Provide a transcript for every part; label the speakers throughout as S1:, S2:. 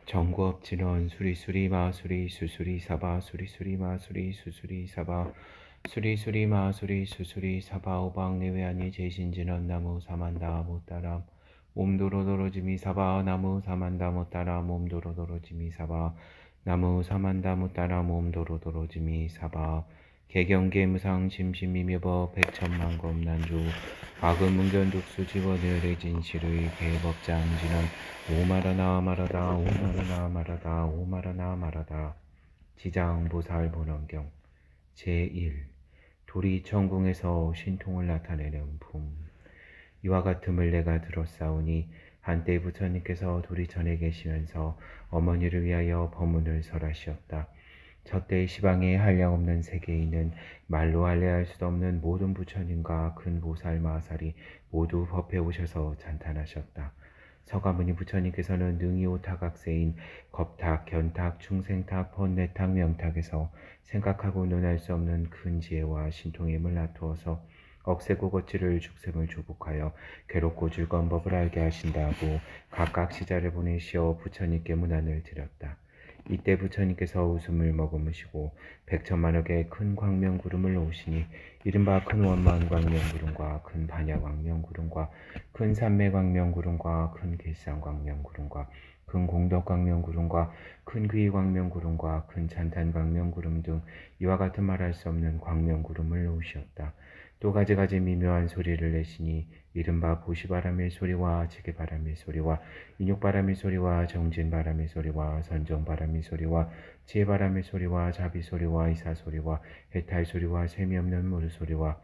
S1: 정구업진원 수리수리 마수리 수수리 사바 수리수리 마수리 수수리 사바 수리수리 마수리 수수리 사바 오방내외아니 제신진원 나무 사만다 못따람 옴도로도로지미 사바 나무 사만다 못따람 옴도로도로지미 사바 나무 사만다 못따람 옴도로도로지미 사바 개경계무상 심심미묘법 백천만검난주 과금문견독수 지원을 진실의 개법장진원 오마라나 마라다 오마라나 마라다 오마라나 마라다 지장보살본원경 제1 도리천궁에서 신통을 나타내는 품. 이와 같음을 내가 들었사오니 한때 부처님께서 도리천에 계시면서 어머니를 위하여 법문을 설하시었다. 저때 시방에 한량없는 세계에 있는 말로 알레할 수도 없는 모든 부처님과 큰 보살 마살이 모두 법회 오셔서 찬탄하셨다. 서가모니 부처님께서는 능이 오타각세인 겁탁, 견탁, 충생탁, 번뇌탁, 명탁에서 생각하고 논할 수 없는 큰 지혜와 신통임을 나투어서 억세고 거칠을 죽셈을 조복하여 괴롭고 즐거운 법을 알게 하신다고 각각 시자를 보내시어 부처님께 문안을 드렸다. 이때 부처님께서 웃음을 머금으시고 백천만억의 큰 광명구름을 놓으시니 이른바 큰 원만광명구름과 큰 반야광명구름과 큰 산매광명구름과 큰 길상광명구름과 큰 공덕광명구름과 큰 귀광명구름과 큰 찬탄광명구름 등 이와 같은 말할 수 없는 광명구름을 놓으셨다. 또 가지가지 미묘한 소리를 내시니 이른바 보시바람의 소리와 지게바람의 소리와 인육바람의 소리와 정진바람의 소리와 선정바람의 소리와 지혜바람의 소리와 자비소리와 이사소리와 해탈소리와 셈이없는 물소리와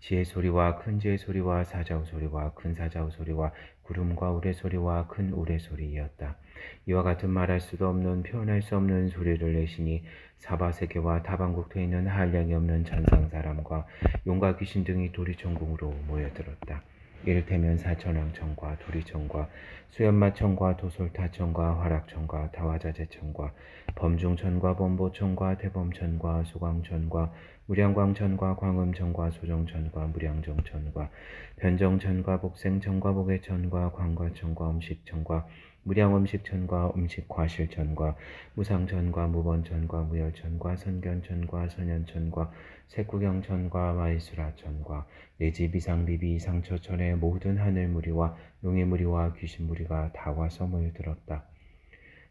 S1: 지혜소리와 큰 지혜소리와 사자우소리와 큰 사자우소리와 구름과 우레소리와 큰 우레소리이었다. 이와 같은 말할 수도 없는 표현할 수 없는 소리를 내시니 사바세계와 타방국토에 있는 한량이 없는 천상사람과 용과 귀신 등이 도리천궁으로 모여들었다. 이를테면 사천왕천과 도리천과 수연마천과 도솔타천과 화락천과 다화자재천과 범중천과 범보천과 대범천과 소광천과 무량광천과 광음천과 소정천과 무량정천과 변정천과 복생천과 복애천과 광과천과 음식천과 무량음식천과 음식과실천과 무상천과 무번천과 무열천과 선견천과 선현천과 색구경천과 마이수라천과 내지비상비비 상처천의 모든 하늘무리와 용의무리와 귀신무리가 다 와서 모여들었다.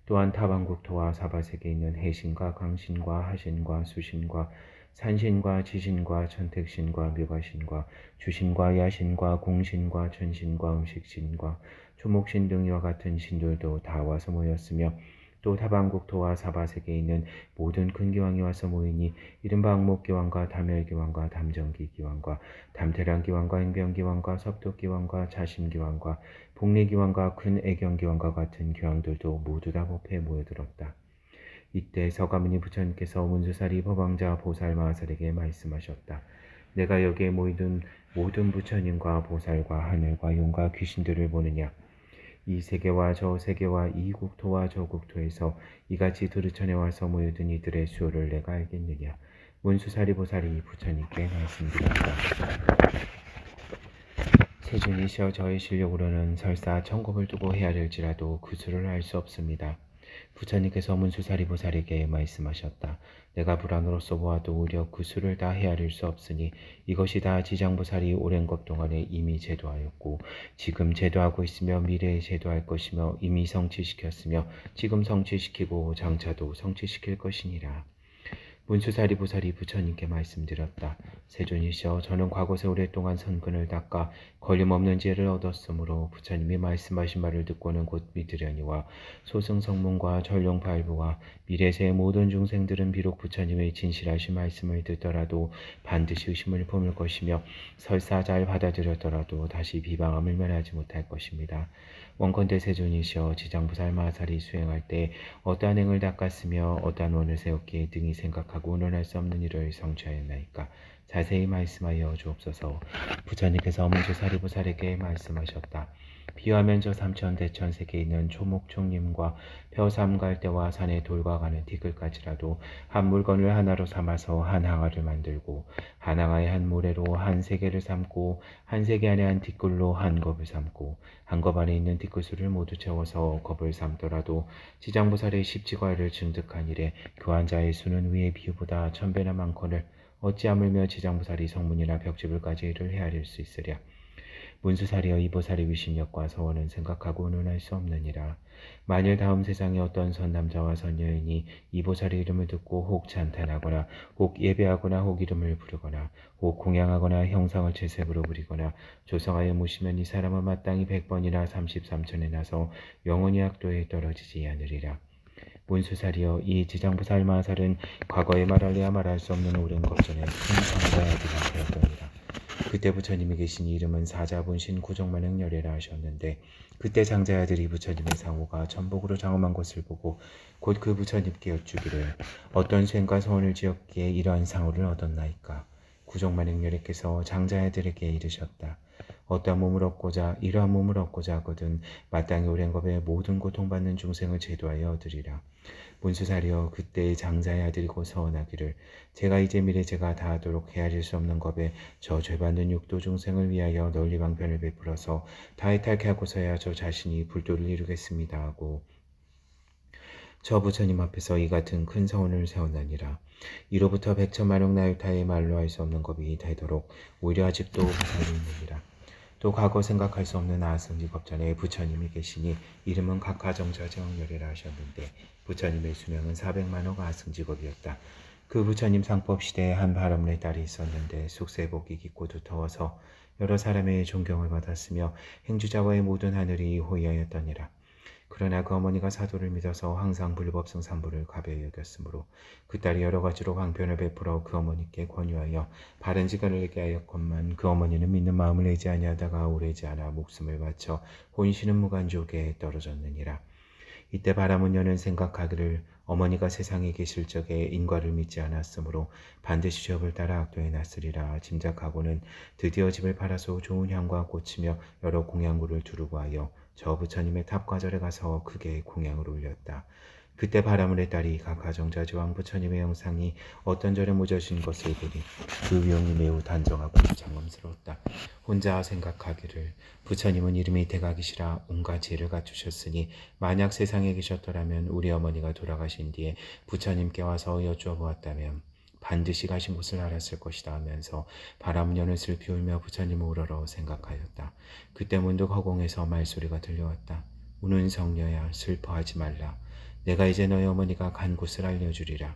S1: 또한 타방국토와 사바세계에 있는 해신과 강신과 하신과 수신과 산신과 지신과 천택신과 묘가신과 주신과 야신과 공신과 천신과 음식신과 초목신 등 이와 같은 신들도 다 와서 모였으며 또 타방국토와 사바세계에 있는 모든 큰 기왕이 와서 모이니 이른바 악목기왕과 담열기왕과 담정기기왕과 담태랑기왕과 행병기왕과 섭도기왕과 자심기왕과 복리기왕과 큰 애경기왕과 같은 기왕들도 모두 다 법회에 모여들었다. 이때 서가모니 부처님께서 문수사리 법왕자 보살마하살에게 말씀하셨다. 내가 여기에 모이든 모든 부처님과 보살과 하늘과 용과 귀신들을 보느냐. 이 세계와 저 세계와 이 국토와 저 국토에서 이같이 도르천에 와서 모여든 이들의 수요를 내가 알겠느냐. 문수사리 보살이 부처님께 말씀드렸다. 세준이시여 저의 실력으로는 설사 천겁을 두고 헤아릴지라도 그 수를 알 수 없습니다. 부처님께서 문수사리 보살에게 말씀하셨다. 내가 불안으로서 보아도 오히려 그 수를 다 헤아릴 수 없으니 이것이 다 지장보살이 오랜 것 동안에 이미 제도하였고 지금 제도하고 있으며 미래에 제도할 것이며 이미 성취시켰으며 지금 성취시키고 장차도 성취시킬 것이니라. 문수사리 보살이 부처님께 말씀드렸다. 세존이시여 저는 과거세 오랫동안 선근을 닦아 걸림없는 지혜를 얻었으므로 부처님이 말씀하신 말을 듣고는 곧 믿으려니와 소승성문과 전룡발부와 미래세의 모든 중생들은 비록 부처님의 진실하신 말씀을 듣더라도 반드시 의심을 품을 것이며 설사 잘 받아들였더라도 다시 비방함을 면하지 못할 것입니다. 원컨대 세존이시여 지장보살 마하살이 수행할 때 어떠한 행을 닦았으며 어떠한 원을 세웠기에 등이 생각하고 논할 수 없는 일을 성취하였나이까. 자세히 말씀하여 주옵소서. 부처님께서 문수사리 보살에게 말씀하셨다. 비와면 저 삼천 대천 세계에 있는 초목총림과 벼삼갈대와 산의 돌과 가는 티끌까지라도 한 물건을 하나로 삼아서 한 항아를 만들고 한 항아에 한 모래로 한 세계를 삼고 한 세계 안에 한 티끌로 한 겁을 삼고 한 겁 안에 있는 티끌수를 모두 채워서 겁을 삼더라도 지장보살의 십지과를 증득한 이래 교한 자의 수는 위의 비유보다 천배나 많거늘 어찌 하물며 지장보살이 성문이나 벽지불까지 이를 헤아릴 수 있으랴. 문수사리여 이보살의 위신력과 서원은 생각하고 논할 수 없느니라. 만일 다음 세상에 어떤 선남자와 선여인이 이보살의 이름을 듣고 혹 찬탄하거나 혹 예배하거나 혹 이름을 부르거나 혹 공양하거나 형상을 채색으로 부리거나 조성하여 모시면 이 사람은 마땅히 100번이나 33천에 나서 영원히 악도에 떨어지지 않으리라. 문수사리여 이 지장보살 마살은 과거에 말할래야 말할 수 없는 오랜 겁전에 큰 장자야들이 되었더니라. 그때 부처님이 계신 이름은 사자분신 구정만행열애라 하셨는데 그때 장자야들이 부처님의 상호가 전복으로 장엄한 것을 보고 곧 그 부처님께 여쭈기를 어떤 쇠과 소원을 지었기에 이러한 상호를 얻었나이까. 구정만행열애께서 장자야들에게 이르셨다. 어떠한 몸을 얻고자 이러한 몸을 얻고자 하거든 마땅히 오랜 겁에 모든 고통받는 중생을 제도하여 얻으리라. 문수사리여 그때의 장자의 아들이고 서원하기를 제가 이제 미래 제가 다하도록 헤아릴 수 없는 겁에 저 죄받는 육도 중생을 위하여 널리 방편을 베풀어서 다해탈케 하고서야 저 자신이 불도를 이루겠습니다 하고 저 부처님 앞에서 이 같은 큰 서원을 세웠나니라. 이로부터 백천만억 나유타의 말로 할 수 없는 겁이 되도록 오히려 아직도 부살이 있느니라. 또 과거 생각할 수 없는 아승지 겁전에 부처님이 계시니 이름은 각하정자정열애라 하셨는데 부처님의 수명은 400만억 아승지겁이었다. 그 부처님 상법 시대에 한 바람의 딸이 있었는데 숙세복이 깊고 두터워서 여러 사람의 존경을 받았으며 행주자와의 모든 하늘이 호위하였더니라. 그러나 그 어머니가 사도를 믿어서 항상 불법승삼부를 가벼이 여겼으므로 그 딸이 여러 가지로 방편을 베풀어 그 어머니께 권유하여 바른 지간을 내게 하였건만 그 어머니는 믿는 마음을 내지 아니하다가 오래지 않아 목숨을 바쳐 혼신은 무간족에 떨어졌느니라. 이때 바라문녀는 생각하기를 어머니가 세상에 계실 적에 인과를 믿지 않았으므로 반드시 죄업을 따라 악도에 났으리라 짐작하고는 드디어 집을 팔아서 좋은 향과 꽃이며 여러 공양구를 두르고 하여 저 부처님의 탑과절에 가서 크게 공양을 올렸다. 그때 바라문의 딸이 각하정자지왕 부처님의 영상이 어떤 절에 묻어진 것을 보니 그 위용이 매우 단정하고 장엄스러웠다. 혼자 생각하기를 부처님은 이름이 대각이시라 온갖 지혜를 갖추셨으니 만약 세상에 계셨더라면 우리 어머니가 돌아가신 뒤에 부처님께 와서 여쭈어보았다면 반드시 가신 곳을 알았을 것이다 하면서 바람연을 슬피 울며 부처님을 우러러 생각하였다. 그때 문득 허공에서 말소리가 들려왔다. 우는 성녀야 슬퍼하지 말라. 내가 이제 너희 어머니가 간 곳을 알려주리라.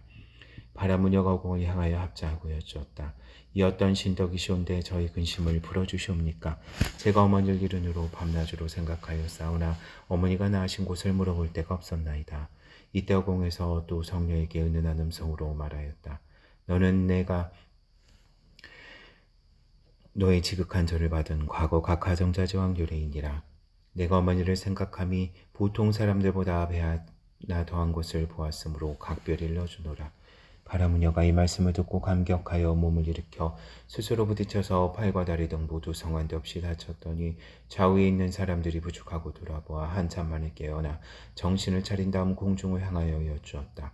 S1: 바라무녀가 허공을 향하여 합자하고 여쭈었다. 이 어떤 신덕이시온데 저희 근심을 풀어주시옵니까? 제가 어머니를 기른으로 밤낮으로 생각하여 싸우나 어머니가 나으신 곳을 물어볼 데가 없었나이다. 이때 허공에서 또 성녀에게 은은한 음성으로 말하였다. 너는 내가 너의 지극한 절을 받은 과거 각하정자지왕 유래이니라. 내가 어머니를 생각함이 보통 사람들보다 배하나 더한 것을 보았으므로 각별히 일러주노라. 바라무녀가 이 말씀을 듣고 감격하여 몸을 일으켜 스스로 부딪혀서 팔과 다리 등 모두 성환대 없이 다쳤더니 좌우에 있는 사람들이 부축하고 돌아보아 한참 만에 깨어나 정신을 차린 다음 공중을 향하여 여쭈었다.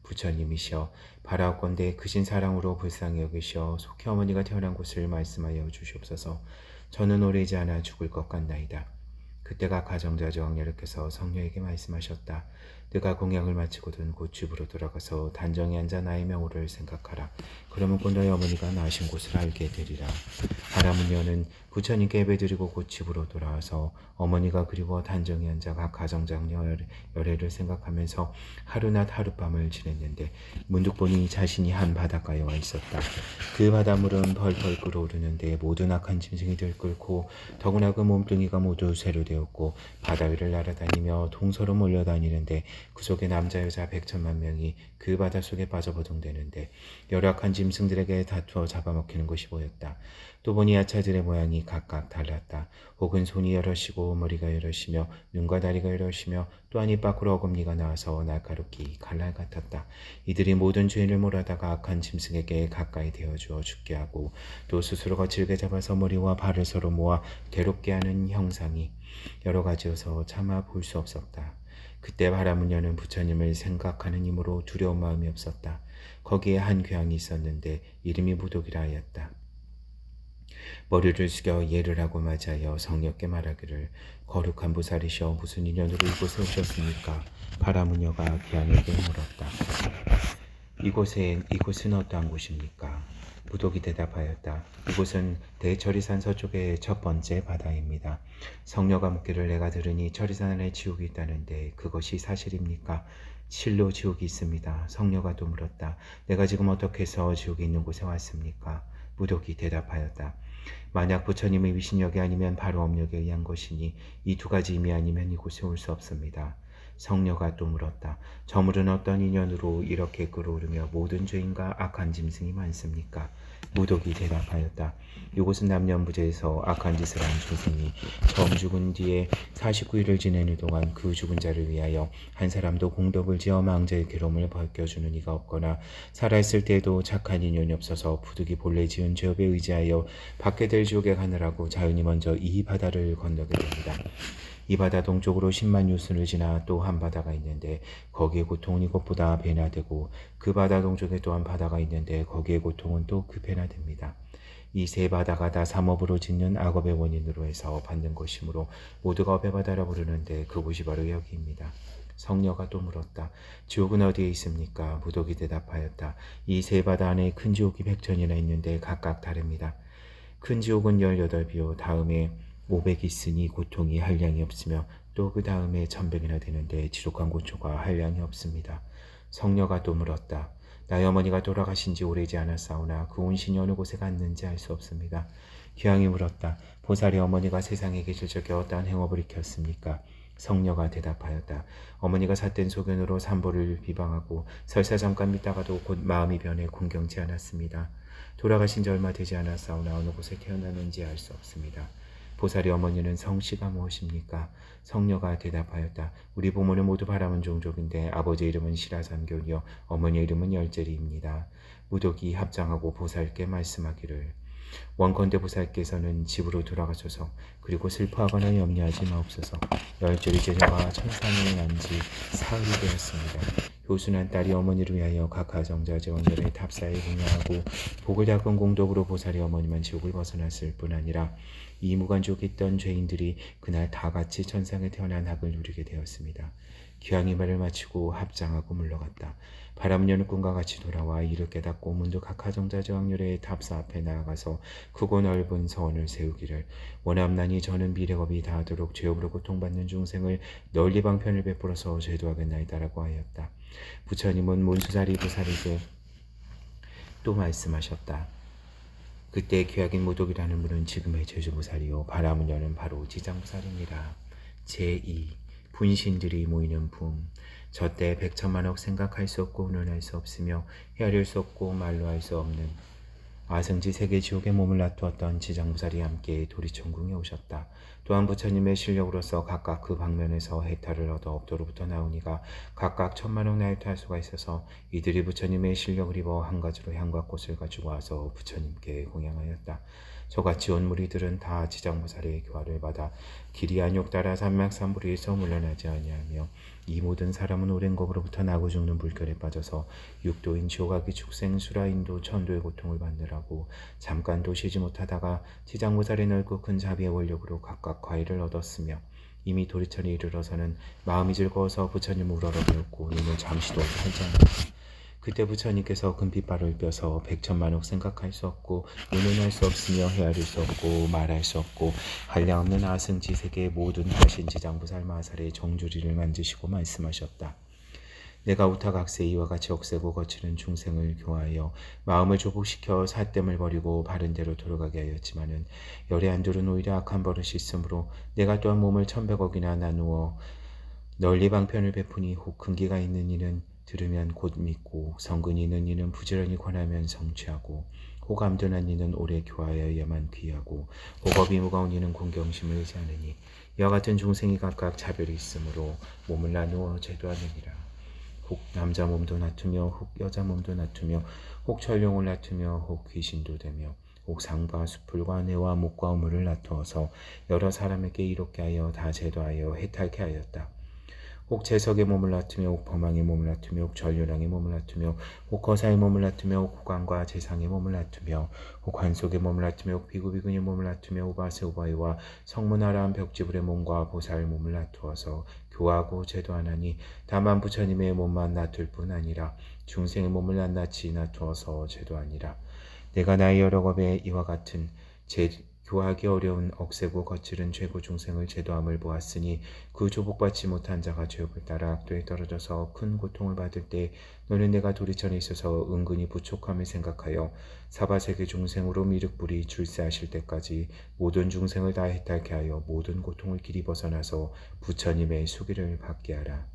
S1: 부처님이시여 바라옵건대 크신 사랑으로 불쌍히 여기시어 속히 어머니가 태어난 곳을 말씀하여 주시옵소서. 저는 오래지 않아 죽을 것 같나이다. 그때가 가정자저왕녀께서 성녀에게 말씀하셨다. 네가 공양을 마치거든 곧 집으로 돌아가서 단정히 앉아 나의 명호를 생각하라. 그러면 곧 너의 어머니가 나으신 곳을 알게 되리라. 바라문녀는 부처님께 예배드리고 곧 집으로 돌아와서 어머니가 그리워 단정히 앉아 각 가정장녀 열애를 생각하면서 하루낮 하룻밤을 지냈는데 문득 보니 자신이 한 바닷가에 와 있었다. 그 바닷물은 펄펄 끓어오르는데 모든 악한 짐승이 들끓고 더구나 그 몸뚱이가 모두 쇠로 되었고 바다 위를 날아다니며 동서로 몰려다니는데 그 속에 남자 여자 100천만 명이 그 바다 속에 빠져 버둥대는데 여러 악한 짐승들에게 다투어 잡아먹히는 것이 보였다. 또 보니 야차들의 모양이 각각 달랐다. 혹은 손이 여럿이고 머리가 여럿이며 눈과 다리가 여럿이며 또한 입 밖으로 어금니가 나와서 날카롭기 칼날 같았다. 이들이 모든 죄인을 몰아다가 악한 짐승에게 가까이 대어주어 죽게 하고 또 스스로 거칠게 잡아서 머리와 발을 서로 모아 괴롭게 하는 형상이 여러 가지여서 차마 볼 수 없었다. 그때 바라문녀는 부처님을 생각하는 힘으로 두려운 마음이 없었다. 거기에 한 괴양이 있었는데 이름이 무독이라 하였다. 머리를 숙여 예를 하고 맞이하여 성녀께 말하기를 거룩한 보살이시여 무슨 인연으로 이곳에 오셨습니까? 바라문녀가 괴양에게 물었다. 이곳은 어떠한 곳입니까? 무독이 대답하였다. 이곳은 대처리산 서쪽의 첫 번째 바다입니다. 성녀가 묻기를 내가 들으니 처리산 안에 지옥이 있다는데 그것이 사실입니까? 실로 지옥이 있습니다. 성녀가 또 물었다. 내가 지금 어떻게 해서 지옥이 있는 곳에 왔습니까? 무독이 대답하였다. 만약 부처님의 위신력이 아니면 바로 업력에 의한 것이니 이 두 가지 힘이 아니면 이곳에 올 수 없습니다. 성녀가 또 물었다. 저물은 어떤 인연으로 이렇게 끌어오르며 모든 죄인과 악한 짐승이 많습니까? 무독이 대답하였다. 이곳은 남녀무제에서 악한 짓을 한 조승이 처음 죽은 뒤에 49일을 지내는 동안 그 죽은 자를 위하여 한 사람도 공덕을 지어 망자의 괴로움을 벗겨주는 이가 없거나 살아있을 때에도 착한 인연이 없어서 부득이 본래 지은 죄업에 의지하여 받게 될 지옥에 가느라고 자연히 먼저 이 바다를 건너게 됩니다. 이 바다 동쪽으로 10만 유순을 지나 또 한 바다가 있는데 거기에 고통은 이것보다 배나 되고 그 바다 동쪽에 또한 바다가 있는데 거기에 고통은 또 그 배나 됩니다. 이 세 바다가 다 삼업으로 짓는 악업의 원인으로 해서 받는 것이므로 모두가 업의 바다라 부르는데 그곳이 바로 여기입니다. 성녀가 또 물었다. 지옥은 어디에 있습니까? 무독이 대답하였다. 이 세 바다 안에 큰 지옥이 100천이나 있는데 각각 다릅니다. 큰 지옥은 18비요 다음에 500이 있으니 고통이 한량이 없으며 또 그 다음에 1100이나 되는데 지독한 고초가 한량이 없습니다. 성녀가 또 물었다. 나의 어머니가 돌아가신 지 오래지 않았사오나 그 온신이 어느 곳에 갔는지 알 수 없습니다. 귀양이 물었다. 보살의 어머니가 세상에 계실 적에 어떠한 행업을 익혔습니까? 성녀가 대답하였다. 어머니가 삿된 소견으로 산보를 비방하고 설사 잠깐 믿다가도 곧 마음이 변해 공경치 않았습니다. 돌아가신 지 얼마 되지 않았사오나 어느 곳에 태어났는지 알 수 없습니다. 보살의 어머니는 성씨가 무엇입니까? 성녀가 대답하였다. 우리 부모는 모두 바라문 종족인데 아버지 이름은 시라산교이요 어머니 이름은 열제리입니다. 무독이 합장하고 보살께 말씀하기를 원컨대 보살께서는 집으로 돌아가셔서 그리고 슬퍼하거나 염려하지 마옵소서. 열제리 제자가 천상에 난 지 사흘이 되었습니다. 효순한 딸이 어머니를 위하여 각하정자제 원절에 탑사에 공양하고 복을 닦은 공덕으로 보살의 어머니만 지옥을 벗어났을 뿐 아니라 이 무간족에 있던 죄인들이 그날 다 같이 천상에 태어난 학을 누리게 되었습니다. 귀양이 말을 마치고 합장하고 물러갔다. 바람녀는 꿈과 같이 돌아와 이를 깨닫고 문득 각하정자제 왕률의 탑사 앞에 나아가서 크고 넓은 서원을 세우기를 원함나니 저는 미래업이 다하도록 죄업으로 고통받는 중생을 널리 방편을 베풀어서 제도하겠나이다라고 하였다. 부처님은 문수자리 보살에게 또 말씀하셨다. 그때 귀하긴 무독이라는 분은 지금의 제주보살이요 바라문녀는 바로 지장보살입니다. 제2. 분신들이 모이는 붐. 저때 백천만억 생각할 수 없고 논할 수 없으며 헤아릴 수 없고 말로 할 수 없는 아승지 세계 지옥에 몸을 놔두었던 지장보살이 함께 도리천궁에 오셨다. 또한 부처님의 실력으로서 각각 그 방면에서 해탈을 얻어 업도로부터 나오니가 각각 1000만억 나의 탈수가 있어서 이들이 부처님의 실력을 입어 한 가지로 향과 꽃을 가지고 와서 부처님께 공양하였다. 저같이 온 무리들은 다 지장보살의 교화를 받아 길이 안욕 따라 산맥산불위에서 물러나지 아니하며 이 모든 사람은 오랜 겁으로부터 나고 죽는 불결에 빠져서 육도인 지옥악이 축생 수라인도 천도의 고통을 받느라고 잠깐도 쉬지 못하다가 지장보살의 넓고 큰 자비의 원력으로 각각 과일을 얻었으며 이미 도리천에 이르러서는 마음이 즐거워서 부처님을 우러러배웠고 눈을 잠시도 하지 않았다. 그때 부처님께서 금빛발을 뼈서 백천만억 생각할 수 없고 운운할 수 없으며 헤아릴 수 없고 말할 수 없고 한량없는 아승지세계의 모든 화신지장보살 마살의 정주리를 만드시고 말씀하셨다. 내가 우타각세 이와 같이 억세고 거치는 중생을 교화하여 마음을 조복시켜 삿됨을 버리고 바른 대로 돌아가게 하였지만은 열의 안들은 오히려 악한 버릇이 있으므로 내가 또한 몸을 1100억이나 나누어 널리 방편을 베푸니 혹 근기가 있는 이는 들으면 곧 믿고 성근이 있는 이는 부지런히 권하면 성취하고 혹 암둔한 이는 오래 교화하여야만 귀하고 혹 업이 무거운 이는 공경심을 의지하느니 이와 같은 중생이 각각 차별이 있으므로 몸을 나누어 제도하느니라. 혹 남자 몸도 낮추며 혹 여자 몸도 낮추며 혹 전령을 낮추며 혹 귀신도 되며 옥상과 수풀과 뇌와 목과 우물을 나누어서 여러 사람에게 이롭게 하여 다 제도하여 해탈케 하였다. 혹 재석의 몸을 놔두며 혹 범왕의 몸을 놔두며 혹 전류랑의 몸을 놔두며 혹 거사의 몸을 놔두며 혹 후광과 재상의 몸을 놔두며 혹 관속의 몸을 놔두며 혹 비구비군의 몸을 놔두며 오바세 오바이와 성문아람 벽지불의 몸과 보살 몸을 놔두어서 교하고 제도하나니 다만 부처님의 몸만 놔둘 뿐 아니라 중생의 몸을 낱낱이 놔두어서 제도하니라. 내가 나의 여러 겁에 이와 같은 교하기 어려운 억세고 거칠은 죄고 중생을 제도함을 보았으니 그 조복받지 못한 자가 죄업을 따라 악도에 떨어져서 큰 고통을 받을 때 너는 내가 도리천에 있어서 은근히 부족함을 생각하여 사바세계 중생으로 미륵불이 출세하실 때까지 모든 중생을 다 해탈케 하여 모든 고통을 길이 벗어나서 부처님의 수기를 받게 하라.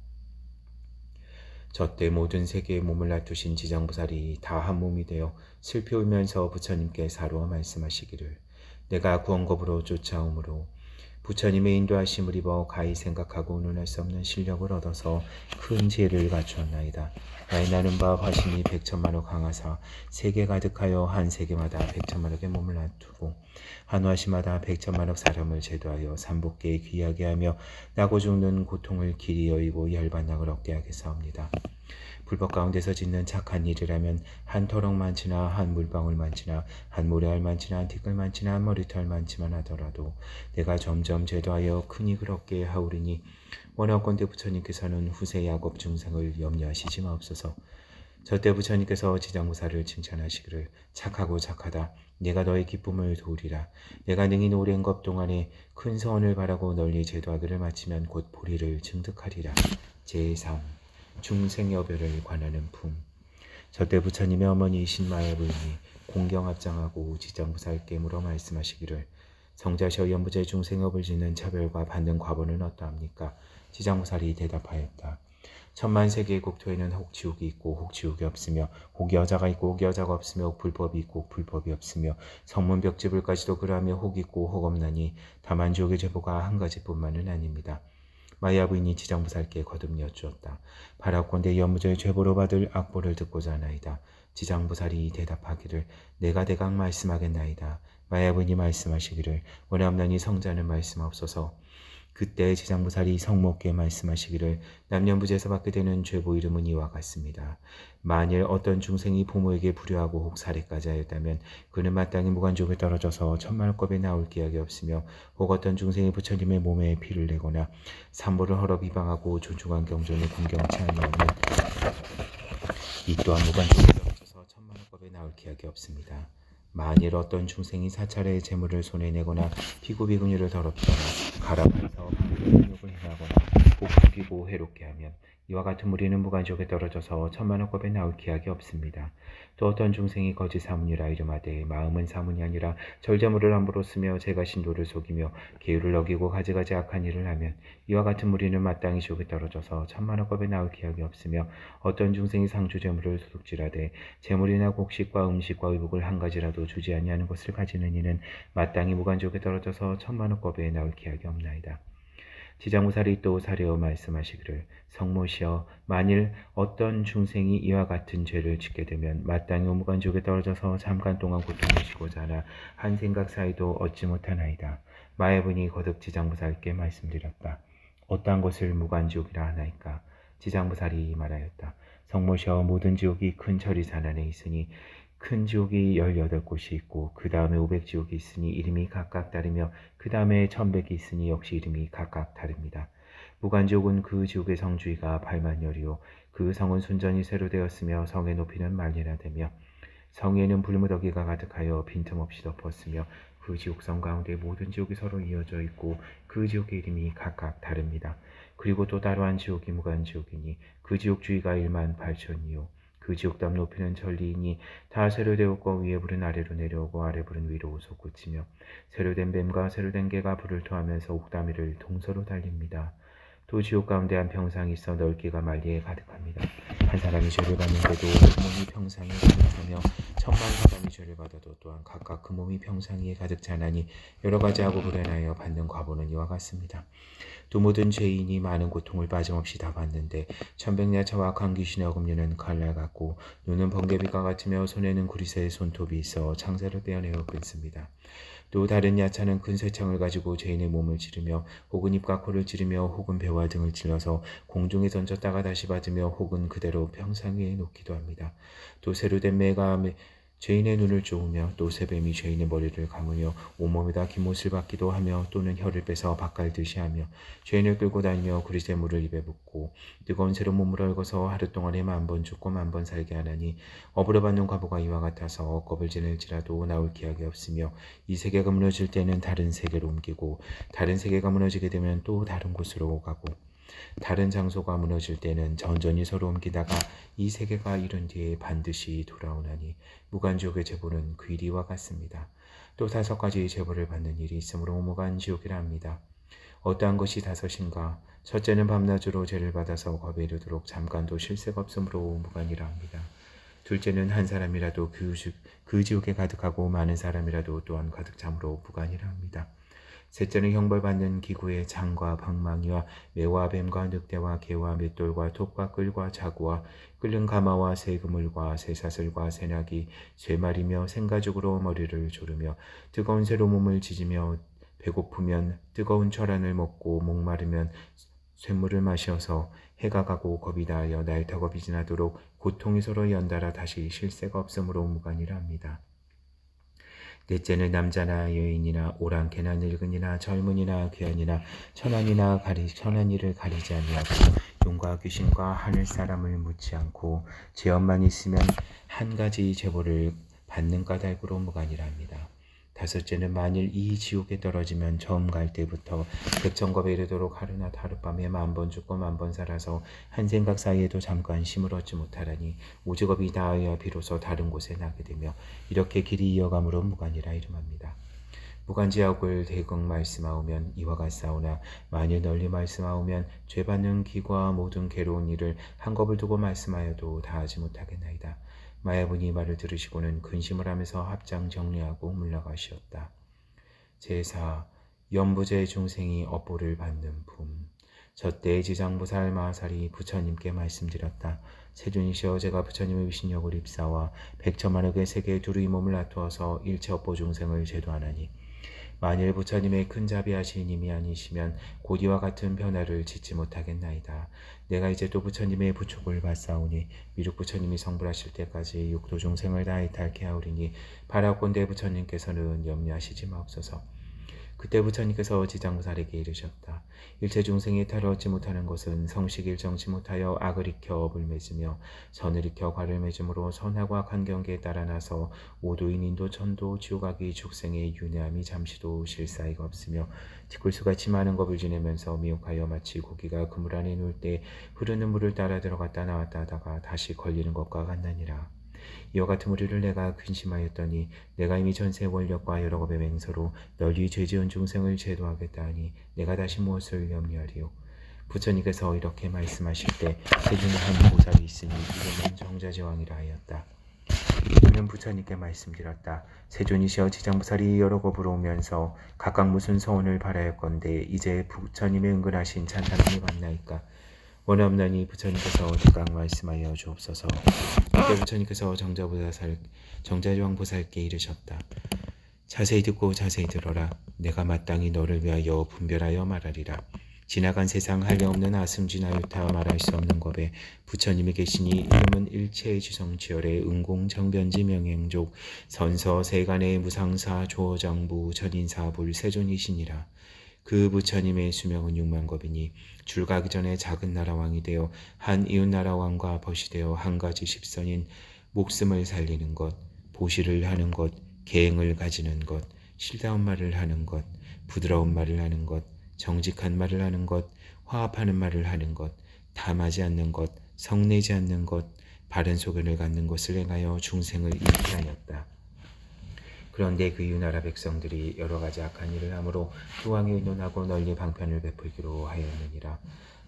S1: 저때 모든 세계의 몸을 놔두신 지장보살이 다 한 몸이 되어 슬피 울면서 부처님께 사로와 말씀하시기를 내가 구원겁으로 쫓아오므로 부처님의 인도하심을 입어 가히 생각하고 운운할 수 없는 실력을 얻어서 큰 지혜를 갖추었나이다. 나의 나는 바 화신이 100천만억 강하사 세계 가득하여 한 세계마다 100천만억의 몸을 놔두고 한 화신마다 100천만억 사람을 제도하여 삼복계에 귀하게 하며 나고 죽는 고통을 길이 여의고 열반낙을 얻게 하겠사옵니다. 불법 가운데서 짓는 착한 일이라면 한 터럭만치나 한 물방울만치나 한 모래알만치나 한 티끌만치나 한 머리털만치만 하더라도 내가 점점 제도하여 큰 이익을 얻게 하오리니 원하건대 부처님께서는 후세 야곱 중생을 염려하시지 마옵소서. 저때 부처님께서 지장무사를 칭찬하시기를 착하고 착하다. 내가 너의 기쁨을 도우리라. 내가 능히 오랜 것 동안에 큰 서원을 바라고 널리 제도하기를 마치면 곧 보리를 증득하리라. 제3 중생여별을 관하는 품. 저때 부처님의 어머니이신 마야부인이 공경 합장하고 지장무사께 물어 말씀하시기를 성자셔 연부제 중생업을 짓는 차별과 받는 과보는 어떠합니까? 지장무살이 대답하였다. 천만세계의 국토에는 혹 지옥이 있고 혹 지옥이 없으며 혹 여자가 있고 혹 여자가 없으며 혹 불법이 있고 혹 불법이 없으며 성문벽지불까지도 그러하며 혹 있고 혹 없나니 다만 지옥의 제보가 한 가지뿐만은 아닙니다. 마야 부인이 지장보살께 거듭 여쭈었다. 바라건대 연무저의 죄보로 받을 악보를 듣고자 하나이다. 지장보살이 대답하기를 내가 대강 말씀하겠나이다. 마야 부인이 말씀하시기를 원하옵나니 성자는 말씀하옵소서. 그때 지장보살이 성목께 말씀하시기를 남녀부재에서 받게 되는 죄보 이름은 이와 같습니다. 만일 어떤 중생이 부모에게 불효하고 혹 살해까지 하였다면 그는 마땅히 무간족에 떨어져서 천만억겁에 나올 기약이 없으며 혹 어떤 중생이 부처님의 몸에 피를 내거나 삼보를 헐어 비방하고 존중한 경전을 궁경치 아니하면 이 또한 무간족에 떨어져서 천만억겁에 나올 기약이 없습니다. 만일 어떤 중생이 사찰의 재물을 손해내거나 피고비근유를 더럽히거나 가라앉아서 방법욕을 행하거나 혹 죽이고 해롭게 하면 이와 같은 무리는 무간족에 떨어져서 천만억겁에 나올 기약이 없습니다. 또 어떤 중생이 거짓 사문이라 이름하되 마음은 사문이 아니라 절제물을 함부로 쓰며 제가 신도를 속이며 계율을 어기고 가지가지 악한 일을 하면 이와 같은 무리는 마땅히 지옥에 떨어져서 천만억겁에 나올 기약이 없으며 어떤 중생이 상주재물을 소득질하되 재물이나 곡식과 음식과 의복을 한 가지라도 주지 아니하는 것을 가지는 이는 마땅히 무간족에 떨어져서 천만억겁에 나올 기약이 없나이다. 지장무살이 또 사려어 말씀하시기를 성모시여 만일 어떤 중생이 이와 같은 죄를 짓게 되면 마땅히 무간족에 떨어져서 잠깐 동안 고통을 쉬고자 하나 한 생각 사이도 얻지 못하나이다. 마야분이 거듭 지장무살께 말씀드렸다. 어떠한 것을 무간지옥이라 하나이까? 지장무살이 말하였다. 성모시여 모든 지옥이 큰 처리산 안에 있으니 큰 지옥이 18곳이 있고 그 다음에 500지옥이 있으니 이름이 각각 다르며 그 다음에 1100이 있으니 역시 이름이 각각 다릅니다. 무간지옥은 그 지옥의 성주의가 8만열이요 그 성은 순전히 새로 되었으며 성의 높이는 만리나 되며 성에는 불무더기가 가득하여 빈틈없이 덮었으며 그 지옥성 가운데 모든 지옥이 서로 이어져 있고 그 지옥의 이름이 각각 다릅니다. 그리고 또 따로 한 지옥이 무간지옥이니 그 지옥 주위가 1만8천이요 그 지옥담 높이는 천리이니 다 세로되었고 위에 불은 아래로 내려오고 아래 불은 위로 솟구치며 세로된 뱀과 세로된 개가 불을 토하면서 옥담이를 동서로 달립니다. 또 지옥 가운데 한 평상이 있어 넓기가 만리에 가득합니다. 한 사람이 죄를 받는데도 그 몸이 평상에 가득 차며 천만 사람이 죄를 받아도 또한 각각 그 몸이 평상에 가득 차나니 여러 가지 악업을 인하여 받는 과보는 이와 같습니다. 또 모든 죄인이 많은 고통을 빠짐없이 다 받는데 천백야차와 강귀신의 어금니는 칼날 같고 눈은 번개비가 같으며 손에는 구리새의 손톱이 있어 창자를 빼어내어 끊습니다. 또 다른 야차는 큰 쇠창을 가지고 죄인의 몸을 찌르며 혹은 입과 코를 찌르며 혹은 배와 등을 찔러서 공중에 던졌다가 다시 받으며 혹은 그대로 평상 위에 놓기도 합니다. 또 새로 된 매가 죄인의 눈을 쪼으며 또 새뱀이 죄인의 머리를 감으며 온몸에다 김옷을 받기도 하며 또는 혀를 빼서 밭갈듯이 하며 죄인을 끌고 다니며 구리새 물을 입에 붓고 뜨거운 새로 몸을 얽어서 하루 동안에 10,000번 죽고 10,000번 살게 하나니 업으로 받는 과보가 이와 같아서 겁을 지낼지라도 나올 기약이 없으며 이 세계가 무너질 때는 다른 세계로 옮기고 다른 세계가 무너지게 되면 또 다른 곳으로 가고 다른 장소가 무너질 때는 전전이 서로 옮기다가 이 세계가 이른 뒤에 반드시 돌아오나니 무간지옥의 제보는 그 일이와 같습니다. 또 5가지 제보를 받는 일이 있으므로 무간지옥이라 합니다. 어떠한 것이 5인가? 첫째는 밤낮으로 죄를 받아서 겁에 이르도록 잠깐도 쉴 새가 없으므로 무간이라 합니다. 둘째는 한 사람이라도 그 지옥에 가득하고 많은 사람이라도 또한 가득 참으로 무간이라 합니다. 셋째는 형벌받는 기구의 장과 방망이와 매와 뱀과 늑대와 개와 맷돌과 톱과 끌과 자구와 끓는 가마와 새 그물과 새 사슬과 새 낙이 쇠말이며 생가죽으로 머리를 조르며 뜨거운 새로 몸을 지지며 배고프면 뜨거운 철안을 먹고 목마르면 쇳물을 마셔서 해가 가고 겁이 다하여 날타 겁이 지나도록 고통이 서로 연달아 다시 쉴 새가 없으므로 무간이라 합니다. 넷째는 남자나 여인이나 오랑캐나 늙은이나 젊은이나 귀한이나 천한이를 가리지 아니하고 용과 귀신과 하늘 사람을 묻지 않고 죄업만 있으면 한 가지 제보를 받는 까닭으로 무간이라 합니다. 5째는 만일 이 지옥에 떨어지면 처음 갈 때부터 백천겁에 이르도록 하루나 하룻밤에 10,000번 죽고 10,000번 살아서 한 생각 사이에도 잠깐 쉼을 얻지 못하라니 오직업이 다하여 비로소 다른 곳에 나게 되며 이렇게 길이 이어감으로 무간이라 이름합니다. 무간지옥을 대강 말씀하오면 이와 같사오나 만일 널리 말씀하오면 죄받는 기과 모든 괴로운 일을 한 겁을 두고 말씀하여도 다하지 못하겠나이다. 마야분이 말을 들으시고는 근심을 하면서 합장 정리하고 물러가시었다. 제4. 연부제 중생이 업보를 받는 품. 저때 지장보살 마하살이 부처님께 말씀드렸다. 세존이시여 제가 부처님의 위신력을 입사와 백천만억의 세계에 두루이 몸을 놔두어서 일체 업보 중생을 제도하나니 만일 부처님의 큰 자비하신 님이 아니시면 곧 이와 같은 변화를 짓지 못하겠나이다. 내가 이제 또 부처님의 부축을 받사오니 미륵 부처님이 성불하실 때까지 육도 중생을 다 이탈케 하오리니 바라건대 부처님께서는 염려하시지 마옵소서. 그때 부처님께서 지장보살에게 이르셨다. 일체 중생이 탈을 얻지 못하는 것은 성식일 정치 못하여 악을 익혀 업을 맺으며 선을 익혀 과를 맺음으로 선하고 악한 경계에 따라 나서 오도인 인도 천도 지옥악이 축생의 윤회함이 잠시도 쉴 사이가 없으며 티끌수같이 많은 겁을 지내면서 미혹하여 마치 고기가 그물 안에 누울 때 흐르는 물을 따라 들어갔다 나왔다 하다가 다시 걸리는 것과 같나니라. 이와 같은 무리를 내가 근심하였더니 내가 이미 전세 원력과 여러 겁의 맹서로 널리 죄지은 중생을 제도하겠다 하니 내가 다시 무엇을 염려하리요. 부처님께서 이렇게 말씀하실 때 세중에 한 보살이 있으니 이름은 정자제왕이라 하였다. 이는 부처님께 말씀드렸다. 세존이시여 지장보살이 여러 겁으로 오면서 각각 무슨 소원을 바라였건대 이제 부처님의 은근하신 찬탄함이 맞나이까. 원하옵나니 부처님께서 즉각 말씀하여 주옵소서. 그때 부처님께서 정자제왕 보살께 이르셨다. 자세히 듣고 자세히 들어라. 내가 마땅히 너를 위하여 분별하여 말하리라. 지나간 세상 한량없는 아승진하유타 말할 수 없는 법에 부처님이 계시니 이름은 일체의 지성지열의 은공정변지 명행족 선서 세간의 무상사 조어장부 전인사불 세존이시니라. 그 부처님의 수명은 60,000겁이니 줄가기 전에 작은 나라왕이 되어 한 이웃나라왕과 벗이 되어 한 가지 십선인 목숨을 살리는 것, 보시를 하는 것, 계행을 가지는 것, 실다운 말을 하는 것, 부드러운 말을 하는 것, 정직한 말을 하는 것, 화합하는 말을 하는 것, 탐하지 않는 것, 성내지 않는 것, 바른 소견을 갖는 것을 행하여 중생을 잃게 하였다. 그런데 그 유나라 백성들이 여러 가지 악한 일을 하므로 그 왕이 의논하고 널리 방편을 베풀기로 하였느니라.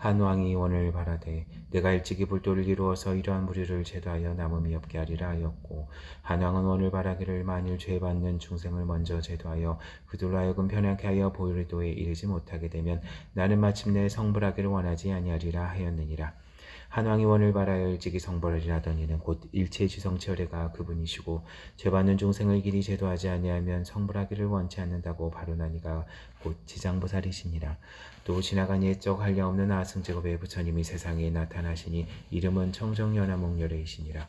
S1: 한 왕이 원을 바라되 내가 일찍이 불도를 이루어서 이러한 무리를 제도하여 남음이 없게 하리라 하였고, 한 왕은 원을 바라기를 만일 죄 받는 중생을 먼저 제도하여 그들로 하여금 편하게 하여 보리도에 이르지 못하게 되면 나는 마침내 성불하기를 원하지 아니하리라 하였느니라. 한 왕이 원을 바라여 일찍이 성불하리라 하더니는 곧 일체지성체어레가 그분이시고, 죄받는 중생을 길이 제도하지 아니하면 성불하기를 원치 않는다고 바로나니가 곧 지장보살이시니라. 또 지나간 옛적 한량없는 아승제곱의 부처님이 세상에 나타나시니 이름은 청정연화목렬이시니라.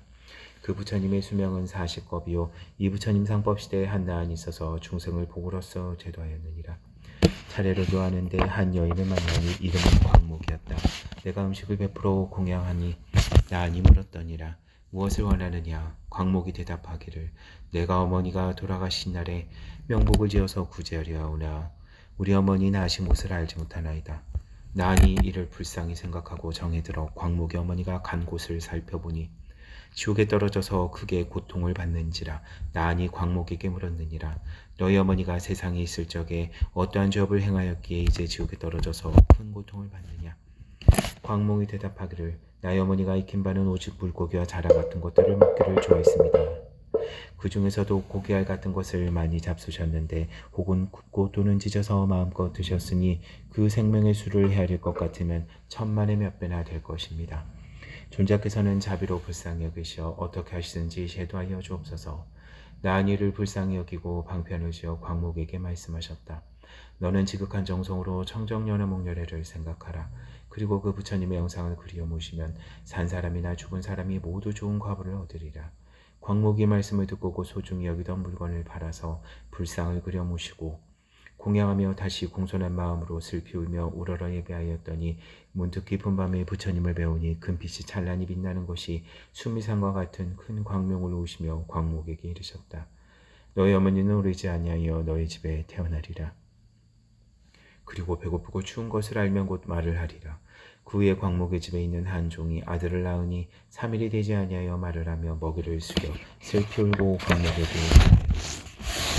S1: 그 부처님의 수명은 40겁이요 이 부처님 상법시대에 한 나안이 있어서 중생을 복으로써 제도하였느니라. 차례로 교하는데 한 여인을 만나니 이름은 광목이었다. 내가 음식을 베풀어 공양하니 나안이 물었더니라. 무엇을 원하느냐? 광목이 대답하기를 내가 어머니가 돌아가신 날에 명복을 지어서 구제하려하오나 우리 어머니 나신 곳을 알지 못하나이다. 나안이 이를 불쌍히 생각하고 정에 들어 광목의 어머니가 간 곳을 살펴보니 지옥에 떨어져서 크게 고통을 받는지라. 나안이 광목에게 물었느니라. 너희 어머니가 세상에 있을 적에 어떠한 죄업을 행하였기에 이제 지옥에 떨어져서 큰 고통을 받느냐? 광목이 대답하기를 나의 어머니가 익힌 바는 오직 물고기와 자라 같은 것들을 먹기를 좋아했습니다. 그 중에서도 고기알 같은 것을 많이 잡수셨는데 혹은 굽고 또는 찢어서 마음껏 드셨으니 그 생명의 수를 헤아릴 것 같으면 천만의 몇 배나 될 것입니다. 존자께서는 자비로 불쌍히 여기시어 어떻게 하시든지 제도하여 주옵소서. 나안이를 불쌍히 여기고 방편을 지어 광목에게 말씀하셨다. 너는 지극한 정성으로 청정연화목렬회를 생각하라. 그리고 그 부처님의 영상을 그리어 모시면 산 사람이나 죽은 사람이 모두 좋은 과보를 얻으리라. 광목이 말씀을 듣고 그 소중히 여기던 물건을 팔아서 불상을 그려 모시고 공양하며 다시 공손한 마음으로 슬피 울며 우러러 예배하였더니 문득 깊은 밤에 부처님을 배우니 금빛이 찬란히 빛나는 것이 수미산과 같은 큰 광명을 오시며 광목에게 이르셨다. 너희 어머니는 오르지 아니하여 너희 집에 태어나리라. 그리고 배고프고 추운 것을 알면 곧 말을 하리라. 그 후에 광목의 집에 있는 한 종이 아들을 낳으니 3일이 되지 아니하여 말을 하며 먹이를 숙여 슬피 울고 광목에게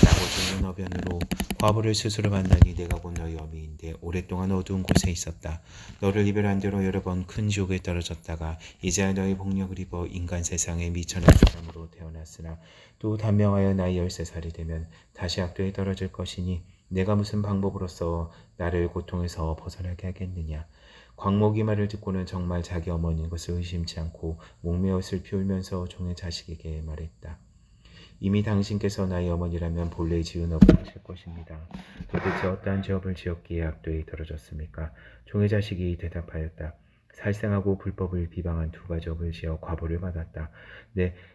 S1: 나고 죽는 어변으로 과부를 스스로 만나니 내가 본 너희 어미인데 오랫동안 어두운 곳에 있었다. 너를 이별한 뒤로 여러 번 큰 지옥에 떨어졌다가 이제야 너희 복력을 입어 인간 세상에 미천한 사람으로 태어났으나 또 단명하여 나이 13살이 되면 다시 악도에 떨어질 것이니 내가 무슨 방법으로써 나를 고통에서 벗어나게 하겠느냐. 광목이 말을 듣고는 정말 자기 어머니인 것을 의심치 않고 목매어 슬피 울면서 종의 자식에게 말했다. 이미 당신께서 나의 어머니라면 본래 지은 업을 하실 것입니다. 도대체 어떠한 죄업을 지었기에 악도에 떨어졌습니까? 종의 자식이 대답하였다. 살생하고 불법을 비방한 2가지 업을 지어 과보를 받았다.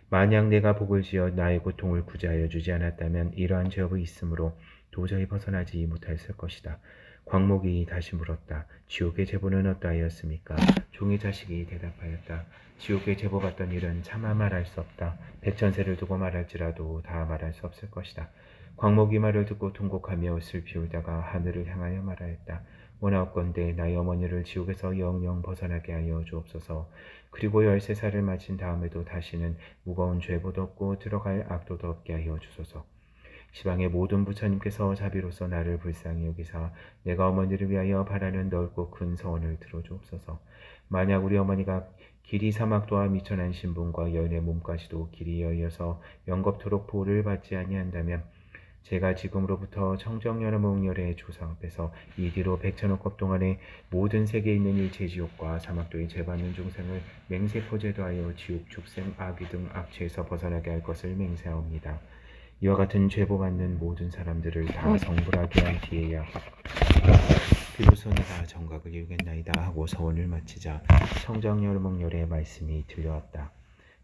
S1: 만약 내가 복을 지어 나의 고통을 구제하여 주지 않았다면 이러한 죄업이 있으므로 도저히 벗어나지 못했을 것이다. 광목이 다시 물었다. 지옥의 제보는 어떠하였습니까? 종의 자식이 대답하였다. 지옥에 제보받던 일은 차마 말할 수 없다. 백천세를 두고 말할지라도 다 말할 수 없을 것이다. 광목이 말을 듣고 통곡하며 슬피 울다가 하늘을 향하여 말하였다. 원하옵건대 나의 어머니를 지옥에서 영영 벗어나게 하여 주옵소서. 그리고 13살을 마친 다음에도 다시는 무거운 죄보도 없고 들어갈 악도도 없게 하여 주소서. 시방의 모든 부처님께서 자비로서 나를 불쌍히 여기사 내가 어머니를 위하여 바라는 넓고 큰 서원을 들어주옵소서. 만약 우리 어머니가 길이 사막도와 미천한 신분과 여인의 몸까지도 길이 여이어서 영겁토록 보호를 받지 아니한다면 제가 지금으로부터 청정연화목렬의 조상 앞에서 이 뒤로 100,000억 동안에 모든 세계에 있는 일체지옥과 사막도의 죄받는 중생을 맹세코 제도하여 지옥, 축생, 악귀 등 악취에서 벗어나게 할 것을 맹세하옵니다. 이와 같은 죄보받는 모든 사람들을 다 성불하게 한 뒤에야 비로소 내가 정각을 이루겠나이다 하고 서원을 마치자 청정연화목렬의 말씀이 들려왔다.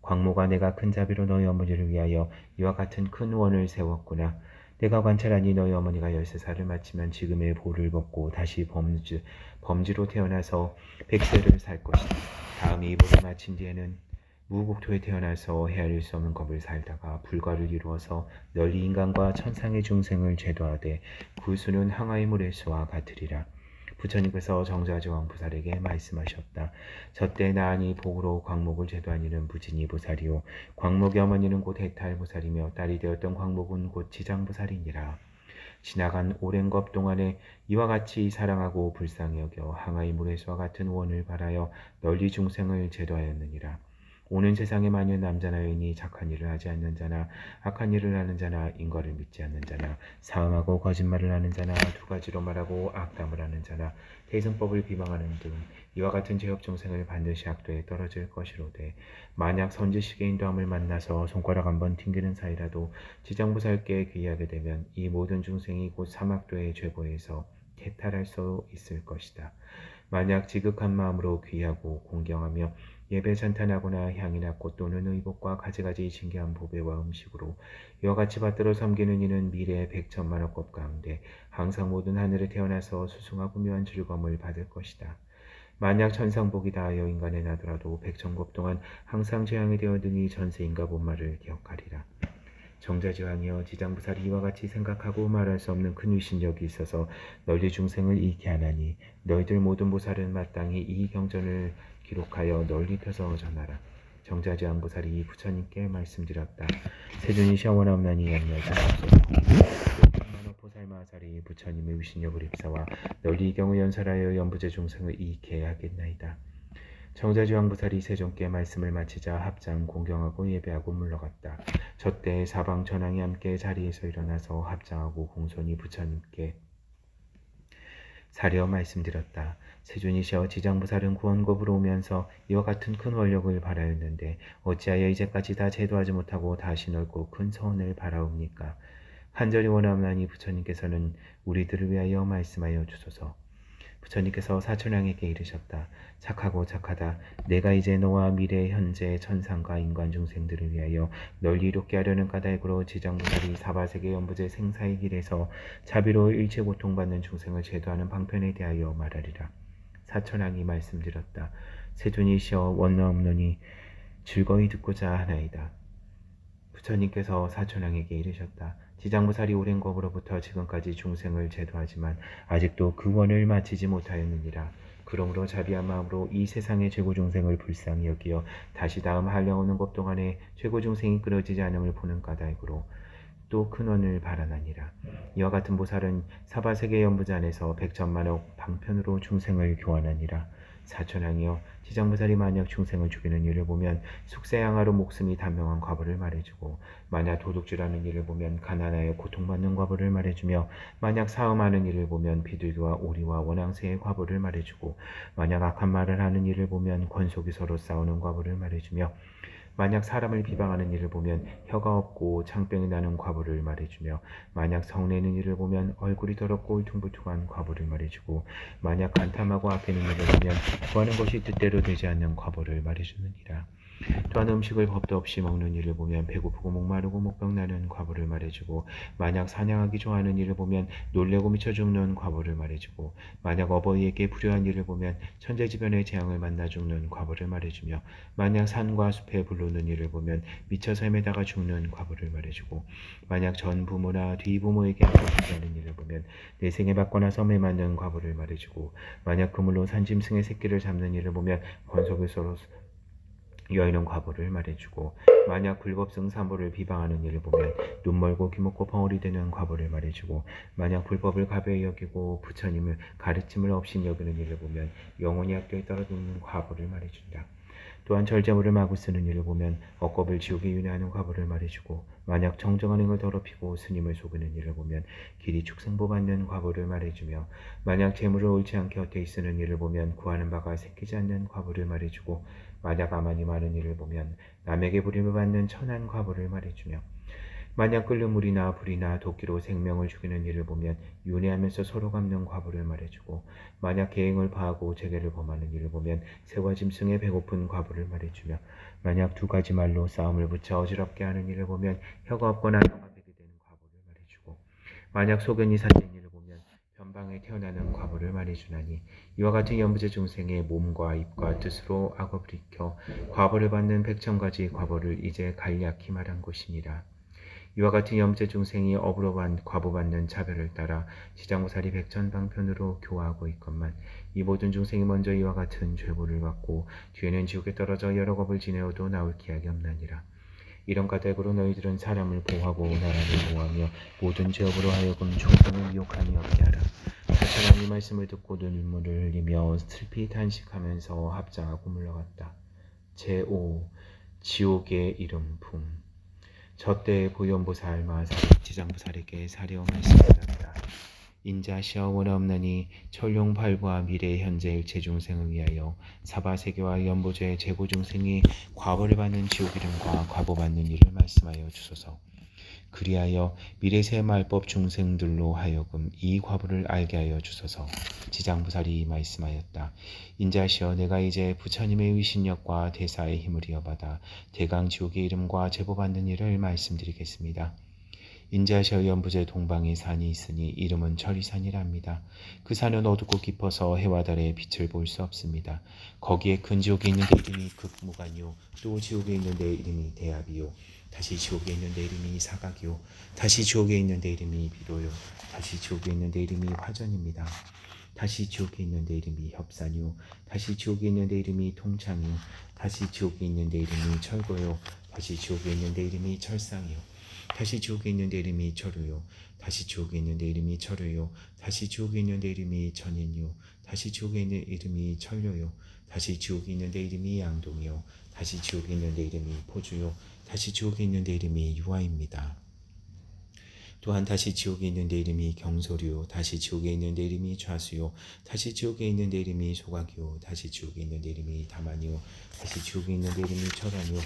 S1: 광모가 내가 큰 자비로 너희 어머니를 위하여 이와 같은 큰 원을 세웠구나. 내가 관찰하니 너희 어머니가 13살을 마치면 지금의 보를 벗고 다시 범지로 태어나서 100세를 살 것이다. 다음 이 보를 마친 뒤에는 무국토에 태어나서 헤아릴 수 없는 겁을 살다가 불과를 이루어서 널리 인간과 천상의 중생을 제도하되 그 수는 항아의 물의 수와 같으리라. 부처님께서 정자지왕 부살에게 말씀하셨다. 저때 나안이 복으로 광목을 제도하니는 무진이 부살이요 광목의 어머니는 곧 해탈 부살이며 딸이 되었던 광목은 곧 지장 부살이니라. 지나간 오랜 것 동안에 이와 같이 사랑하고 불쌍히 여겨 항아리 모래수와 같은 원을 바라여 널리 중생을 제도하였느니라. 오는 세상에 많은 남자나 여인이 착한 일을 하지 않는 자나 악한 일을 하는 자나 인과를 믿지 않는 자나 사음하고 거짓말을 하는 자나 두 가지로 말하고 악담을 하는 자나 대승법을 비방하는 등 이와 같은 죄업 중생을 반드시 악도에 떨어질 것이로되 만약 선지식의 인도함을 만나서 손가락 한번 튕기는 사이라도 지장보살께 귀의하게 되면 이 모든 중생이 곧 사막도의 죄고에서 개탈할 수 있을 것이다. 만약 지극한 마음으로 귀하고 공경하며 예배 찬탄하거나 향이나 꽃 또는 의복과 가지가지 신기한 보배와 음식으로 이와 같이 받들어 섬기는 이는 미래의 100천만억 것 가운데 항상 모든 하늘에 태어나서 수승하고 묘한 즐거움을 받을 것이다. 만약 천상복이 다하여 인간에 나더라도 100천급 동안 항상 재앙이 되어드니 전세인가 본말을 기억하리라. 정자지왕이여 지장부살이 이와 같이 생각하고 말할 수 없는 큰 위신력이 있어서 널리 중생을 잃게 하나니 너희들 모든 보살은 마땅히 이 경전을 기록하여 널리 펴서 전하라. 정자지왕 보살이 이 부처님께 말씀드렸다. 세존이시여 원하옵나니 양면하옵소서. 보살마하살이 부처님의 위신력을 입사와 널리 이 경을 연설하여 연부제 중생을 잃게 하겠나이다. 정자지왕보살이 세존께 말씀을 마치자 합장 공경하고 예배하고 물러갔다. 저때 사방 전왕이 함께 자리에서 일어나서 합장하고 공손히 부처님께 사려 말씀드렸다. 세존이시여 지장보살은 구원급으로 오면서 이와 같은 큰 원력을 바라였는데 어찌하여 이제까지 다 제도하지 못하고 다시 넓고 큰 서원을 바라옵니까? 간절히 원하옵나니 부처님께서는 우리들을 위하여 말씀하여 주소서. 부처님께서 사천왕에게 이르셨다. 착하고 착하다. 내가 이제 너와 미래 현재 천상과 인간 중생들을 위하여 널리 이롭게 하려는 까닭으로 지장보살이 사바세계 연부제 생사의 길에서 자비로 일체 고통받는 중생을 제도하는 방편에 대하여 말하리라. 사천왕이 말씀드렸다. 세존이시여 원나옵노니 즐거이 듣고자 하나이다. 부처님께서 사천왕에게 이르셨다. 지장보살이 오랜 법으로부터 지금까지 중생을 제도하지만 아직도 그 원을 마치지 못하였느니라. 그러므로 자비한 마음으로 이 세상의 최고 중생을 불쌍히 여기어 다시 다음 한량오는 법 동안에 최고 중생이 끊어지지 않음을 보는 까닭으로 또 큰 원을 바라나니라. 이와 같은 보살은 사바세계 연부자 안에서 100천만억 방편으로 중생을 교환하니라. 사천왕이여 지장보살이 만약 중생을 죽이는 일을 보면 숙세양아로 목숨이 단명한 과보를 말해주고 만약 도둑질하는 일을 보면 가난하여 고통받는 과보를 말해주며 만약 사음하는 일을 보면 비둘기와 오리와 원앙새의 과보를 말해주고 만약 악한 말을 하는 일을 보면 권속이 서로 싸우는 과보를 말해주며 만약 사람을 비방하는 일을 보면 혀가 없고 창병이 나는 과보를 말해주며 만약 성내는 일을 보면 얼굴이 더럽고 울퉁불퉁한 과보를 말해주고 만약 간탐하고 아끼는 일을 보면 구하는 것이 뜻대로 되지 않는 과보를 말해주느니라. 또한 음식을 법도 없이 먹는 일을 보면 배고프고 목마르고 목병 나는 과보를 말해주고 만약 사냥하기 좋아하는 일을 보면 놀래고 미쳐 죽는 과보를 말해주고 만약 어버이에게 불효한 일을 보면 천재지변의 재앙을 만나 죽는 과보를 말해주며 만약 산과 숲에 불르는 일을 보면 미쳐서 헤매다가 죽는 과보를 말해주고 만약 전 부모나 뒤 부모에게 하는 일을 보면 내생에 받고 나서 매맞는 과보를 말해주고 만약 그물로 산짐승의 새끼를 잡는 일을 보면 권속에서 여인은 과보를 말해주고 만약 불법승 산보를 비방하는 일을 보면 눈멀고 귀먹고 벙어리 되는 과보를 말해주고 만약 불법을 가벼이 여기고 부처님을 가르침을 없이 여기는 일을 보면 영원히 학교에 떨어지는 과보를 말해준다. 또한 절제물을 마구 쓰는 일을 보면 억겁을 지옥에 윤회하는 과보를 말해주고 만약 정정한 행을 더럽히고 스님을 속이는 일을 보면 길이 축생보 받는 과보를 말해주며 만약 재물을 옳지 않게 헛되이 쓰는 일을 보면 구하는 바가 새기지 않는 과보를 말해주고 만약 가만히 많은 일을 보면 남에게 부림을 받는 천한 과보를 말해주며 만약 끓는 물이나 불이나 도끼로 생명을 죽이는 일을 보면 윤회하면서 서로 갚는 과보를 말해주고 만약 계행을 파하고 재계를 범하는 일을 보면 새와 짐승의 배고픈 과보를 말해주며 만약 두 가지 말로 싸움을 붙여 어지럽게 하는 일을 보면 혀가 없거나 혀가 베게 되는 과보를 말해주고 만약 소견이 사진 일을 보면 변방에 태어나는 과보를 말해주나니 이와 같은 연부제 중생의 몸과 입과 뜻으로 악업을 익혀 과보를 받는 100,000가지 과보를 이제 간략히 말한 것이니라. 이와 같은 염제 중생이 업으로 과보받는 차별을 따라 지장보살이 100천방편으로 교화하고 있건만 이 모든 중생이 먼저 이와 같은 죄보를 받고 뒤에는 지옥에 떨어져 여러 겁을 지내어도 나올 기약이 없나니라. 이런 까닭으로 너희들은 사람을 보호하고 나라를 보호하며 모든 죄업으로 하여금 충성을 미혹함이 없게 하라. 사탄은 이 말씀을 듣고 눈물을 흘리며 슬피 탄식하면서 합장하고 물러갔다. 제5. 지옥의 이름품. 저때 보현보살 마사리 지장보살에게 사려 말씀드렸다. 인자시여 원없나니 천룡팔부와 미래 현재 일체 중생을 위하여 사바세계와 연보제 재고 중생이 과보를 받는 지옥 이름과 과보받는 일을 말씀하여 주소서. 그리하여 미래세 말법 중생들로 하여금 이 과보를 알게 하여 주소서. 지장보살이 말씀하였다. 인자시여 내가 이제 부처님의 위신력과 대사의 힘을 이어받아 대강지옥의 이름과 제보받는 일을 말씀드리겠습니다. 인자시여 연부제 동방에 산이 있으니 이름은 철이산이랍니다. 그 산은 어둡고 깊어서 해와 달의 빛을 볼 수 없습니다. 거기에 큰 지옥에 있는 데 이름이 극무간이요, 또 지옥에 있는 데 이름이 대압이요, 다시 지옥에 있는 데 이름이 사각이요, 다시 지옥에 있는 데 이름이 비로요, 다시 지옥에 있는 데 이름이 화전입니다. 다시 지옥에 있는 데 이름이 협산이요, 다시 지옥에 있는 데 이름이 통창이요, 다시 지옥에 있는 데 이름이 철거요, 다시 지옥에 있는 데 이름이 철상이요, 다시 지옥에 있는 데 이름이 철우요, 다시 지옥에 있는 데 이름이 철우요, 다시 지옥에 있는 데 이름이 천인요, 다시 지옥에 있는 이름이 천료요, 다시 지옥에 있는 데 이름이 양동이요, 다시 지옥에 있는 데 이름이 포주요, 다시 지옥에 있는 데 이름이 유화입니다. 또한 다시 지옥에 있는 데 이름이 경솔이요, 다시 지옥에 있는 데 이름이 좌수요, 다시 지옥에 있는 데 이름이 소각이요, 다시 지옥에 있는 데 이름이 다만이요, 다시 지옥에 있는 데 이름이 철환이요,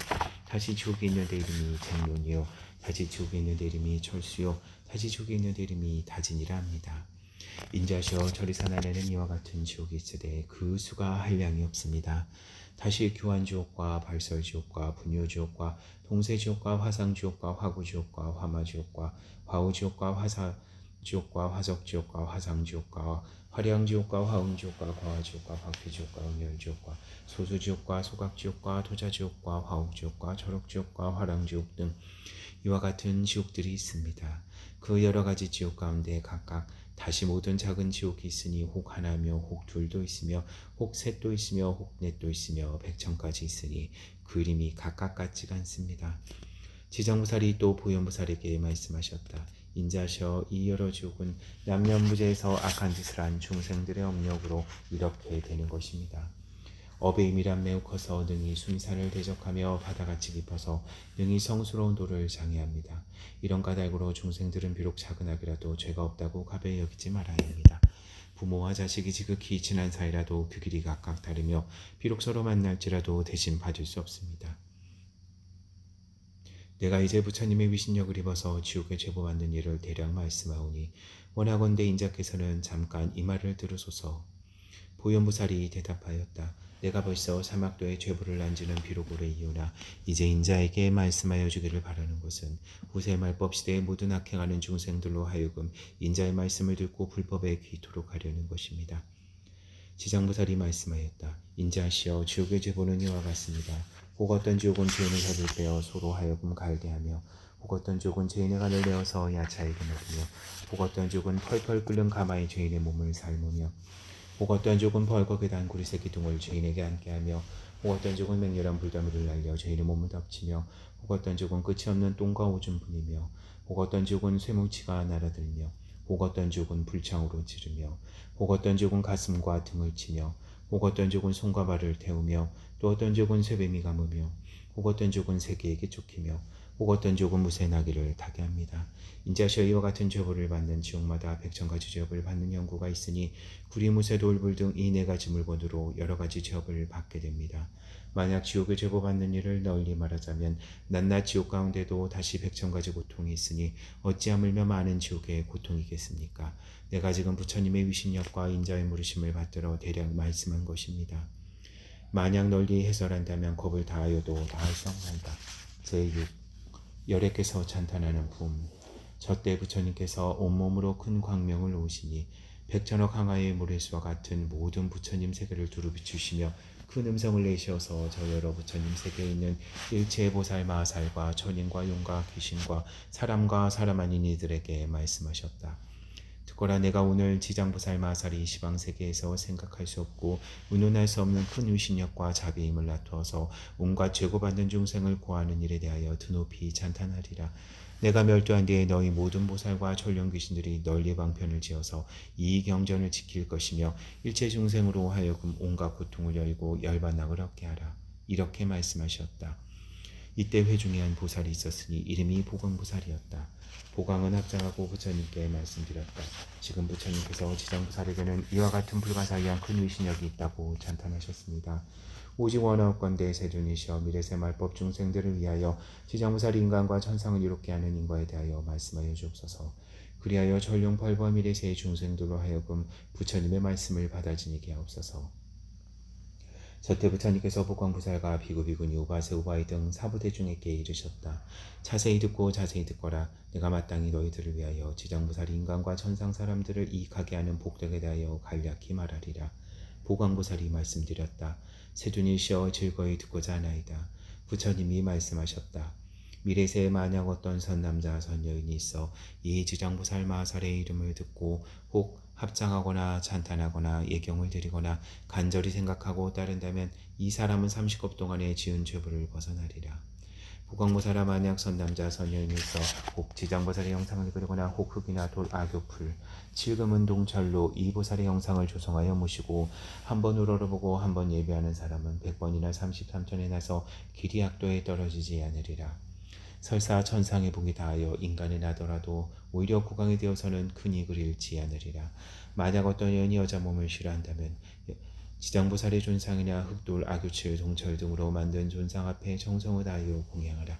S1: 다시 지옥에 있는 데 이름이 쟁론이요, 다시 지옥에 있는 데 이름이 철수요, 다시 지옥에 있는 데 이름이 다진이라 합니다. 인자시여 절이산 안에는 이와 같은 지옥이 있으되 그 수가 한량이 없습니다. 다시 교환지옥과 발설지옥과 분요지옥과 동세지옥과 화상지옥과 화구지옥과 화마지옥과 화우지옥과 화사지옥과 화석지옥과 화상지옥과 화량지옥과 화음지옥과 과화지옥과 박피지옥과 응열지옥과 소수지옥과 소각지옥과 도자지옥과 화옥지옥과 절옥지옥과 화랑지옥 등 이와 같은 지옥들이 있습니다. 그 여러 가지 지옥 가운데 각각 다시 모든 작은 지옥이 있으니 혹 하나며 혹 둘도 있으며 혹 셋도 있으며 혹 넷도 있으며 백천까지 있으니 그 이름이 각각 같지가 않습니다. 지장보살이 또 보현보살에게 말씀하셨다. 인자시여 이 여러 지옥은 남녀무제에서 악한 짓을 한 중생들의 업력으로 이렇게 되는 것입니다. 업의 임이란 매우 커서 능히 순산을 대적하며 바다같이 깊어서 능히 성스러운 도를 장애합니다. 이런 까닭으로 중생들은 비록 작은 악이라도 죄가 없다고 가벼이 여기지 말아야 합니다. 부모와 자식이 지극히 친한 사이라도 그 길이 각각 다르며 비록 서로 만날지라도 대신 받을 수 없습니다. 내가 이제 부처님의 위신력을 입어서 지옥에 제보받는 일을 대략 말씀하오니 원하건대 인자께서는 잠깐 이 말을 들으소서. 보현보살이 대답하였다. 내가 벌써 사막도에 죄보를 난 지는 비록 오래이오나 이제 인자에게 말씀하여 주기를 바라는 것은 후세 말법 시대의 모든 악행하는 중생들로 하여금 인자의 말씀을 듣고 불법에 귀토록 하려는 것입니다. 지장보살이 말씀하였다. 인자시여 지옥의 죄보는 이와 같습니다. 혹 어떤 지옥은 죄인의 혀를 빼어 소로 하여금 갈대하며 혹 어떤 지옥은 죄인의 간을 내어서 야차에게 먹으며 혹 어떤 지옥은 펄펄 끓는 가마에 죄인의 몸을 삶으며 혹 어떤 지옥은 벌거게 단 구리새 기둥을 죄인에게 앉게 하며 혹 어떤 지옥은 맹렬한 불더미를 날려 죄인의 몸을 덮치며 혹 어떤 지옥은 끝이 없는 똥과 오줌 뿐이며 혹 어떤 지옥은 쇠뭉치가 날아들며 혹 어떤 지옥은 불창으로 찌르며 혹 어떤 지옥은 가슴과 등을 치며 혹 어떤 지옥은 손과 발을 태우며 또 어떤 지옥은 쇠뱀이 감으며 혹 어떤 지옥은 새끼에게 쫓기며 혹 어떤 지옥은 무쇠 나귀를 타게 합니다. 인자시여 이와 같은 죄보를 받는 지옥마다 백천가지 죄업을 받는 연구가 있으니 구리, 무쇠, 돌불 등 이 네 가지 물건으로 여러 가지 죄업을 받게 됩니다. 만약 지옥의 죄보 받는 일을 널리 말하자면 낱낱 지옥 가운데도 다시 백천가지 고통이 있으니 어찌 하물며 많은 지옥의 고통이겠습니까? 내가 지금 부처님의 위신력과 인자의 물으심을 받들어 대략 말씀한 것입니다. 만약 널리 해설한다면 겁을 다하여도 다할 수 없나이다. 제6. 열애께서 찬탄하는 품. 저때 부처님께서 온몸으로 큰 광명을 놓으시니 백천억 항아의 모래수와 같은 모든 부처님 세계를 두루 비추시며 큰 음성을 내셔서 저 여러 부처님 세계에 있는 일체 보살 마살과 천인과 용과 귀신과 사람과 사람 아닌 이들에게 말씀하셨다. 듣거라 내가 오늘 지장부살 마살이 시방세계에서 생각할 수 없고 운운할 수 없는 큰 위신력과 자비임을 나누어서 온갖 죄고받는 중생을 구하는 일에 대하여 드높이 찬탄하리라. 내가 멸도한 뒤에 너희 모든 보살과 전령 귀신들이 널리 방편을 지어서 이 경전을 지킬 것이며 일체 중생으로 하여금 온갖 고통을 열고 열반낙을 얻게 하라. 이렇게 말씀하셨다. 이때 회중에 한 보살이 있었으니 이름이 보광보살이었다. 보광은 합장하고 부처님께 말씀드렸다. 지금 부처님께서 지장보살에게는 이와 같은 불가사의한 큰 위신력이 있다고 찬탄하셨습니다. 오직 원하옵건대 세존이시여 미래세 말법 중생들을 위하여 지장보살이 인간과 천상을 이롭게 하는 인과에 대하여 말씀하여 주옵소서. 그리하여 전용 벌과 미래세의 중생들로 하여금 부처님의 말씀을 받아지니게 하옵소서. 저때 부처님께서 복광부살과 비구비구니 우바세 우바이 등 사부대중에게 이르셨다. 자세히 듣고 자세히 듣거라. 내가 마땅히 너희들을 위하여 지장부살이 인간과 천상 사람들을 이익하게 하는 복덕에 대하여 간략히 말하리라. 보광보살이 말씀드렸다. 세존이시여 즐거이 듣고자 하나이다. 부처님이 말씀하셨다. 미래세에 만약 어떤 선남자 선여인이 있어 이 지장보살 마살의 이름을 듣고 혹 합장하거나 찬탄하거나 예경을 드리거나 간절히 생각하고 따른다면 이 사람은 30급 동안의 지은 죄부를 벗어나리라. 보광보살아 만약 선남자 선여인이 있어 혹 지장보살의 형상을 그리거나 혹 흙이나 돌 악교풀 칠금은 동철로 이 보살의 형상을 조성하여 모시고 한번 우러러보고 한번 예배하는 사람은 100번이나 33천에 나서 길이 악도에 떨어지지 않으리라. 설사 천상의 복이 다하여 인간에 나더라도 오히려 국왕이 되어서는 큰 이익을 잃지 않으리라. 만약 어떤 여인이 여자 몸을 싫어한다면 지장보살의 존상이나 흑돌, 악유칠, 동철 등으로 만든 존상 앞에 정성을 다하여 공양하라.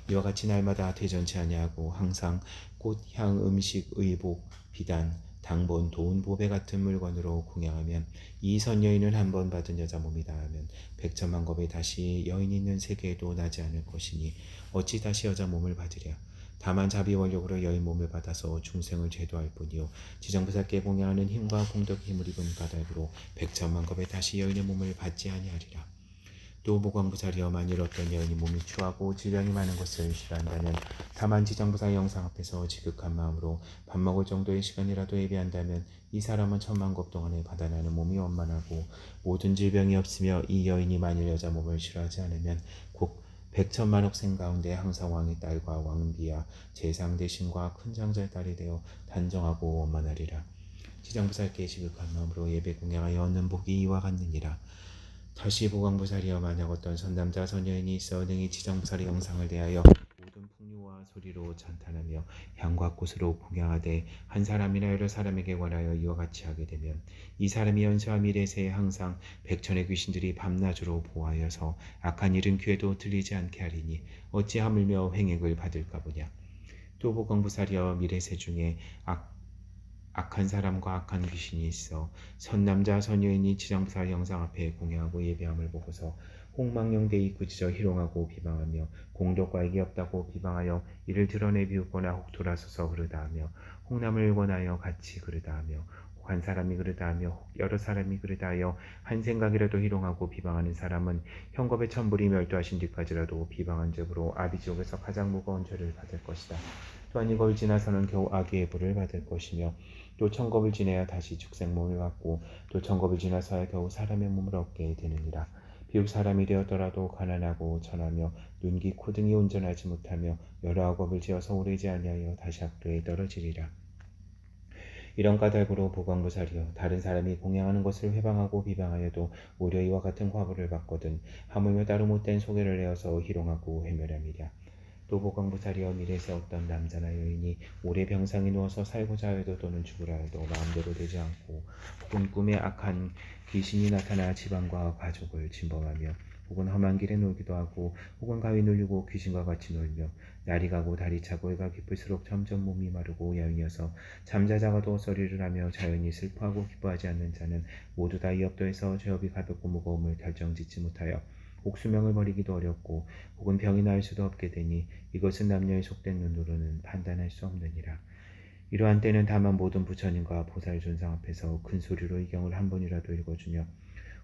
S1: 이와 같이 날마다 퇴전치 아니하고 항상 꽃, 향, 음식, 의복, 비단, 당본, 돈, 보배 같은 물건으로 공양하면 이 선여인은 한 번 받은 여자 몸이다 하면 백천만 겁에 다시 여인이 있는 세계에도 나지 않을 것이니 어찌 다시 여자 몸을 받으랴. 다만 자비원력으로 여인 몸을 받아서 중생을 제도할 뿐이요 지장부살께 공양하는 힘과 공덕의 힘을 입은 까닭으로 백천만 겁에 다시 여인의 몸을 받지 아니하리라. 또 보광보살이여 만일 어떤 여인이 몸이 추하고 질병이 많은 것을 싫어한다면 다만 지장보살 영상 앞에서 지극한 마음으로 밥 먹을 정도의 시간이라도 예배한다면 이 사람은 천만 겁 동안에 받아나는 몸이 원만하고 모든 질병이 없으며 이 여인이 만일 여자 몸을 싫어하지 않으면 곧 백천만억 생 가운데 항상 왕의 딸과 왕비야 재상 대신과 큰 장자의 딸이 되어 단정하고 원만하리라. 지장보살께 지극한 마음으로 예배 공양하여 얻는 복이 이와 같느니라. 다시 보광보살이여 만약 어떤 선남자 선여인이 있어 능히 지장보살의 영상을 대하여 모든 풍류와 소리로 찬탄하며 향과 꽃으로 공양하되 한 사람이나 여러 사람에게 관하여 이와 같이 하게 되면 이 사람이 연세와 미래세에 항상 백천의 귀신들이 밤낮으로 보호하여서 악한 일은 귀에도 들리지 않게 하리니 어찌 하물며 횡액을 받을까 보냐. 또 보광보살이여 미래세 중에 악한 사람과 악한 귀신이 있어 선남자 선여인이 지장보살 영상 앞에 공양하고 예배함을 보고서 홍망령대이 꾸짖어 희롱하고 비방하며 공덕과 이익이 없다고 비방하여 이를 드러내 비웃거나 혹 돌아서서 그르다 하며 홍남을 권하여 같이 그르다 하며 혹 한 사람이 그르다 하며 혹 여러 사람이 그르다 하여 한 생각이라도 희롱하고 비방하는 사람은 형겁의 천불이 멸도하신 뒤까지라도 비방한 죄로 아비지옥에서 가장 무거운 죄를 받을 것이다. 또한 이걸 지나서는 겨우 악의 불을 받을 것이며 또 천겁을 지내야 다시 축생 몸을 받고 또 천겁을 지나서야 겨우 사람의 몸을 얻게 되느니라. 비록 사람이 되었더라도 가난하고 천하며 눈기 코등이 온전하지 못하며 여러 악업을 지어서 오르지 아니하여 다시 악도에 떨어지리라. 이런 까닭으로 보광보살이여 다른 사람이 공양하는 것을 회방하고 비방하여도 오히려 이와 같은 과보를 받거든 하물며 따로 못된 소개를 내어서 희롱하고 회멸함이랴. 또 보광보살이여 미래세 어떤 남자나 여인이 오래 병상에 누워서 살고자 하여도 또는 죽으라 해도 마음대로 되지 않고 혹은 꿈에 악한 귀신이 나타나 집안과 가족을 침범하며 혹은 험한 길에 놀기도 하고 혹은 가위 눌리고 귀신과 같이 놀며 날이 가고 달이 차고 해가 깊을수록 점점 몸이 마르고 야윈이어서 잠자다가도 썰이를 하며 자연히 슬퍼하고 기뻐하지 않는 자는 모두 다 이 업도에서 죄업이 가볍고 무거움을 결정짓지 못하여 혹 수명을 버리기도 어렵고 혹은 병이 나을 수도 없게 되니 이것은 남녀의 속된 눈으로는 판단할 수 없느니라. 이러한 때는 다만 모든 부처님과 보살 존상 앞에서 큰 소리로 이 경을 한 번이라도 읽어주며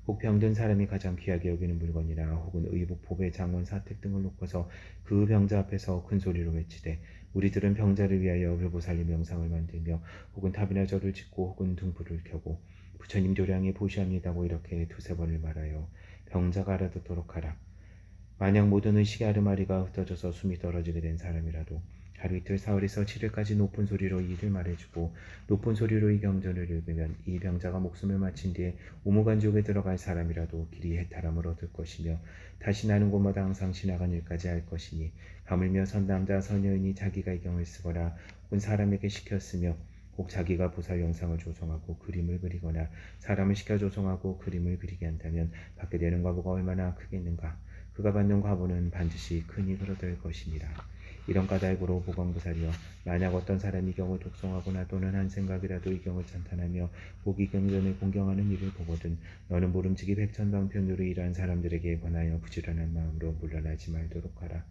S1: 혹 병든 사람이 가장 귀하게 여기는 물건이나 혹은 의복, 보배, 장원, 사택 등을 놓고서 그 병자 앞에서 큰 소리로 외치되 우리들은 병자를 위하여 불보살님 명상을 만들며 혹은 탑이나 절을 짓고 혹은 등불을 켜고 부처님 도량에 보시합니다고 이렇게 두세 번을 말하여 병자가 알아듣도록 하라. 만약 모든 의식의 아르마리가 흩어져서 숨이 떨어지게 된 사람이라도 하루 이틀 사흘에서 7일까지 높은 소리로 이를 말해주고 높은 소리로 이 경전을 읽으면 이 병자가 목숨을 마친 뒤에 우무간지옥에 들어갈 사람이라도 길이 해탈함을 얻을 것이며 다시 나는 곳마다 항상 지나간 일까지 할 것이니 하물며 선남자 선여인이 자기가 이 경을 쓰거나 혹은 사람에게 시켰으며 혹 자기가 보살 영상을 조성하고 그림을 그리거나 사람을 시켜 조성하고 그림을 그리게 한다면 받게 되는 과보가 얼마나 크겠는가. 그가 받는 과보는 반드시 큰 이익을 얻을 것이니라. 이런 까닭으로 보광보살이여, 만약 어떤 사람이 이 경을 독송하거나 또는 한 생각이라도 이 경을 찬탄하며 꼭 이 경전을 공경하는 일을 보거든 너는 모름지기 백천방편으로 일한 사람들에게 관하여 부지런한 마음으로 물러나지 말도록 하라.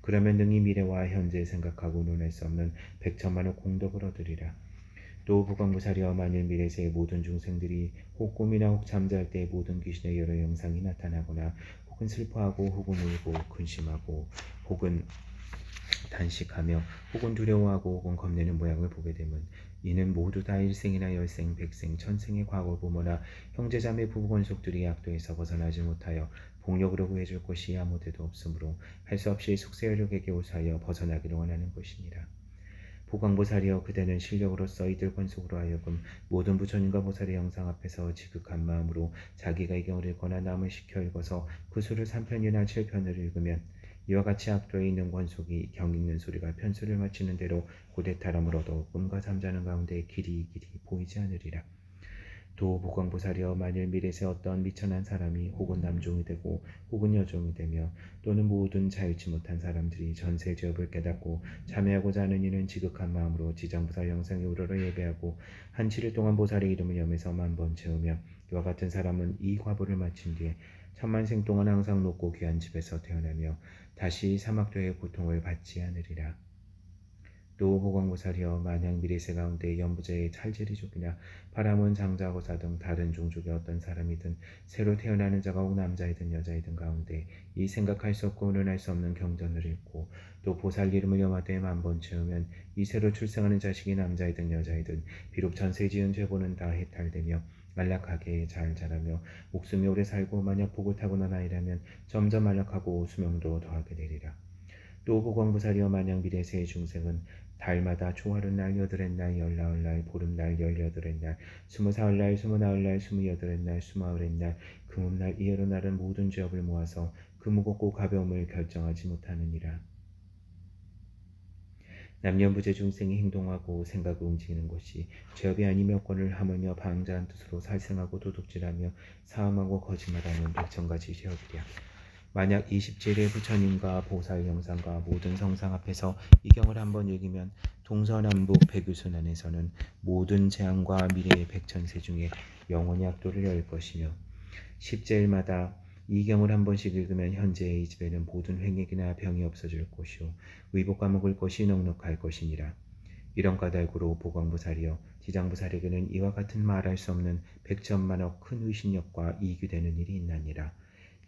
S1: 그러면 능히 미래와 현재 생각하고 논할 수 없는 백천만의 공덕을 얻으리라. 또 보광보살이여, 만일 미래세의 모든 중생들이 혹 꿈이나 혹 잠잘 때 모든 귀신의 여러 영상이 나타나거나 혹은 슬퍼하고 혹은 울고 근심하고 혹은 단식하며 혹은 두려워하고 혹은 겁내는 모양을 보게 되면 이는 모두 다 일생이나 열생, 백생, 천생의 과거 부모나 형제자매 부부건속들이 악도에서 벗어나지 못하여 복력으로 구해줄 것이 아무데도 없으므로 할 수 없이 숙세력에게 오사하여 벗어나기를 원하는 것이니라. 보광보살이여, 그대는 실력으로서 이들 권속으로 하여금 모든 부처님과 보살의 영상 앞에서 지극한 마음으로 자기가 이 경을 읽거나 남을 시켜 읽어서 그 수를 3편이나 7편을 읽으면 이와 같이 악도에 있는 권속이 경 읽는 소리가 편수를 마치는 대로 고대타람을 얻어 꿈과 잠자는 가운데 길이 보이지 않으리라. 또 보광보살이여, 만일 미래세 어떤 미천한 사람이 혹은 남종이 되고 혹은 여종이 되며 또는 모든 자유치 못한 사람들이 전세 죄업을 깨닫고 참여하고자 하는 이는 지극한 마음으로 지장보살 영상에 우러러 예배하고 한 7일 동안 보살의 이름을 염해서 10,000번 채우며 이와 같은 사람은 이 과보를 마친 뒤에 천만생 동안 항상 높고 귀한 집에서 태어나며 다시 사막도의 고통을 받지 않으리라. 또 보광보살이여, 만약 미래세 가운데 연부제의 찰제리족이나 바람은 장자고사 등 다른 종족의 어떤 사람이든 새로 태어나는 자가 혹 남자이든 여자이든 가운데 이 생각할 수 없고 논할 수 없는 경전을 읽고 또 보살 이름을 염하되 10,000번 채우면 이 새로 출생하는 자식이 남자이든 여자이든 비록 전세 지은 죄보는 다 해탈되며 안락하게 잘 자라며 목숨이 오래 살고 만약 복을 타고난 아이라면 점점 안락하고 수명도 더하게 되리라. 또 보광보살이여, 만약 미래세의 중생은 달마다 초하룻날, 여드렛날, 열나흘날, 보름날, 열여덟날, 20사흘날, 29날, 28날, 28날, 금음날, 이 여러 날은 모든 죄업을 모아서 그 무겁고 가벼움을 결정하지 못하느니라. 남녀부재 중생이 행동하고 생각을 움직이는 것이 죄업이 아니며 권을 하물며 방자한 뜻으로 살생하고 도둑질하며 사함하고 거짓말하는 1,000가지 죄업이랴. 만약 27일 부처님과 보살 영상과 모든 성상 앞에서 이 경을 한번 읽으면 동서남북 백유순 안에서는 모든 재앙과 미래의 백천세 중에 영원히 악도를 열 것이며 10제일마다 이 경을 한 번씩 읽으면 현재의 이 집에는 모든 횡액이나 병이 없어질 것이요 의복과 먹을 것이 넉넉할 것이니라. 이런 까닭으로 보광보살이여, 지장보살에게는 이와 같은 말할 수 없는 백천만억 큰 의신력과 이익이 되는 일이 있나니라.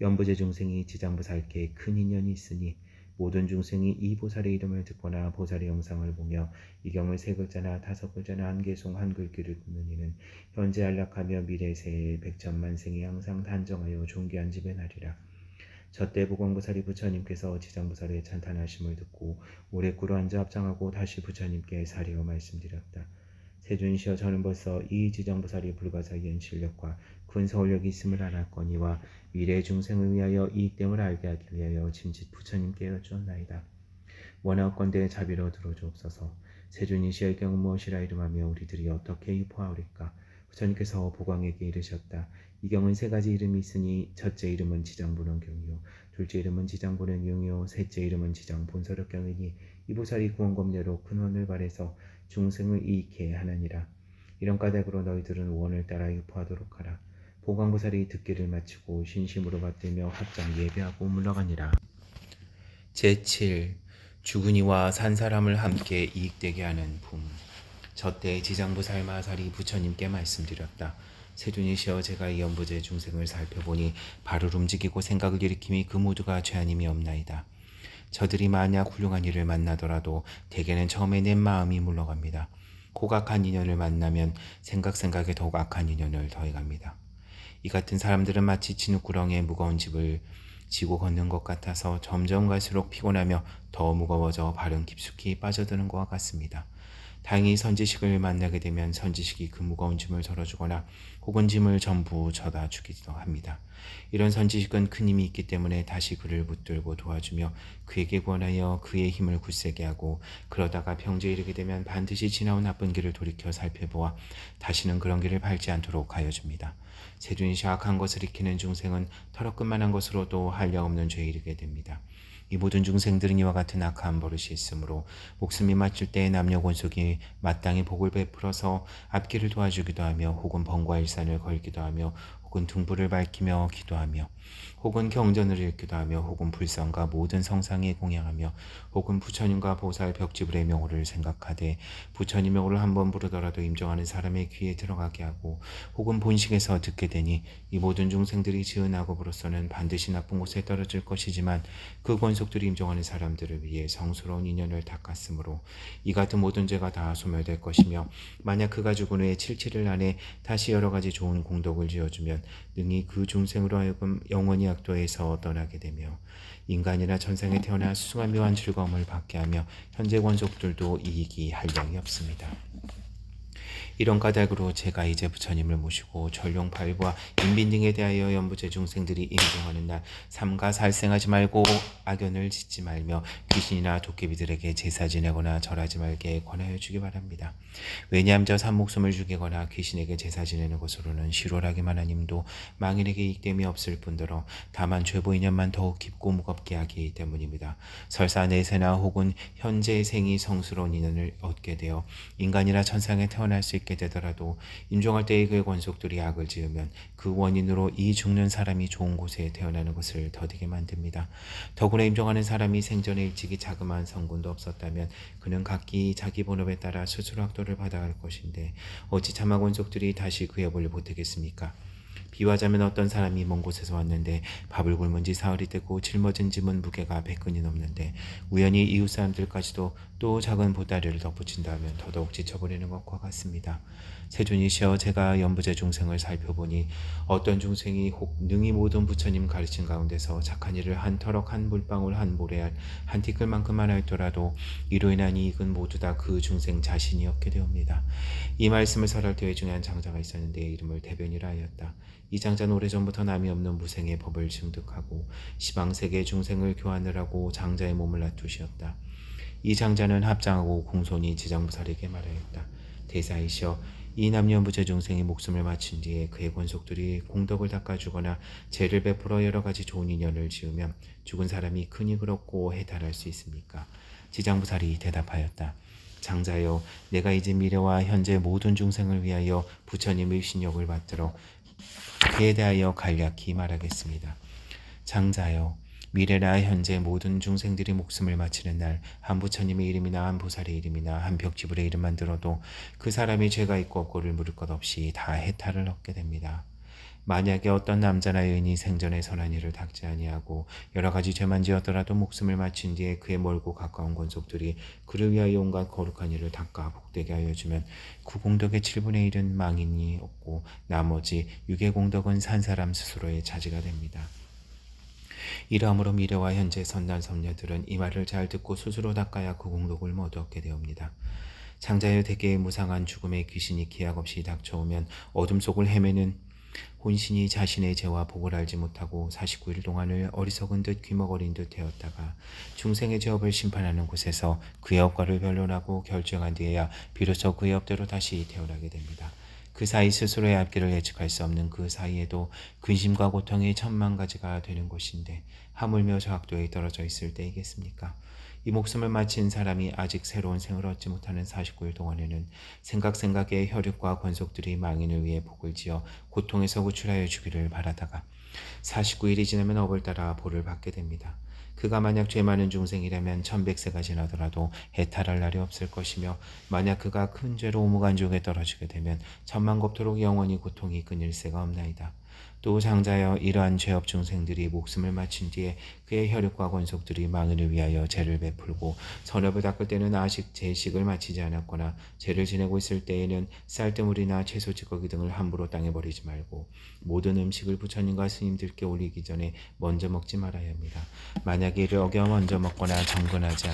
S1: 연부제 중생이 지장보살께 큰 인연이 있으니 모든 중생이 이 보살의 이름을 듣거나 보살의 영상을 보며 이 경을 3글자나 5글자나 한 개송 한 글귀를 듣는 이는 현재 안락하며 미래세의 백천만생이 항상 단정하여 존귀한 집에 나리라. 저때 보광보살이 부처님께서 지장보살의 찬탄하심을 듣고 오래 꿇어 앉아 합장하고 다시 부처님께 사리어 말씀드렸다. 세존이시여, 저는 벌써 이 지장보살이 불가사의한 실력과 큰 서울력이 있음을 알았거니와 미래의 중생을 위하여 이익됨을 알게 하기 위하여 짐짓 부처님께 여쭈었나이다. 원하건대 자비로 들어주옵소서. 세존이시의 경우 무엇이라 이름하며 우리들이 어떻게 유포하오리까. 부처님께서 보광에게 이르셨다. 이 경은 3가지 이름이 있으니 첫째 이름은 지장본원경이요, 둘째 이름은 지장본원경이요, 셋째 이름은 지장본설역경이니 이 보살이 구원검례로 큰 원을 발해서 중생을 이익해 하느니라. 이런 까닭으로 너희들은 원을 따라 유포하도록 하라. 보광보살이 듣기를 마치고 신심으로 받들며 합장 예배하고 물러가니라. 제7. 죽은 이와 산 사람을 함께 이익되게 하는 품. 저때 지장보살 마살이 부처님께 말씀드렸다. 세존이시여, 제가 이 연부제 중생을 살펴보니 발을 움직이고 생각을 일으킴이 그 모두가 죄 아님이 없나이다. 저들이 만약 훌륭한 일을 만나더라도 대개는 처음에 내 마음이 물러갑니다. 고각한 인연을 만나면 생각에 더욱 악한 인연을 더해갑니다. 이 같은 사람들은 마치 진흙구렁에 무거운 집을 지고 걷는 것 같아서 점점 갈수록 피곤하며 더 무거워져 발은 깊숙이 빠져드는 것과 같습니다. 다행히 선지식을 만나게 되면 선지식이 그 무거운 짐을 덜어주거나 혹은 짐을 전부 져다 주기도 합니다. 이런 선지식은 큰 힘이 있기 때문에 다시 그를 붙들고 도와주며 그에게 권하여 그의 힘을 굳세게 하고, 그러다가 병제에 이르게 되면 반드시 지나온 나쁜 길을 돌이켜 살펴보아 다시는 그런 길을 밟지 않도록 하여 줍니다. 세준이 악한 것을 익히는 중생은 털어끝만한 것으로도 한량없는 죄에 이르게 됩니다. 이 모든 중생들은 이와 같은 악한 버릇이 있으므로 목숨이 맞출 때에 남녀 권속이 마땅히 복을 베풀어서 앞길을 도와주기도 하며, 혹은 번과 일산을 걸기도 하며, 혹은 등불을 밝히며 기도하며, 혹은 경전을 읽기도 하며, 혹은 불상과 모든 성상에 공양하며, 혹은 부처님과 보살 벽지불의 명호를 생각하되 부처님 명호를 한번 부르더라도 임종하는 사람의 귀에 들어가게 하고, 혹은 본식에서 듣게 되니 이 모든 중생들이 지은 악업으로서는 반드시 나쁜 곳에 떨어질 것이지만 그 권속들이 임종하는 사람들을 위해 성스러운 인연을 닦았으므로 이 같은 모든 죄가 다 소멸될 것이며, 만약 그가 죽은 후에 7,7일 안에 다시 여러 가지 좋은 공덕을 지어주면 능히 그 중생으로 하여금 영원히 악도에서 떠나게 되며 인간이나 천상에 태어나 수승한 묘한 즐거움을 받게 하며 현재 권속들도 이익이 한량이 없습니다. 이런 까닭으로 제가 이제 부처님을 모시고 전룡 팔부와 인빈 등에 대하여 연부제 중생들이 인정하는 날 삼가 살생하지 말고 악연을 짓지 말며 귀신이나 도깨비들에게 제사 지내거나 절하지 말게 권하여 주기 바랍니다. 왜냐하면 저 산목숨을 죽이거나 귀신에게 제사 지내는 것으로는 실월하기만 하님도 망인에게 이익됨이 없을 뿐더러 다만 죄보 인연만 더욱 깊고 무겁게 하기 때문입니다. 설사 내세나 혹은 현재 생이 성스러운 인연을 얻게 되어 인간이나 천상에 태어날 수 있게 되더라도 임종할 때의 그의 권속들이 악을 지으면 그 원인으로 이 죽는 사람이 좋은 곳에 태어나는 것을 더디게 만듭니다. 더구나 임종하는 사람이 생전에 일찍이 자그마한 성군도 없었다면 그는 각기 자기 본업에 따라 스스로 학도를 받아갈 것인데 어찌 참마 권속들이 다시 그의 법을 보태겠습니까? 비유하자면 어떤 사람이 먼 곳에서 왔는데 밥을 굶은 지 사흘이 되고 짊어진 짐은 무게가 100근이 넘는데 우연히 이웃 사람들까지도 또 작은 보따리를 덧붙인다면 더더욱 지쳐버리는 것과 같습니다. 세존이시여, 제가 연부제 중생을 살펴보니 어떤 중생이 혹 능히 모든 부처님 가르친 가운데서 착한 일을 한 터럭 한 물방울 한 모래알 한 티끌만큼만 하였더라도 이로 인한 이익은 모두 다 그 중생 자신이 얻게 되옵니다. 이 말씀을 설할 때에 중요한 장자가 있었는데 이름을 대변이라 하였다. 이 장자는 오래전부터 남이 없는 무생의 법을 증득하고 시방세계 중생을 교환을 하고 장자의 몸을 놔두시었다. 이 장자는 합장하고 공손히 지장부살에게 말하였다. 대사이시여, 이 남녀무제 중생이 목숨을 마친 뒤에 그의 권속들이 공덕을 닦아주거나 죄를 베풀어 여러 가지 좋은 인연을 지으면 죽은 사람이 큰 이익을 얻고 해탈할 수 있습니까? 지장부살이 대답하였다. 장자여, 내가 이제 미래와 현재 모든 중생을 위하여 부처님의 신욕을 받들어 그에 대하여 간략히 말하겠습니다. 장자여, 미래나 현재 모든 중생들이 목숨을 마치는 날 한 부처님의 이름이나 한 보살의 이름이나 한 벽지불의 이름만 들어도 그 사람이 죄가 있고 없고를 물을 것 없이 다 해탈을 얻게 됩니다. 만약에 어떤 남자나 여인이 생전에 선한 일을 닦지 아니하고 여러 가지 죄만 지었더라도 목숨을 마친 뒤에 그의 멀고 가까운 권속들이 그를 위하여 온갖 거룩한 일을 닦아 복되게 하여 주면 그 공덕의 7분의 1은 망인이 얻고 나머지 6의 공덕은 산 사람 스스로의 차지가 됩니다. 이러므로 미래와 현재 선난 선녀들은 이 말을 잘 듣고 스스로 닦아야 그 공덕을 모두 얻게 되옵니다. 장자여, 대개의 무상한 죽음의 귀신이 기약 없이 닥쳐오면 어둠 속을 헤매는 혼신이 자신의 죄와 복을 알지 못하고 49일 동안을 어리석은 듯 귀머거린 듯 되었다가 중생의 죄업을 심판하는 곳에서 그의 업과를 변론하고 결정한 뒤에야 비로소 그의 업대로 다시 태어나게 됩니다. 그 사이 스스로의 앞길을 예측할 수 없는 그 사이에도 근심과 고통이 천만 가지가 되는 것인데 하물며 저 학도에 떨어져 있을 때이겠습니까? 이 목숨을 마친 사람이 아직 새로운 생을 얻지 못하는 49일 동안에는 생각에 혈육과 권속들이 망인을 위해 복을 지어 고통에서 구출하여 주기를 바라다가 49일이 지나면 업을 따라 복을 받게 됩니다. 그가 만약 죄 많은 중생이라면 1100세가 지나더라도 해탈할 날이 없을 것이며, 만약 그가 큰 죄로 오무간지옥에 떨어지게 되면 천만겁토록 영원히 고통이 끊일 새가 없나이다. 또 장자여 이러한 죄업 중생들이 목숨을 마친 뒤에 그의 혈육과 권속들이 망인을 위하여 죄를 베풀고 선업을 닦을 때는 아직 제식을 마치지 않았거나 죄를 지내고 있을 때에는 쌀뜨물이나 채소 찌꺼기 등을 함부로 땅에 버리지 말고 모든 음식을 부처님과 스님들께 올리기 전에 먼저 먹지 말아야 합니다. 만약에 이를 어겨 먼저 먹거나 정근하지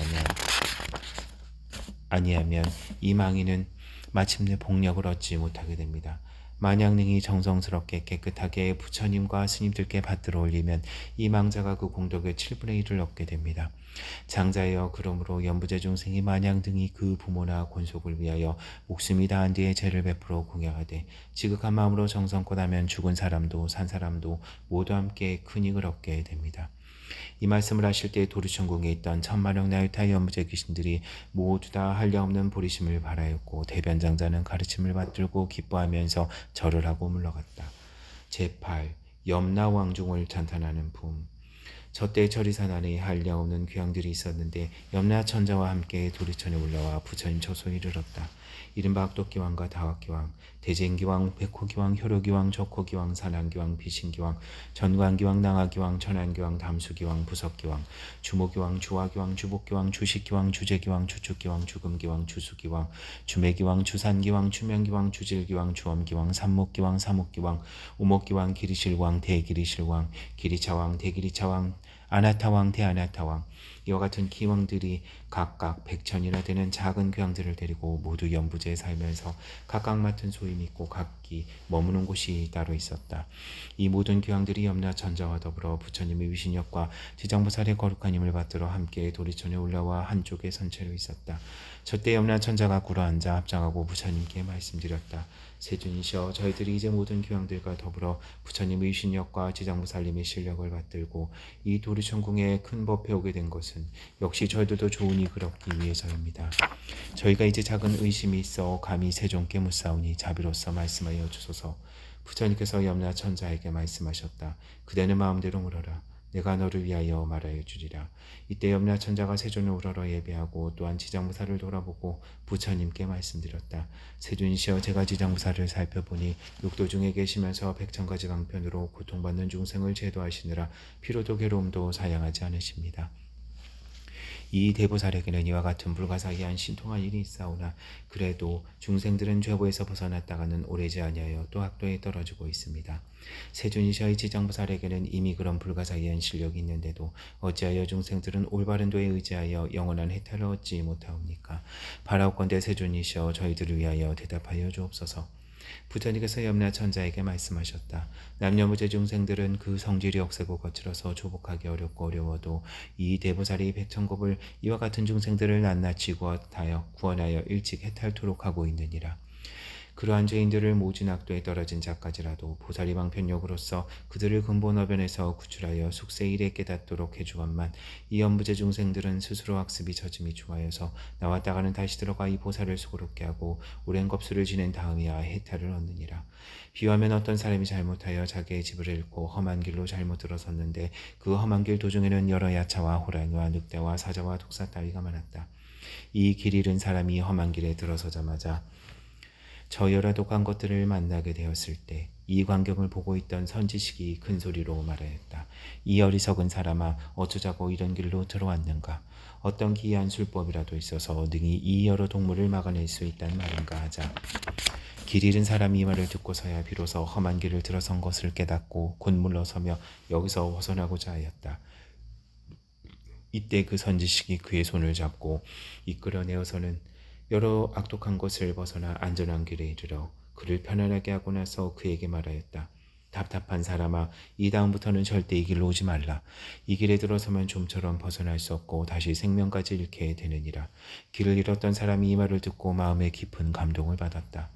S1: 아니하면 이 망인은 마침내 복력을 얻지 못하게 됩니다. 만약 능히 정성스럽게 깨끗하게 부처님과 스님들께 받들어 올리면 이 망자가 그 공덕의 7분의 1을 얻게 됩니다. 장자여 그러므로 연부제 중생이 만약 능히 그 부모나 권속을 위하여 목숨이 다한 뒤에 죄를 베풀어 공양하되 지극한 마음으로 정성껏 하면 죽은 사람도 산 사람도 모두 함께 큰익을 얻게 됩니다. 이 말씀을 하실 때 도류천궁에 있던 천만억 나유타 연부제 귀신들이 모두 다 한량없는 보리심을 바라였고 대변장자는 가르침을 받들고 기뻐하면서 절을 하고 물러갔다. 제8. 염라왕중을 찬탄하는 품. 저때 절이산 안에 한량없는 귀왕들이 있었는데 염라천자와 함께 도리천에 올라와 부처님 처소에 이르렀다. 이른바 악도기왕과 다학기왕, 대쟁기왕, 백호기왕, 효로기왕, 적호기왕, 산왕기왕, 비신기왕, 전광기왕, 낭하기왕, 천안기왕, 담수기왕, 부석기왕, 주모기왕, 주화기왕, 주복기왕, 주식기왕, 주재기왕, 주축기왕, 주금기왕, 주수기왕, 주매기왕, 주산기왕, 주명기왕, 주질기왕, 주엄기왕, 삼목기왕, 사목기왕, 우목기왕, 기리실왕, 대기리실왕, 기리차왕, 대기리차왕, 아나타왕, 대아나타왕, 이와 같은 기왕들이 각각 100천이나 되는 작은 귀왕들을 데리고 모두 연부제에 살면서 각각 맡은 소임이 있고 각기 머무는 곳이 따로 있었다. 이 모든 귀왕들이 염라천자와 더불어 부처님의 위신력과 지장보살의 거룩한 힘을 받들어 함께 도리천에 올라와 한쪽에 선체로 있었다. 저때 염라천자가 꿇어앉아 합장하고 부처님께 말씀드렸다. 세존이시여 저희들이 이제 모든 귀왕들과 더불어 부처님의 위신력과 지장보살님의 실력을 받들고 이 도리천궁에 큰 법회 오게 된 것은 역시 저희들도 좋은 이익을 얻기 위해서입니다. 저희가 이제 작은 의심이 있어 감히 세존께 묻사오니 자비로서 말씀하여 주소서. 부처님께서 염라천자에게 말씀하셨다. 그대는 마음대로 물어라. 내가 너를 위하여 말하여 주리라. 이때 염라천자가 세존을 우러러 예배하고 또한 지장무사를 돌아보고 부처님께 말씀드렸다. 세존이시여 제가 지장무사를 살펴보니 육도 중에 계시면서 백천가지 방편으로 고통받는 중생을 제도하시느라 피로도 괴로움도 사양하지 않으십니다. 이 대보살에게는 이와 같은 불가사의한 신통한 일이 있사오나 그래도 중생들은 죄보에서 벗어났다가는 오래지 아니하여 또 학도에 떨어지고 있습니다. 세존이셔의 지장보살에게는 이미 그런 불가사의한 실력이 있는데도 어찌하여 중생들은 올바른 도에 의지하여 영원한 해탈을 얻지 못하옵니까? 바라옵건대 세존이시여 저희들을 위하여 대답하여 주옵소서. 부처님께서 염라천자에게 말씀하셨다. 남녀무제 중생들은 그 성질이 억세고 거칠어서 조복하기 어렵고 어려워도 이 대보살이 백천겁을 이와 같은 중생들을 낱낱이 구원하여 일찍 해탈토록 하고 있느니라. 그러한 죄인들을 모진 악도에 떨어진 자까지라도 보살이 방편력으로서 그들을 근본어변에서 구출하여 숙세 일에 깨닫도록 해주건만 이 연부제 중생들은 스스로 학습이 젖음이 좋아여서 나왔다가는 다시 들어가 이 보살을 수고롭게 하고 오랜 겁수를 지낸 다음이야 해탈을 얻느니라. 비유하면 어떤 사람이 잘못하여 자기의 집을 잃고 험한 길로 잘못 들어섰는데 그 험한 길 도중에는 여러 야차와 호랑이와 늑대와 사자와 독사 따위가 많았다. 이 길 잃은 사람이 험한 길에 들어서자마자 저 여러 독한 것들을 만나게 되었을 때 이 광경을 보고 있던 선지식이 큰 소리로 말하였다. 이 어리석은 사람아 어쩌자고 이런 길로 들어왔는가? 어떤 기이한 술법이라도 있어서 능히 이 여러 동물을 막아낼 수 있단 말인가 하자. 길 잃은 사람이 이 말을 듣고서야 비로소 험한 길을 들어선 것을 깨닫고 곧 물러서며 여기서 벗어나고자 하였다. 이때 그 선지식이 그의 손을 잡고 이끌어내어서는 여러 악독한 것을 벗어나 안전한 길에 이르러 그를 편안하게 하고 나서 그에게 말하였다. 답답한 사람아 이 다음부터는 절대 이 길로 오지 말라. 이 길에 들어서면 좀처럼 벗어날 수 없고 다시 생명까지 잃게 되느니라. 길을 잃었던 사람이 이 말을 듣고 마음에 깊은 감동을 받았다.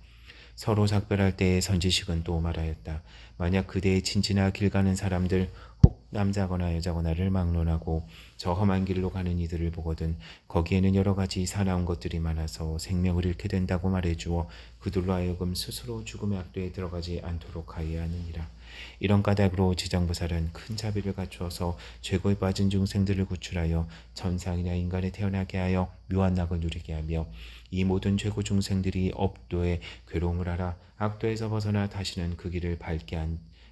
S1: 서로 작별할 때에 선지식은 또 말하였다. 만약 그대의 친지나 길 가는 사람들 혹 남자거나 여자거나를 막론하고 저 험한 길로 가는 이들을 보거든 거기에는 여러 가지 사나운 것들이 많아서 생명을 잃게 된다고 말해주어 그들로 하여금 스스로 죽음의 악도에 들어가지 않도록 하여야 하느니라. 이런 까닭으로 지장보살은 큰 자비를 갖추어서 죄고에 빠진 중생들을 구출하여 천상이나 인간에 태어나게 하여 묘한 낙을 누리게 하며 이 모든 죄고 중생들이 업도에 괴로움을 알아 악도에서 벗어나 다시는 그 길을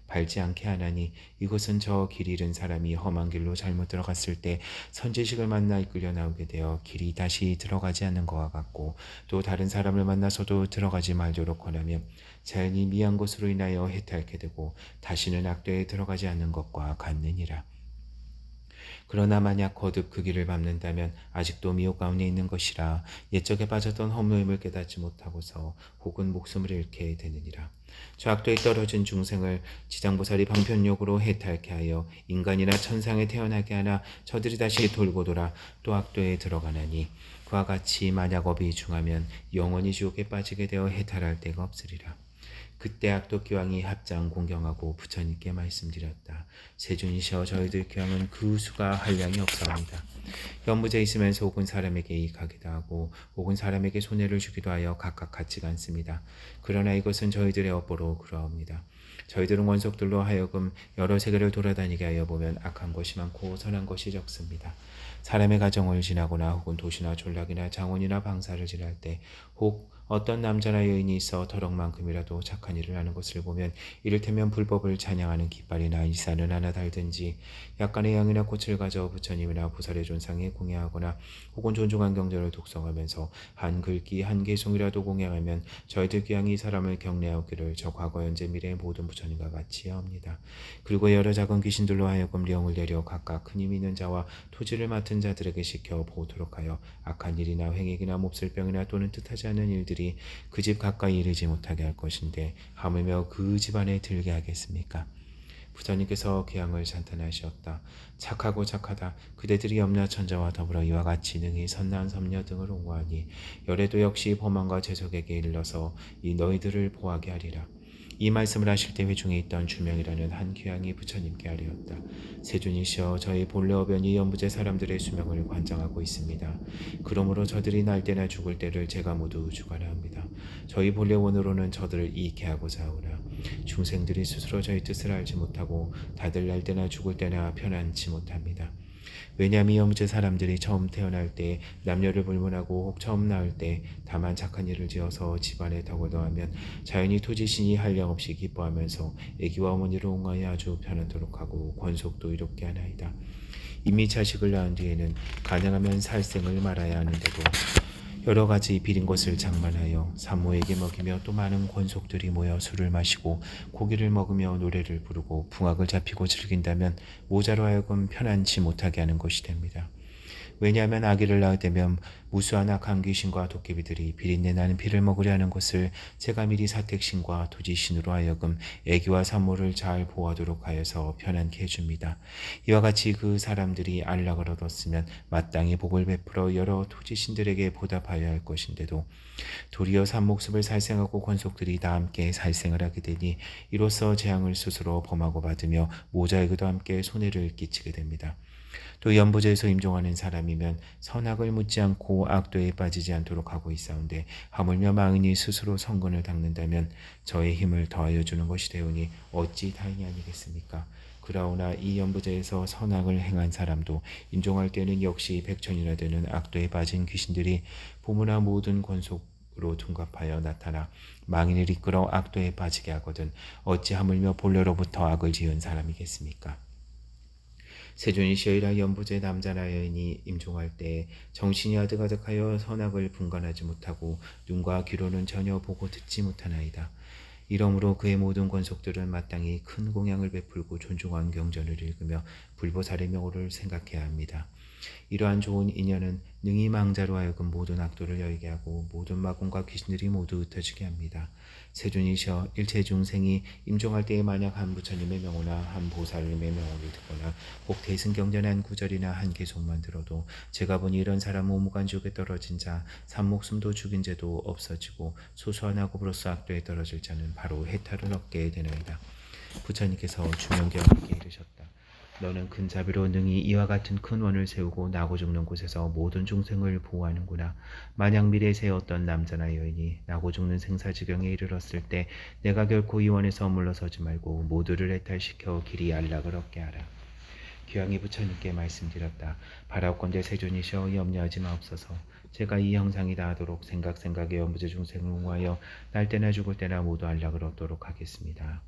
S1: 밟지 않게 하나니 이곳은 저 길 잃은 사람이 험한 길로 잘못 들어갔을 때 선지식을 만나 이끌려 나오게 되어 길이 다시 들어가지 않는 것과 같고 또 다른 사람을 만나서도 들어가지 말도록 권하며 자연히 미한 것으로 인하여 해탈케 되고 다시는 악도에 들어가지 않는 것과 같느니라. 그러나 만약 거듭 그 길을 밟는다면 아직도 미혹 가운데 있는 것이라 옛적에 빠졌던 허무임을 깨닫지 못하고서 혹은 목숨을 잃게 되느니라. 저 악도에 떨어진 중생을 지장보살이 방편력으로 해탈케 하여 인간이나 천상에 태어나게 하나 저들이 다시 돌고 돌아 또 악도에 들어가나니 그와 같이 만약 업이 중하면 영원히 지옥에 빠지게 되어 해탈할 데가 없으리라. 그때 악도 기왕이 합장 공경하고 부처님께 말씀드렸다. 세존이시여 저희들 기왕은 그 수가 한량이 없사옵니다. 연부제 있으면서 혹은 사람에게 이익하기도 하고 혹은 사람에게 손해를 주기도 하여 각각 같지가 않습니다. 그러나 이것은 저희들의 업보로 그러합니다. 저희들은 원속들로 하여금 여러 세계를 돌아다니게 하여 보면 악한 것이 많고 선한 것이 적습니다. 사람의 가정을 지나거나 혹은 도시나 졸락이나 장원이나 방사를 지날 때 혹 어떤 남자나 여인이 있어 더럭만큼이라도 착한 일을 하는 것을 보면 이를테면 불법을 찬양하는 깃발이나 일산을 하나 달든지 약간의 양이나 꽃을 가져 부처님이나 부살의 존상에 공양하거나 혹은 존중한 경전을 독성하면서 한 글귀 한 개송이라도 공양하면 저희들 귀양이 사람을 경례하기를 저 과거 현재 미래의 모든 부처님과 같이 하옵니다. 그리고 여러 작은 귀신들로 하여금 령을 내려 각각 큰 힘 있는 자와 토지를 맡은 자들에게 시켜 보도록 하여 악한 일이나 횡액이나 몹쓸 병이나 또는 뜻하지 않은 일들이 그 집 가까이 이르지 못하게 할 것인데 하물며 그 집안에 들게 하겠습니까? 부처님께서 기양을 찬탄하시었다. 착하고 착하다. 그대들이 염라 천자와 더불어 이와 같이 능히 선난 섬녀 등을 옹호하니 열애도 역시 범한과 재석에게 일러서 이 너희들을 보하게 하리라. 이 말씀을 하실 때 회중에 있던 주명이라는 한 귀양이 부처님께 아뢰었다. 세존이시여 저희 본래 어변이 연부제 사람들의 수명을 관장하고 있습니다. 그러므로 저들이 날 때나 죽을 때를 제가 모두 주관하옵니다. 저희 본래 원으로는 저들을 이익해 하고자 하오라. 중생들이 스스로 저희 뜻을 알지 못하고 다들 날 때나 죽을 때나 편안치 못합니다. 왜냐하면 영제 사람들이 처음 태어날 때 남녀를 불문하고 혹 처음 낳을 때 다만 착한 일을 지어서 집안에 덕을 더하면 자연히 토지신이 한량없이 기뻐하면서 애기와 어머니를 옹호하여 아주 편안토록 하고 권속도 이롭게 하나이다. 이미 자식을 낳은 뒤에는 가능하면 살생을 말아야 하는데도 여러 가지 비린 것을 장만하여 산모에게 먹이며 또 많은 권속들이 모여 술을 마시고 고기를 먹으며 노래를 부르고 풍악을 잡히고 즐긴다면 모자로 하여금 편안치 못하게 하는 것이 됩니다. 왜냐하면 아기를 낳을 때면 무수한 악한 귀신과 도깨비들이 비린내 나는 피를 먹으려 하는 것을 제가 미리 사택신과 토지신으로 하여금 애기와 산모를 잘 보호하도록 하여서 편안케 해줍니다. 이와 같이 그 사람들이 안락을 얻었으면 마땅히 복을 베풀어 여러 토지신들에게 보답하여야 할 것인데도 도리어 산목습을 살생하고 권속들이 다 함께 살생을 하게 되니 이로써 재앙을 스스로 범하고 받으며 모자에게도 함께 손해를 끼치게 됩니다. 또 연부제에서 임종하는 사람이면 선악을 묻지 않고 악도에 빠지지 않도록 하고 있사온데 하물며 망인이 스스로 성근을 닦는다면 저의 힘을 더하여 주는 것이 되오니 어찌 다행이 아니겠습니까? 그러나 이 연부제에서 선악을 행한 사람도 임종할 때는 역시 백천이나 되는 악도에 빠진 귀신들이 부모나 모든 권속으로 둔갑하여 나타나 망인을 이끌어 악도에 빠지게 하거든 어찌 하물며 본래로부터 악을 지은 사람이겠습니까? 세존이시여이라 연부제 남자나 여인이 임종할 때 정신이 아득아득하여 선악을 분간하지 못하고 눈과 귀로는 전혀 보고 듣지 못하나이다. 이러므로 그의 모든 권속들은 마땅히 큰 공양을 베풀고 존중한 경전을 읽으며 불보살의 명호를 생각해야 합니다. 이러한 좋은 인연은 능히 망자로 하여금 모든 악도를 열게 하고 모든 마군과 귀신들이 모두 흩어지게 합니다. 세존이셔 일체 중생이 임종할 때에 만약 한 부처님의 명호나 한 보살님의 명호를 듣거나 혹 대승경전의 한 구절이나 한 개송만 들어도 제가 보니 이런 사람 오무간지옥에 떨어진 자 산목숨도 죽인 죄도 없어지고 소소한 악업으로서 악도에 떨어질 자는 바로 해탈을 얻게 되나이다. 부처님께서 주명경에게 이르셨다. 너는 큰 자비로 능히 이와 같은 큰 원을 세우고 나고 죽는 곳에서 모든 중생을 보호하는구나. 만약 미래세 어떤 남자나 여인이 나고 죽는 생사지경에 이르렀을 때 내가 결코 이 원에서 물러서지 말고 모두를 해탈시켜 길이 안락을 얻게 하라. 귀양이 부처님께 말씀드렸다. 바라옵건대 세존이시여 염려하지 마옵소서. 제가 이 형상이 다하도록 생각에 연부제 중생을 옹호하여 날 때나 죽을 때나 모두 안락을 얻도록 하겠습니다.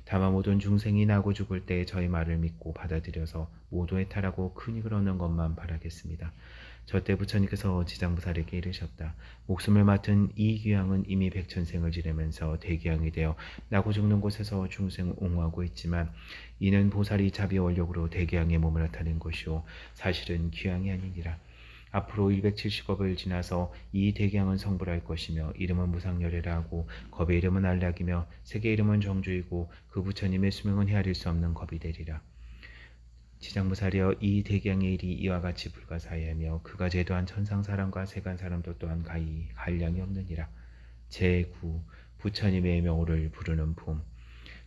S1: 다만 모든 중생이 나고 죽을 때 저희 말을 믿고 받아들여서 모두 해탈하고 큰이익을 얻는 것만 바라겠습니다. 저때 부처님께서 지장부살에게 이르셨다. 목숨을 맡은 이 귀양은 이미 백천생을 지내면서 대귀양이 되어 나고 죽는 곳에서 중생 옹호하고 있지만 이는 보살이 자비 원력으로 대귀양의 몸을 나타낸 것이오 사실은 귀양이 아니니라. 앞으로 170업을 지나서 이 대귀양은 성불할 것이며 이름은 무상열애라 하고 겁의 이름은 안락이며 색의 이름은 정주이고 그 부처님의 수명은 헤아릴 수 없는 겁이 되리라. 지장부사려 이 대귀양의 일이 이와 같이 불가사의하며 그가 제도한 천상사람과 세간사람도 또한 가히 한량이 없느니라. 제9. 부처님의 명호를 부르는 품.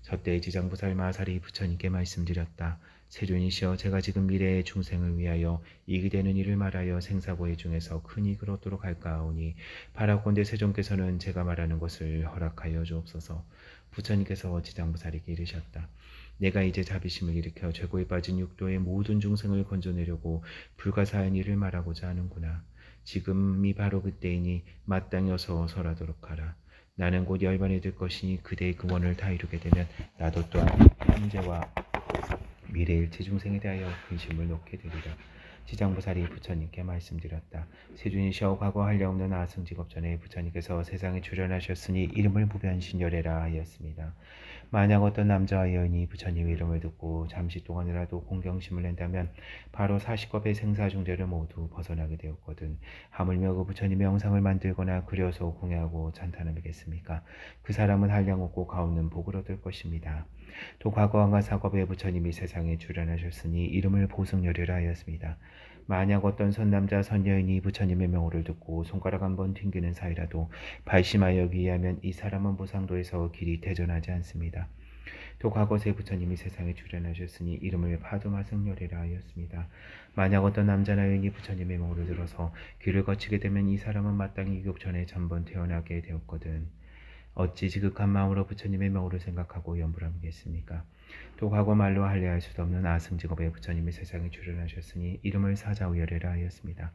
S1: 저때 지장부살 마살이 부처님께 말씀드렸다. 세존이시여 제가 지금 미래의 중생을 위하여 이익이 되는 일을 말하여 생사고해 중에서 큰 이익을 얻도록 할까하오니 바라건대 세존께서는 제가 말하는 것을 허락하여 주옵소서. 부처님께서 지장부살에게 이르셨다. 내가 이제 자비심을 일으켜 죄고에 빠진 육도의 모든 중생을 건져내려고 불가사한 일을 말하고자 하는구나. 지금이 바로 그때이니 마땅히 어서 설하도록 하라. 나는 곧 열반이 될 것이니 그대의 그 원을 다 이루게 되면 나도 또한 현재와 미래의 일체 중생에 대하여 근심을 놓게 되리라. 지장부살이 부처님께 말씀드렸다. 세존이시여 과거 한량없는 아승직업 전에 부처님께서 세상에 출현하셨으니 이름을 무변신열애라 하였습니다. 만약 어떤 남자와 여인이 부처님의 이름을 듣고 잠시 동안이라도 공경심을 낸다면 바로 40겁의 생사중재를 모두 벗어나게 되었거든. 하물며 그 부처님의 영상을 만들거나 그려서 공양하고 찬탄하겠습니까? 그 사람은 한량없고 가없는 복을 얻을 것입니다. 또 과거왕과 사겁의 부처님이 세상에 출현하셨으니 이름을 보승열애라 하였습니다. 만약 어떤 선남자 선여인이 부처님의 명호를 듣고 손가락 한번 튕기는 사이라도 발심하여 귀의하면 이 사람은 보상도에서 길이 대전하지 않습니다. 또 과거세 부처님이 세상에 출현하셨으니 이름을 파도마승열애라 하였습니다. 만약 어떤 남자나 여인이 부처님의 명호를 들어서 길을 거치게 되면 이 사람은 마땅히 유격 전에 전번 태어나게 되었거든. 어찌 지극한 마음으로 부처님의 명호를 생각하고 염불하겠습니까? 또 과거 말로 할례할 수도 없는 아승직업의 부처님이 세상에 출현하셨으니 이름을 사자우열애라 하였습니다.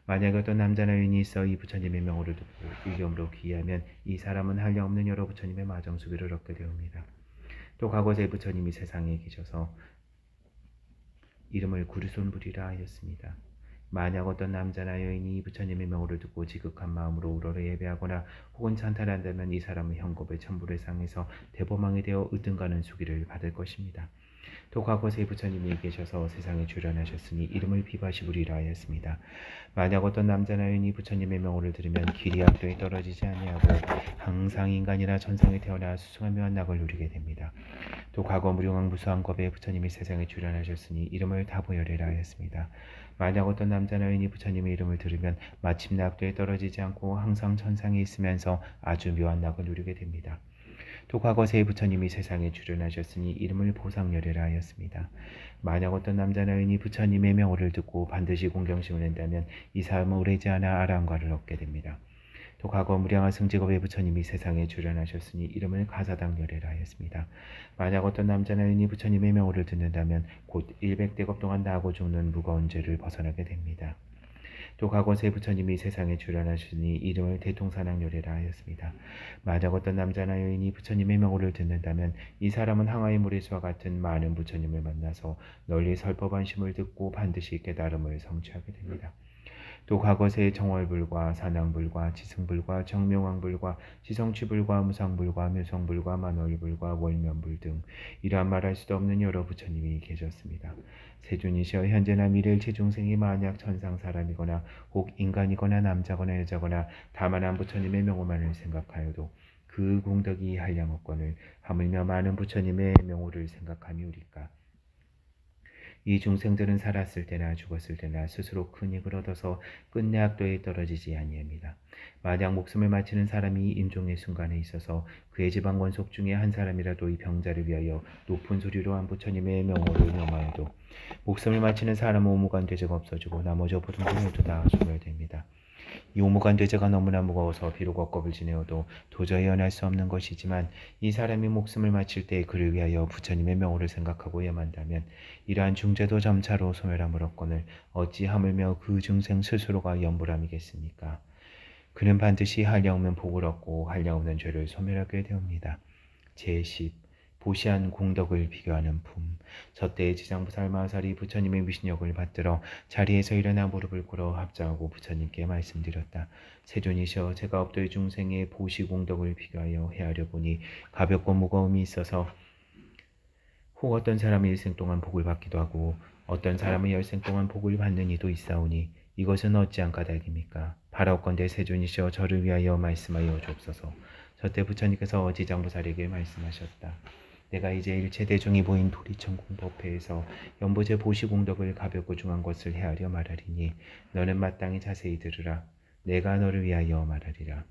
S1: 만약 어떤 남자나 여인이 있어 이 부처님의 명호를 듣고 일념으로 귀의하면 이 사람은 한량없는 여러 부처님의 마정수비를 얻게 되옵니다. 또 과거세 부처님이 세상에 계셔서 이름을 구류손불이라 하였습니다. 만약 어떤 남자나 여인이 부처님의 명호를 듣고 지극한 마음으로 우러러 예배하거나 혹은 찬탄한다면 이 사람은 현겁의 천불의 상에서 대범왕이 되어 으뜸가는 수기를 받을 것입니다. 또 과거세 부처님이 계셔서 세상에 출현하셨으니 이름을 비바시불이라 하였습니다. 만약 어떤 남자나 여인이 부처님의 명호를 들으면 길이 악도에 떨어지지 아니하고 항상 인간이나 천상에 태어나 수승한 묘한 낙을 누리게 됩니다. 또 과거 무룡왕 무수한 겁에 부처님이 세상에 출현하셨으니 이름을 다보열애라 하였습니다. 만약 어떤 남자나 여인이 부처님의 이름을 들으면 마침내 악도에 떨어지지 않고 항상 천상에 있으면서 아주 묘한 낙을 누리게 됩니다. 또 과거세 부처님이 세상에 출현하셨으니 이름을 보상열애라 하였습니다. 만약 어떤 남자나 여인이 부처님의 명호를 듣고 반드시 공경심을 낸다면 이 사람은 오래지 않아 아랑과를 얻게 됩니다. 또 과거 무량한 승직업의 부처님이 세상에 출현하셨으니 이름을 가사당열애라 하였습니다. 만약 어떤 남자나 여인이 부처님의 명호를 듣는다면 곧 100대겁 동안 나고 죽는 무거운 죄를 벗어나게 됩니다. 또 과거세 부처님이 세상에 출현하시니 이름을 대통사랑열애라 하였습니다. 만약 어떤 남자나 여인이 부처님의 명호를 듣는다면 이 사람은 항아의 모래수와 같은 많은 부처님을 만나서 널리 설법안심을 듣고 반드시 깨달음을 성취하게 됩니다. 또 과거세의 정월불과 산왕불과 지승불과 정명왕불과 지성취불과 무상불과 묘성불과 만월불과 월면불 등 이러한 말할 수도 없는 여러 부처님이 계셨습니다. 세존이시여 현재나 미래의 제중생이 만약 천상사람이거나 혹 인간이거나 남자거나 여자거나 다만한 부처님의 명호만을 생각하여도 그 공덕이 한량없거늘 하물며 많은 부처님의 명호를 생각함이오리까. 이 중생들은 살았을 때나 죽었을 때나 스스로 큰 이익을 얻어서 끝내 악도에 떨어지지 아니합니다. 만약 목숨을 마치는 사람이 임종의 순간에 있어서 그의 지방 권속 중에 한 사람이라도 이 병자를 위하여 높은 소리로 한 부처님의 명호를 명하여도 목숨을 마치는 사람은 오무간 돼지가 없어지고 나머지 모든 분들도 다 소멸됩니다. 이 오무간 돼지가 너무나 무거워서 비록 억겁을 지내어도 도저히 연할 수 없는 것이지만 이 사람이 목숨을 마칠 때 그를 위하여 부처님의 명호를 생각하고 염한다면 이러한 중죄도 점차로 소멸함을 얻거늘 어찌 하물며 그 중생 스스로가 염불함이겠습니까? 그는 반드시 한량없는 복을 얻고 한량없는 죄를 소멸하게 되옵니다. 제10. 보시한 공덕을 비교하는 품. 저때의 지장부살 마살이 부처님의 미신역을 받들어 자리에서 일어나 무릎을 꿇어 합장하고 부처님께 말씀드렸다. 세존이시여, 제가 업도의 중생의 보시 공덕을 비교하여 헤아려 보니 가볍고 무거움이 있어서 혹 어떤 사람이 일생 동안 복을 받기도 하고 어떤 사람은 열생 동안 복을 받는 이도 있사오니 이것은 어찌한 까닭입니까? 바라옵건대 세존이시여, 저를 위하여 말씀하여 주옵소서. 저때 부처님께서 지장보살에게 말씀하셨다. 내가 이제 일체 대중이 보인 도리천공 법회에서 연보제 보시공덕을 가볍고 중한 것을 헤아려 말하리니 너는 마땅히 자세히 들으라. 내가 너를 위하여 말하리라.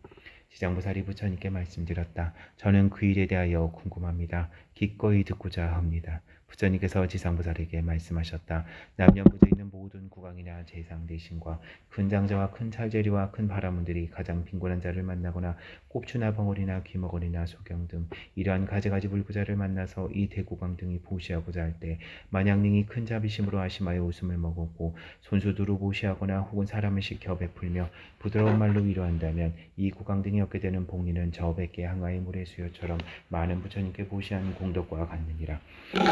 S1: 지장보살이 부처님께 말씀드렸다. 저는 그 일에 대하여 궁금합니다. 기꺼이 듣고자 합니다. 부처님께서 지상보살에게 말씀하셨다. 남녀부재 있는 모든 국왕이나 재상 대신과 큰 장자와 큰 찰제리와 큰 바라문들이 가장 빈곤한 자를 만나거나 꼽추나 벙어리나 귀머거리나 소경 등 이러한 가지가지 불구자를 만나서 이 대국왕 등이 보시하고자 할 때 만약 능히 큰 자비심으로 아심하여 웃음을 먹었고 손수두로 보시하거나 혹은 사람을 시켜 베풀며 부드러운 말로 위로한다면 이 국왕 등이 얻게 되는 복리는 저 백개 항아의 물의 수요처럼 많은 부처님께 보시한 공덕과 같느니라.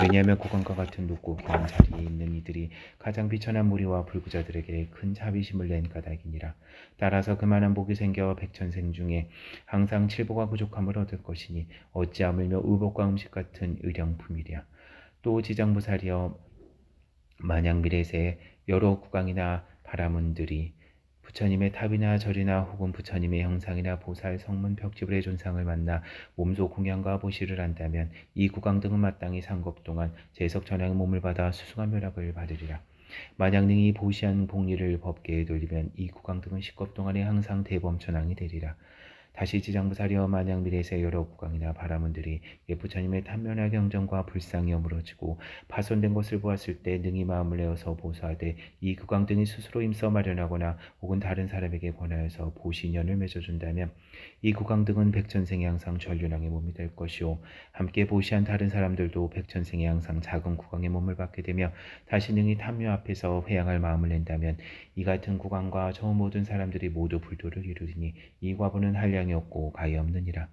S1: 왜냐하면 국왕과 같은 높고 귀한 자리에 있는 이들이 가장 비천한 무리와 불구자들에게 큰 자비심을 낸 까닭이니라. 따라서 그만한 복이 생겨 백천생 중에 항상 칠보가 부족함을 얻을 것이니 어찌하물며 의복과 음식 같은 의령품이랴. 또 지장보살이여, 만약 미래세 여러 국왕이나 바라문들이 부처님의 탑이나 절이나 혹은 부처님의 형상이나 보살, 성문, 벽지불의 존상을 만나 몸소 공양과 보시를 한다면 이 국왕 등은 마땅히 상겁 동안 재석 전향의 몸을 받아 수승한 멸락을 받으리라. 만약 능히 보시한 복리를 법계에 돌리면 이 국왕 등은 10겁 동안에 항상 대범천왕이 되리라. 다시 지장보살이여, 만약 미래세 여러 국왕이나 바라문들이 부처님의 탐면화 경전과 불상이 어무러지고 파손된 것을 보았을 때 능히 마음을 내어서 보수하되 이 국왕 등이 스스로 힘써 마련하거나 혹은 다른 사람에게 권하여서 보시인연을 맺어준다면 이 국왕 등은 백천생에 항상 전륜왕의 몸이 될 것이요, 함께 보시한 다른 사람들도 백천생에 항상 작은 국왕의 몸을 받게 되며 다시 능히 탐묘 앞에서 회양할 마음을 낸다면 이 같은 국왕과 저 모든 사람들이 모두 불도를 이루리니 이 과보는 한량이 없고 가히 없느니라.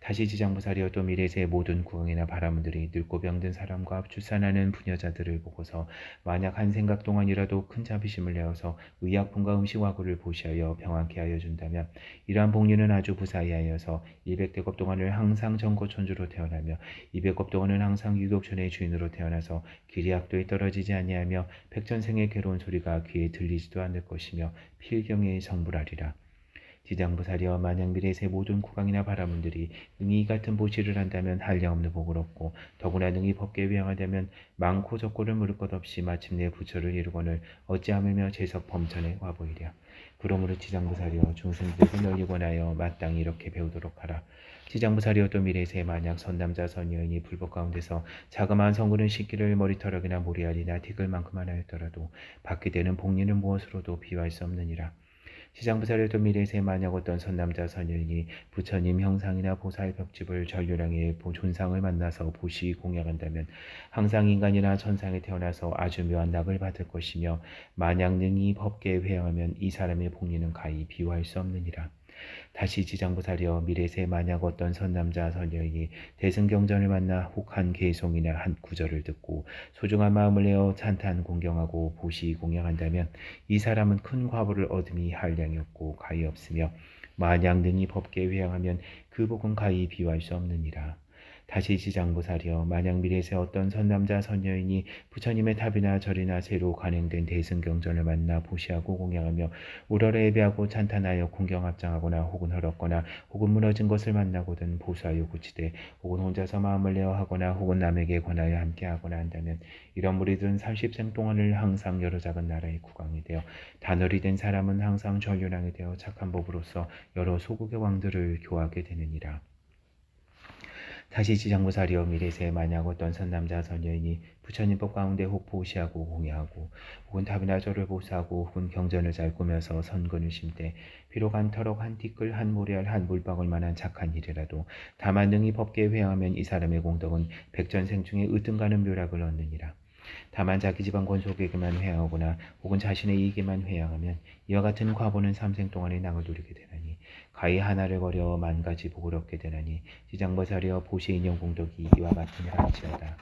S1: 다시 지장보살이여, 또 미래세 모든 국왕이나 바라문들이 늙고 병든 사람과 출산하는 부녀자들을 보고서 만약 한 생각 동안이라도 큰 자비심을 내어서 의약품과 음식화구를 보시하여 병환케 하여 준다면 이러한 복리는 아주 부사히 하여서 200대겁 동안을 항상 정거천주로 태어나며 200겁 동안은 항상 유격천의 주인으로 태어나서 길이 악도에 떨어지지 아니하며 백전생의 괴로운 소리가 귀에 들리지도 않을 것이며 필경에 정불하리라. 지장보살이여, 만약 미래세 모든 국왕이나 바라문들이 능히 이 같은 보시를 한다면 한량없는 복을 얻고 더구나 능히 법계에 위양하다면 많고 적고를 물을 것 없이 마침내 부처를 이루거늘 어찌하물며 재석 범천에 와보이랴. 그러므로 지장보살이여, 중생들에게 널리 권하여 마땅히 이렇게 배우도록 하라. 지장보살이여, 또 미래세 만약 선남자 선여인이 불법 가운데서 자그마한 성근은 식기를 머리털럭이나 모리알이나 티글만큼 하였더라도 받게 되는 복리는 무엇으로도 비유할 수 없느니라. 지장보살의 또 미래세 만약 어떤 선남자 선여인이 부처님 형상이나 보살 벽집을 전륜왕의 존상을 만나서 보시 공양한다면 항상 인간이나 천상에 태어나서 아주 묘한 낙을 받을 것이며 만약 능히 법계에 회양하면 이 사람의 복리는 가히 비유할 수 없느니라. 다시 지장보살이여, 미래세 만약 어떤 선남자 선여인이 대승경전을 만나 혹 한 개송이나 한 구절을 듣고 소중한 마음을 내어 찬탄 공경하고 보시 공양한다면 이 사람은 큰 과보를 얻음이 한량이 없고 가히 없으며 만약 능히 법계에 회양하면 그 복은 가히 비유할 수 없느니라. 다시 지장보살이여, 만약 미래세 어떤 선남자 선여인이 부처님의 탑이나 절이나 새로 간행된 대승경전을 만나 보시하고 공양하며 우러러 예배하고 찬탄하여 공경합장하거나 혹은 헐었거나 혹은 무너진 것을 만나거든 보수하여 고치되 혹은 혼자서 마음을 내어 하거나 혹은 남에게 권하여 함께하거나 한다면 이런 무리들은 30생 동안을 항상 여러 작은 나라의 국왕이 되어 단월이 된 사람은 항상 전륜왕이 되어 착한 법으로서 여러 소국의 왕들을 교하게 되느니라. 다시 지장보살이여, 미래세 만약 어떤 선남자 선여인이 부처님 법 가운데 혹 보시하고 공양하고 혹은 탑이나 절을 보수하고 혹은 경전을 잘 꾸며서 선근을 심되 비록 한 털럭 한 티끌 한 모래알 한 물방울만한 착한 일이라도 다만 능히 법계에 회양하면 이 사람의 공덕은 백전생 중에 으뜸가는 묘락을 얻느니라. 다만 자기 집안 권속에게만 회양하거나 혹은 자신의 이익에만 회양하면 이와 같은 과보는 3생 동안의 낙을 누리게 되나니 가히 하나를 버려 만 가지 복을 얻게 되나니 지장보살이여 보시인용 공덕이 이와 같은 할지어다.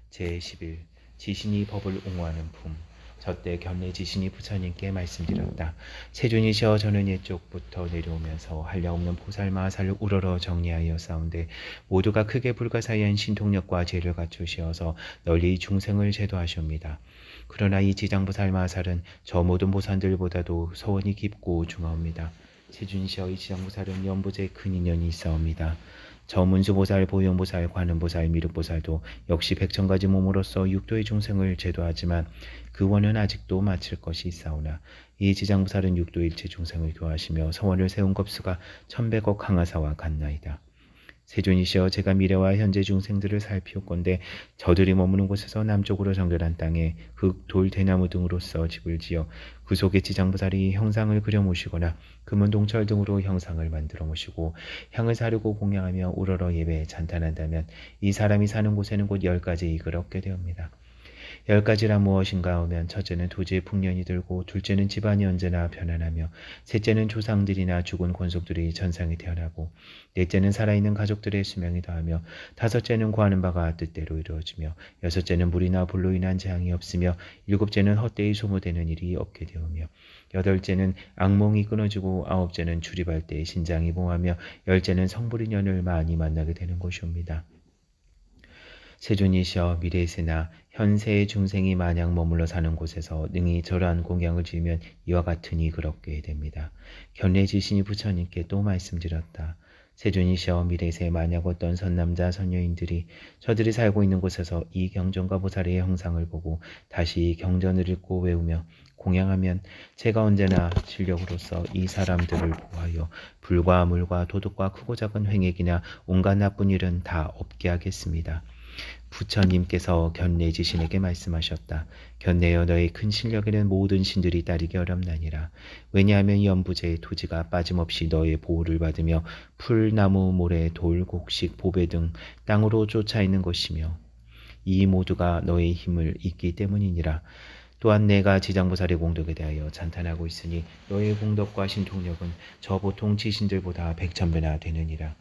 S1: 제11 지신이 법을 옹호하는 품. 저때 견례 지신이 부처님께 말씀드렸다. 세존이시여 저는 이쪽부터 내려오면서 한량없는 보살마살을 우러러 정리하여 싸운데 모두가 크게 불가사의한 신통력과 죄를 갖추시어서 널리 중생을 제도하시옵니다. 그러나 이 지장보살마살은 저 모든 보살들보다도 서원이 깊고 중하옵니다. 세존이시여 이 지장보살은 연보제 큰 인연이 있사옵니다. 저 문수보살, 보현보살, 관음보살, 미륵보살도 역시 백천가지 몸으로서 육도의 중생을 제도하지만 그 원은 아직도 마칠 것이 있사오나 이 지장보살은 육도일체 중생을 도하시며 서원을 세운 겁수가 1100억 항아사와 같나이다. 세존이시여 제가 미래와 현재 중생들을 살피옵건대 저들이 머무는 곳에서 남쪽으로 정결한 땅에 흙, 돌, 대나무 등으로써 집을 지어 그 속에 지장보살이 형상을 그려 모시거나 금은 동철 등으로 형상을 만들어 모시고 향을 사르고 공양하며 우러러 예배에 찬탄한다면 이 사람이 사는 곳에는 곧 10가지 이익을 얻게 되옵니다. 10가지란 무엇인가 하면 첫째는 도지의 풍년이 들고 둘째는 집안이 언제나 편안하며 셋째는 조상들이나 죽은 권속들이 전상에 태어나고 넷째는 살아있는 가족들의 수명이 더하며 다섯째는 구하는 바가 뜻대로 이루어지며 여섯째는 물이나 불로 인한 재앙이 없으며 일곱째는 헛되이 소모되는 일이 없게 되오며 여덟째는 악몽이 끊어지고 아홉째는 출입할 때 신장이 봉하며 열째는 성불인연을 많이 만나게 되는 것이옵니다. 세존이시여 미래세나 현세의 중생이 마냥 머물러 사는 곳에서 능히 저러한 공양을 지으면 이와 같은 이익을 얻게 됩니다. 견례지신이 부처님께 또 말씀드렸다. 세존이시여 미래세 만약 어떤 선남자 선녀인들이 저들이 살고 있는 곳에서 이 경전과 보살의 형상을 보고 다시 경전을 읽고 외우며 공양하면 제가 언제나 진력으로서 이 사람들을 보하여 불과 물과 도둑과 크고 작은 횡액이나 온갖 나쁜 일은 다 없게 하겠습니다. 부처님께서 견례지신에게 말씀하셨다. 견례여 너의 큰 실력에는 모든 신들이 따르기 어렵나니라. 왜냐하면 연부제의 토지가 빠짐없이 너의 보호를 받으며 풀, 나무, 모래, 돌, 곡식, 보배 등 땅으로 쫓아 있는 것이며 이 모두가 너의 힘을 잇기 때문이니라. 또한 내가 지장보살의 공덕에 대하여 찬탄하고 있으니 너의 공덕과 신통력은 저 보통 지신들보다 100,000배나 되느니라.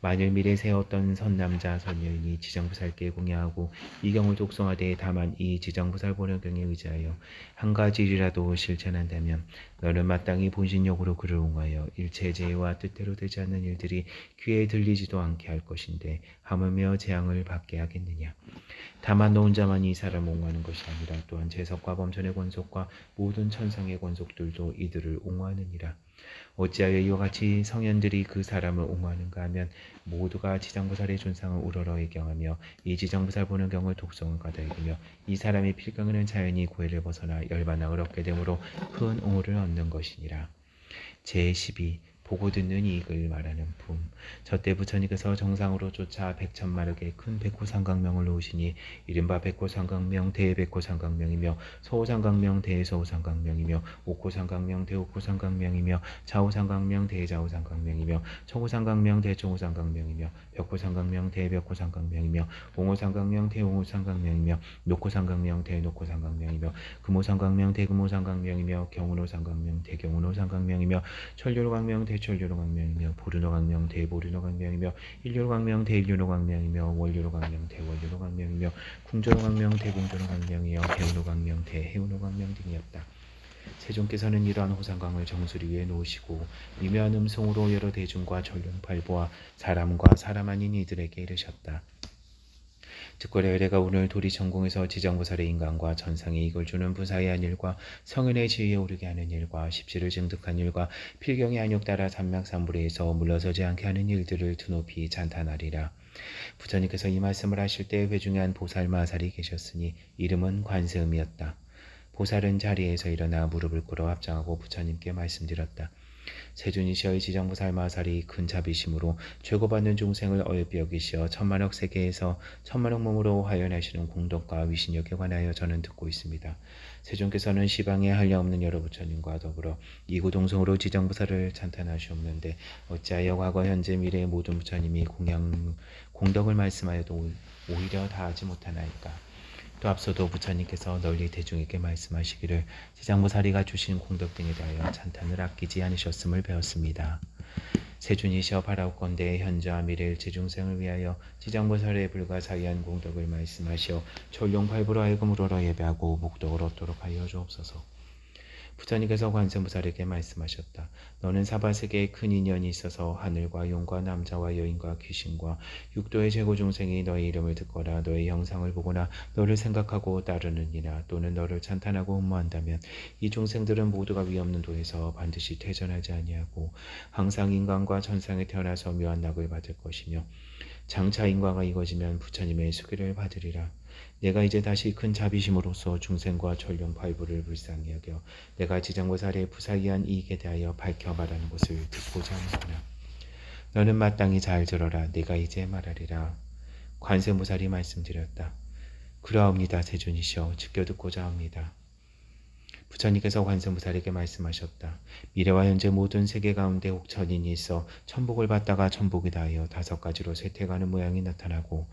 S1: 만일 미래세 어떤 선남자 선녀인이 지장보살께 공양하고 이 경을 독송하되 다만 이 지장보살 번역경에 의지하여 한 가지 일이라도 실천한다면 너는 마땅히 본신력으로 그를 옹호하여 일체 재해와 뜻대로 되지 않는 일들이 귀에 들리지도 않게 할 것인데 하물며 재앙을 받게 하겠느냐. 다만 너 혼자만 이 사람을 옹호하는 것이 아니라 또한 재석과 범천의 권속과 모든 천상의 권속들도 이들을 옹호하느니라. 어찌하여 이와 같이 성현들이 그 사람을 옹호하는가 하면 모두가 지장보살의 존상을 우러러 예경하며 이 지장보살 보는 경을 독송을 가다이며 이 사람의 필경에는 자연히 고해를 벗어나 열반학을 얻게 되므로 큰 옹호를 얻는 것이니라. 제12 보고 듣는 이익을 말하는 품. 저때 부처님께서 정상으로 쫓아 100,000마력의 큰 백호삼강명을 놓으시니 이른바 백호삼강명 대백호삼강명이며 서호삼강명 대서호삼강명이며 옥호삼강명 대옥호삼강명이며 좌호삼강명 대좌호삼강명이며 청호삼강명 대청호삼강명이며 벽호삼강명 대벽호삼강명이며 옹호삼강명 대옹호삼강명이며 녹호삼강명 대녹호삼강명이며 금호삼강명 대금호삼강명이며 경운호삼강명 대경운호삼강명이며 천류로강명 대천류로강명이며 보르노강명 대보르노강명이며 일류로강명 대일류로강명이며 월류로강명 대월류로강명이며 궁조로강명 대궁조로강명이며 해운호강명 대해운호강명 등이었다. 세존께서는 이러한 호상강을 정수리 위에 놓으시고 미묘한 음성으로 여러 대중과 전륜팔보와 사람과 사람 아닌 이들에게 이르셨다. 특권의 의뢰가 오늘 도리 전공에서 지장보살의 인간과 전상에 이익을 주는 부사의한 일과 성현의 지위에 오르게 하는 일과 십시를 증득한 일과 필경의 안욕 따라 삼맥삼불에서 물러서지 않게 하는 일들을 드높이 찬탄하리라. 부처님께서 이 말씀을 하실 때 회중한 보살마살이 계셨으니 이름은 관세음이었다. 보살은 자리에서 일어나 무릎을 꿇어 합장하고 부처님께 말씀드렸다. 세존이시여의 지장보살 마살이 큰 자비심으로 죄고받는 중생을 어여삐 여기시어 천만억 세계에서 천만억 몸으로 화연하시는 공덕과 위신력에 관하여 저는 듣고 있습니다. 세존께서는 시방에 한량없는 여러 부처님과 더불어 이구동성으로 지장보살을 찬탄하시옵는데 어찌하여 과거 현재 미래의 모든 부처님이 공덕을 말씀하여도 오히려 다하지 못하나이까. 또 앞서도 부처님께서 널리 대중에게 말씀하시기를 지장보살이가 주신 공덕 등에 대하여 찬탄을 아끼지 않으셨음을 배웠습니다. 세준이시여 바라옵건대 현재와 미래일 지중생을 위하여 지장보살의 불가사의한 공덕을 말씀하시어 천룡팔부로 하여금 우러러 예배하고 복덕을 얻도록 하여 주옵소서. 부처님께서 관세음보살에게 말씀하셨다. 너는 사바세계에 큰 인연이 있어서 하늘과 용과 남자와 여인과 귀신과 육도의 최고 중생이 너의 이름을 듣거나 너의 형상을 보거나 너를 생각하고 따르느니라. 또는 너를 찬탄하고 흠모한다면 이 중생들은 모두가 위없는 도에서 반드시 퇴전하지 아니하고 항상 인간과 천상에 태어나서 묘한 낙을 받을 것이며 장차 인과가 이거지면 부처님의 수기를 받으리라. 내가 이제 다시 큰 자비심으로서 중생과 천룡팔부를 불쌍히 여겨 내가 지장보살의 부사의한 이익에 대하여 밝혀 말하는 것을 듣고자 하는구나. 너는 마땅히 잘 들어라. 내가 이제 말하리라. 관세음보살이 말씀드렸다. 그러하옵니다. 세존이시여 지켜 듣고자 합니다. 부처님께서 관세음보살에게 말씀하셨다. 미래와 현재 모든 세계 가운데 혹 천인이 있어 천복을 받다가 천복이 다하여 5가지로 쇠퇴가는 모양이 나타나고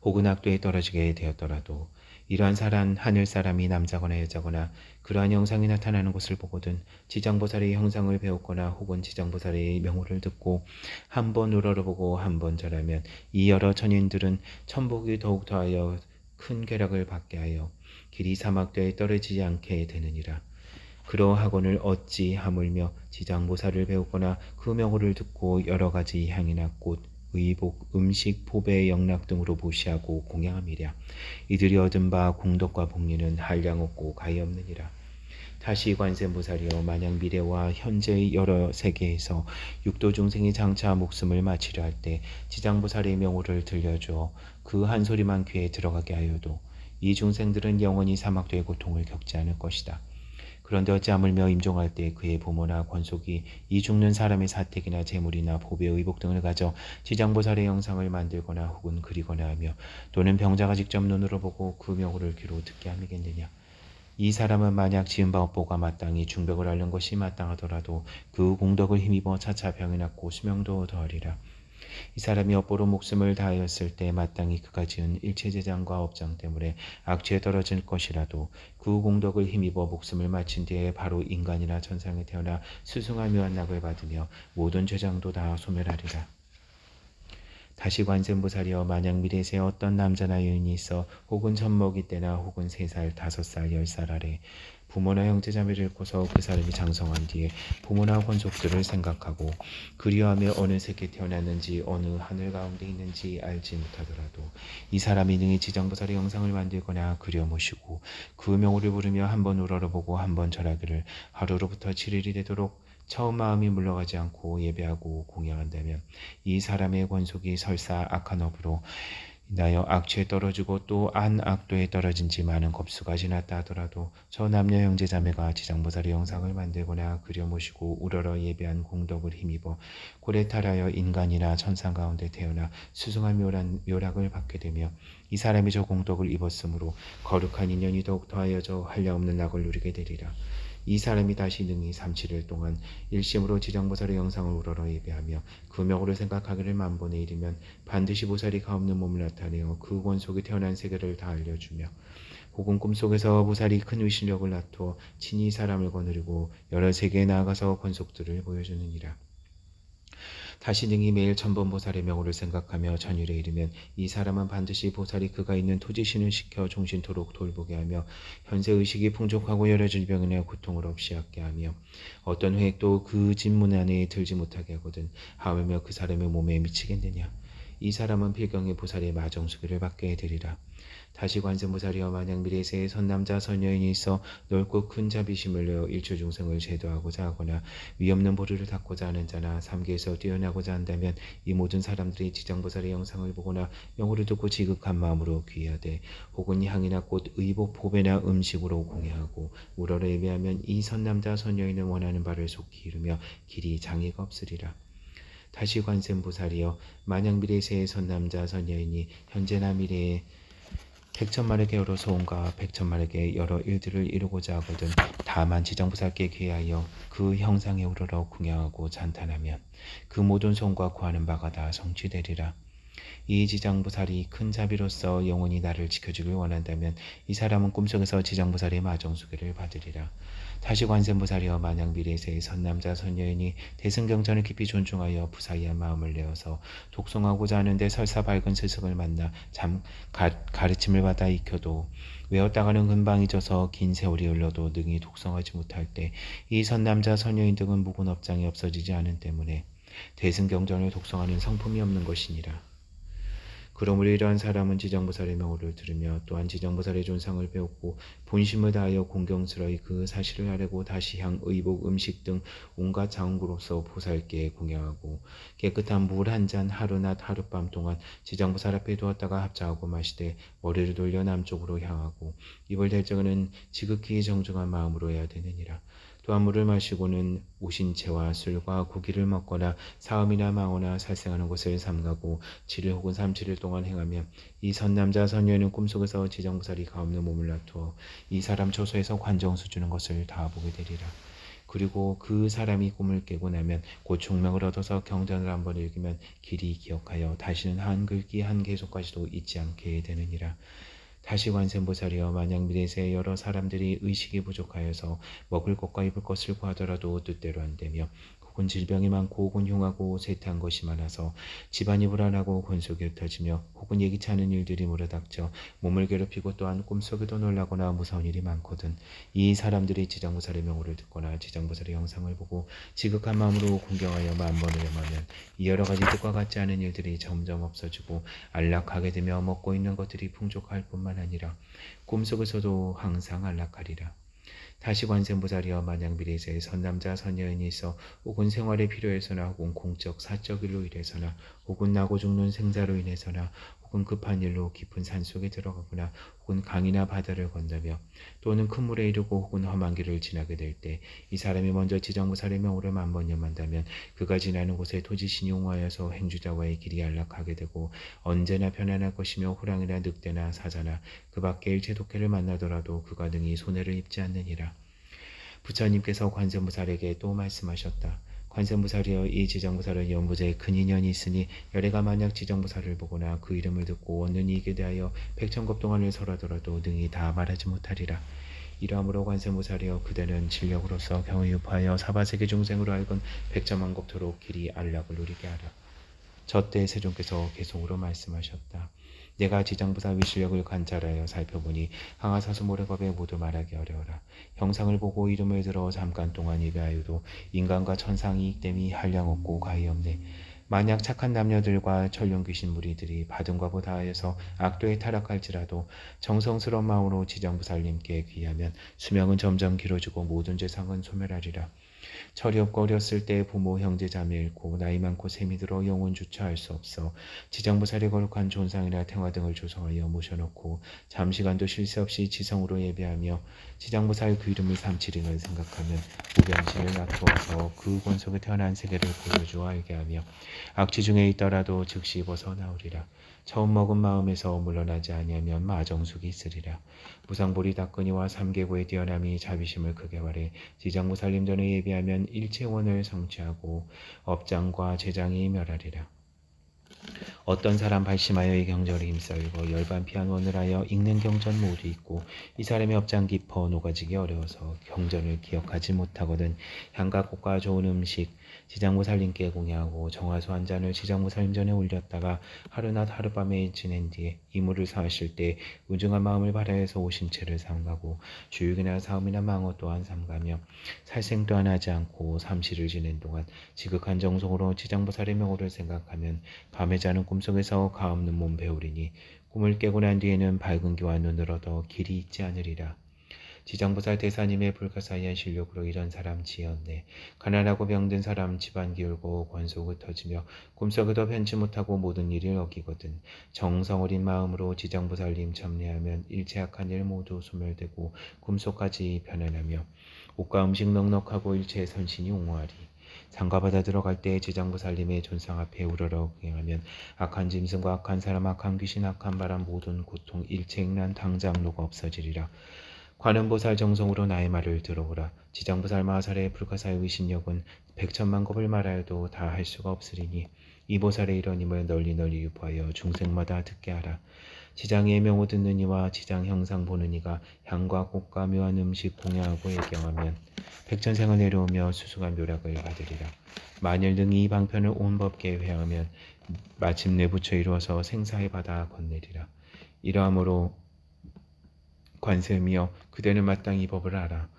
S1: 혹은 악도에 떨어지게 되었더라도 이러한 하늘 사람이 남자거나 여자거나 그러한 형상이 나타나는 것을 보거든 지장보살의 형상을 배웠거나 혹은 지장보살의 명호를 듣고 한번 우러러보고 한번 절하면 이 여러 천인들은 천복이 더욱 더하여 큰 쾌락을 받게 하여 길이 사막도에 떨어지지 않게 되느니라. 그러하거늘 어찌 하물며 지장보살을 배웠거나 그 명호를 듣고 여러 가지 향이나 꽃, 의복, 음식, 보배, 영락 등으로 보시하고 공양함이랴. 이들이 얻은 바 공덕과 복리는 한량 없고 가히 없느니라. 다시 관세음보살이여 만약 미래와 현재의 여러 세계에서 육도 중생이 장차 목숨을 마치려 할 때 지장보살의 명호를 들려주어 그 한 소리만 귀에 들어가게 하여도 이 중생들은 영원히 사막도의 고통을 겪지 않을 것이다. 그런데 어찌 하물며 임종할 때 그의 부모나 권속이 이 죽는 사람의 사택이나 재물이나 보배, 의복 등을 가져 지장보살의 형상을 만들거나 혹은 그리거나 하며 또는 병자가 직접 눈으로 보고 그 명호를 귀로 듣게 함이겠느냐. 이 사람은 만약 지은 바 업보가 마땅히 중벽을 앓는 것이 마땅하더라도 그 공덕을 힘입어 차차 병이 낫고 수명도 더하리라. 이 사람이 업보로 목숨을 다하였을 때 마땅히 그가 지은 일체재장과 업장 때문에 악취에 떨어질 것이라도 그 공덕을 힘입어 목숨을 마친 뒤에 바로 인간이나 천상에 태어나 수승한 묘한 낙을 받으며 모든 죄장도 다 소멸하리라. 다시 관세음보살이여 만약 미래세에 어떤 남자나 여인이 있어 혹은 젖먹이 때나 혹은 3살, 5살, 10살 아래 부모나 형제자매를 잃고서 그 사람이 장성한 뒤에 부모나 권속들을 생각하고 그리하며 어느 세계에 태어났는지 어느 하늘 가운데 있는지 알지 못하더라도 이 사람이 능히 지장보살의 형상을 만들거나 그려 모시고 그 명호를 부르며 한번 우러러보고 한번 절하기를 하루로부터 7일이 되도록 처음 마음이 물러가지 않고 예배하고 공양한다면 이 사람의 권속이 설사 악한 업으로 인하여 악취에 떨어지고 또 안 악도에 떨어진 지 많은 겁수가 지났다 하더라도 저 남녀 형제자매가 지장보살의 형상을 만들거나 그려 모시고 우러러 예배한 공덕을 힘입어 고래 탈하여 인간이나 천상 가운데 태어나 수승한 묘락을 받게 되며 이 사람이 저 공덕을 입었으므로 거룩한 인연이 더욱 더하여져 한량없는 낙을 누리게 되리라. 이 사람이 다시 능히 37일 동안 일심으로 지장보살의 영상을 우러러 예배하며 그 명호를 생각하기를 만번에 이르면 반드시 보살이 가없는 몸을 나타내어 그 권속이 태어난 세계를 다 알려주며 혹은 꿈속에서 보살이 큰 위신력을 나타내 친히 사람을 거느리고 여러 세계에 나아가서 권속들을 보여주느니라. 다시 능히 매일 천번보살의 명호를 생각하며 전율에 이르면 이 사람은 반드시 보살이 그가 있는 토지신을 시켜 종신토록 돌보게 하며 현세 의식이 풍족하고 여러 질병이나 고통을 없이 하게 하며 어떤 회액도 그 진문 안에 들지 못하게 하거든 하물며 그 사람의 몸에 미치겠느냐. 이 사람은 필경의 보살의 마정수기를 받게 되리라. 다시 관세음보살이여 만약 미래세에 선남자 선여인이 있어 넓고 큰 자비심을 내어 일초중생을 제도하고자 하거나 위없는 보루를 닦고자 하는 자나 삼계에서 뛰어나고자 한다면 이 모든 사람들이 지장보살의 영상을 보거나 명호를 듣고 지극한 마음으로 귀하되 혹은 향이나 꽃, 의복, 보배나 음식으로 공양하고 우러러 예배하면 이 선남자 선여인은 원하는 바를 속히 이루며 길이 장애가 없으리라. 다시 관세음보살이여 만약 미래세의 선남자 선여인이 현재나 미래에 백천만에게 여러 소원과 백천만에게 여러 일들을 이루고자 하거든 다만 지장보살께 귀하여 그 형상에 우러러 궁양하고 찬탄하면 그 모든 소원과 구하는 바가 다 성취되리라. 이 지장보살이 큰 자비로서 영원히 나를 지켜주길 원한다면 이 사람은 꿈속에서 지장보살의 마정수계를 받으리라. 다시 관세음보살이여 만약 미래세의 선남자 선여인이 대승경전을 깊이 존중하여 부사이한 마음을 내어서 독송하고자 하는데 설사 밝은 스승을 만나 가르침을 받아 익혀도 외웠다가는 금방 잊어서 긴 세월이 흘러도 능히 독성하지 못할 때 이 선남자 선여인 등은 묵은 업장이 없어지지 않은 때문에 대승경전을 독성하는 성품이 없는 것이니라. 그러므로 이러한 사람은 지정보살의 명호를 들으며 또한 지정보살의 존상을 배웠고 본심을 다하여 공경스러이 그 사실을 아뢰고 다시 향, 의복, 음식 등 온갖 자원구로서 보살께 공양하고 깨끗한 물 한 잔 하루낮 하룻밤 동안 지정보살 앞에 두었다가 합자하고 마시되 머리를 돌려 남쪽으로 향하고 입을 대적은 지극히 정중한 마음으로 해야 되느니라. 또한 물을 마시고는 오신 채와 술과 고기를 먹거나 사음이나 망어나 살생하는 것을 삼가고 7일 혹은 37일 동안 행하면 이 선남자 선녀는 꿈속에서 지정보살이 가없는 몸을 놔두어 이 사람 처소에서 관정수 주는 것을 다 보게 되리라. 그리고 그 사람이 꿈을 깨고 나면 곧 총명을 얻어서 경전을 한번 읽으면 길이 기억하여 다시는 한 글귀 한 개소까지도 잊지 않게 되느니라. 다시 관세음보살이여 만약 미래세에 여러 사람들이 의식이 부족하여서 먹을 것과 입을 것을 구하더라도 뜻대로 안 되며 혹은 질병이 많고 혹은 흉하고 쇠퇴한 것이 많아서 집안이 불안하고 권속이 흩어지며 혹은 예기치 않은 일들이 몰아닥쳐 몸을 괴롭히고 또한 꿈속에도 놀라거나 무서운 일이 많거든 이 사람들이 지장보살의 명호를 듣거나 지장보살의 영상을 보고 지극한 마음으로 공경하여 만번을 염하면 이 여러 가지 뜻과 같지 않은 일들이 점점 없어지고 안락하게 되며 먹고 있는 것들이 풍족할 뿐만 아니라 꿈속에서도 항상 안락하리라. 다시 관세음보살이여 만약 미래세에 선남자 선여인이 있어 혹은 생활에 필요해서나 혹은 공적 사적 일로 인해서나 혹은 나고 죽는 생사로 인해서나 혹은 급한 일로 깊은 산속에 들어가거나 혹은 강이나 바다를 건너며 또는 큰 물에 이르고 혹은 험한 길을 지나게 될 때 이 사람이 먼저 지정보살의 명호를 만번 염한다면 그가 지나는 곳에 토지신이 옹호하여서 행주자와의 길이 안락하게 되고 언제나 편안할 것이며 호랑이나 늑대나 사자나 그 밖에 일체 독해를 만나더라도 그가 능히 손해를 입지 않느니라. 부처님께서 관세음보살에게 또 말씀하셨다. 관세음보살이여 이 지정보살은 연부제에 큰 인연이 있으니 열애가 만약 지정보살을 보거나 그 이름을 듣고 얻는 이익에 대하여 백천급 동안을 설하더라도 능히 다 말하지 못하리라. 이러함으로 관세음보살이여 그대는 진력으로서 경을 유파하여 사바세계 중생으로 하여금 백천만급토록 길이 안락을 누리게 하라. 저때 세존께서 계속으로 말씀하셨다. 내가 지장보살 위실력을 관찰하여 살펴보니 항아사수 모래겁에 모두 말하기 어려워라. 형상을 보고 이름을 들어 잠깐 동안 예배하여도 인간과 천상이 이익됨이 한량없고 과히 없네. 만약 착한 남녀들과 천룡귀신 무리들이 받음과 다하여서 악도에 타락할지라도 정성스러운 마음으로 지장보살님께 귀하면 수명은 점점 길어지고 모든 죄상은 소멸하리라. 철이 없고 어렸을 때 부모 형제 자매 잃고 나이 많고 셈이 들어 영혼 주처할 수 없어 지장보살의 거룩한 존상이나 태화 등을 조성하여 모셔놓고 잠시간도 쉴 새 없이 지성으로 예배하며 지장보살 그 이름을 삼치링을 생각하면 무변신을 놔두어서 그 권속에 태어난 세계를 보여주어 알게 하며 악취 중에 있더라도 즉시 벗어나오리라. 처음 먹은 마음에서 물러나지 아니하면 마정숙이 있으리라. 무상보리 닦으니와 삼계고의 뛰어남이 자비심을 크게 발해 지장보살님 전에 예비하면 일체원을 성취하고 업장과 재장이 멸하리라. 어떤 사람 발심하여 이 경전을 힘써 읽어 열반피한 원을 하여 읽는 경전 모두 있고 이 사람의 업장 깊어 녹아지기 어려워서 경전을 기억하지 못하거든 향과 꽃과 좋은 음식 지장보살님께 공양하고 정화수 한 잔을 지장보살님 전에 올렸다가 하루낮 하룻밤에 지낸 뒤에 이물을 사하실 때 우중한 마음을 발하여서 오신채를 삼가고 주육이나 사음이나 망어 또한 삼가며 살생 또한 하지 않고 삼시를 지낸 동안 지극한 정성으로 지장보살의 명호를 생각하면 밤에 자는 꿈속에서 가없는 몸 배우리니 꿈을 깨고 난 뒤에는 밝은 기와 눈을 얻어 길이 있지 않으리라. 지장보살 대사님의 불가사의한 실력으로 이런 사람 지었네. 가난하고 병든 사람 집안 기울고 권속 흩어지며 꿈속에도 편치 못하고 모든 일을 어기거든. 정성 어린 마음으로 지장보살님 참례하면 일체 악한 일 모두 소멸되고 꿈속까지 편안하며 옷과 음식 넉넉하고 일체 선신이 옹호하리. 상가바다 들어갈 때 지장보살님의 존상 앞에 우러러 행하면 악한 짐승과 악한 사람, 악한 귀신, 악한 바람 모든 고통 일체 액난 당장로가 없어지리라. 관음보살 정성으로 나의 말을 들어오라. 지장보살 마하살의 불가사의 의신력은 백천만 겁을 말하여도 다 할 수가 없으리니 이 보살의 이러님을 널리 널리 유포하여 중생마다 듣게 하라. 지장의 명호 듣는 이와 지장 형상 보는 이가 향과 꽃과 묘한 음식 공양하고 예경하면 백전생을 내려오며 수수한 묘락을 받으리라. 만일 능히 이 방편을 온 법계에 회하면 마침내 부처 이루어서 생사의 바다 건네리라. 이러함으로 관세음이여 그대는 마땅히 법을 알아.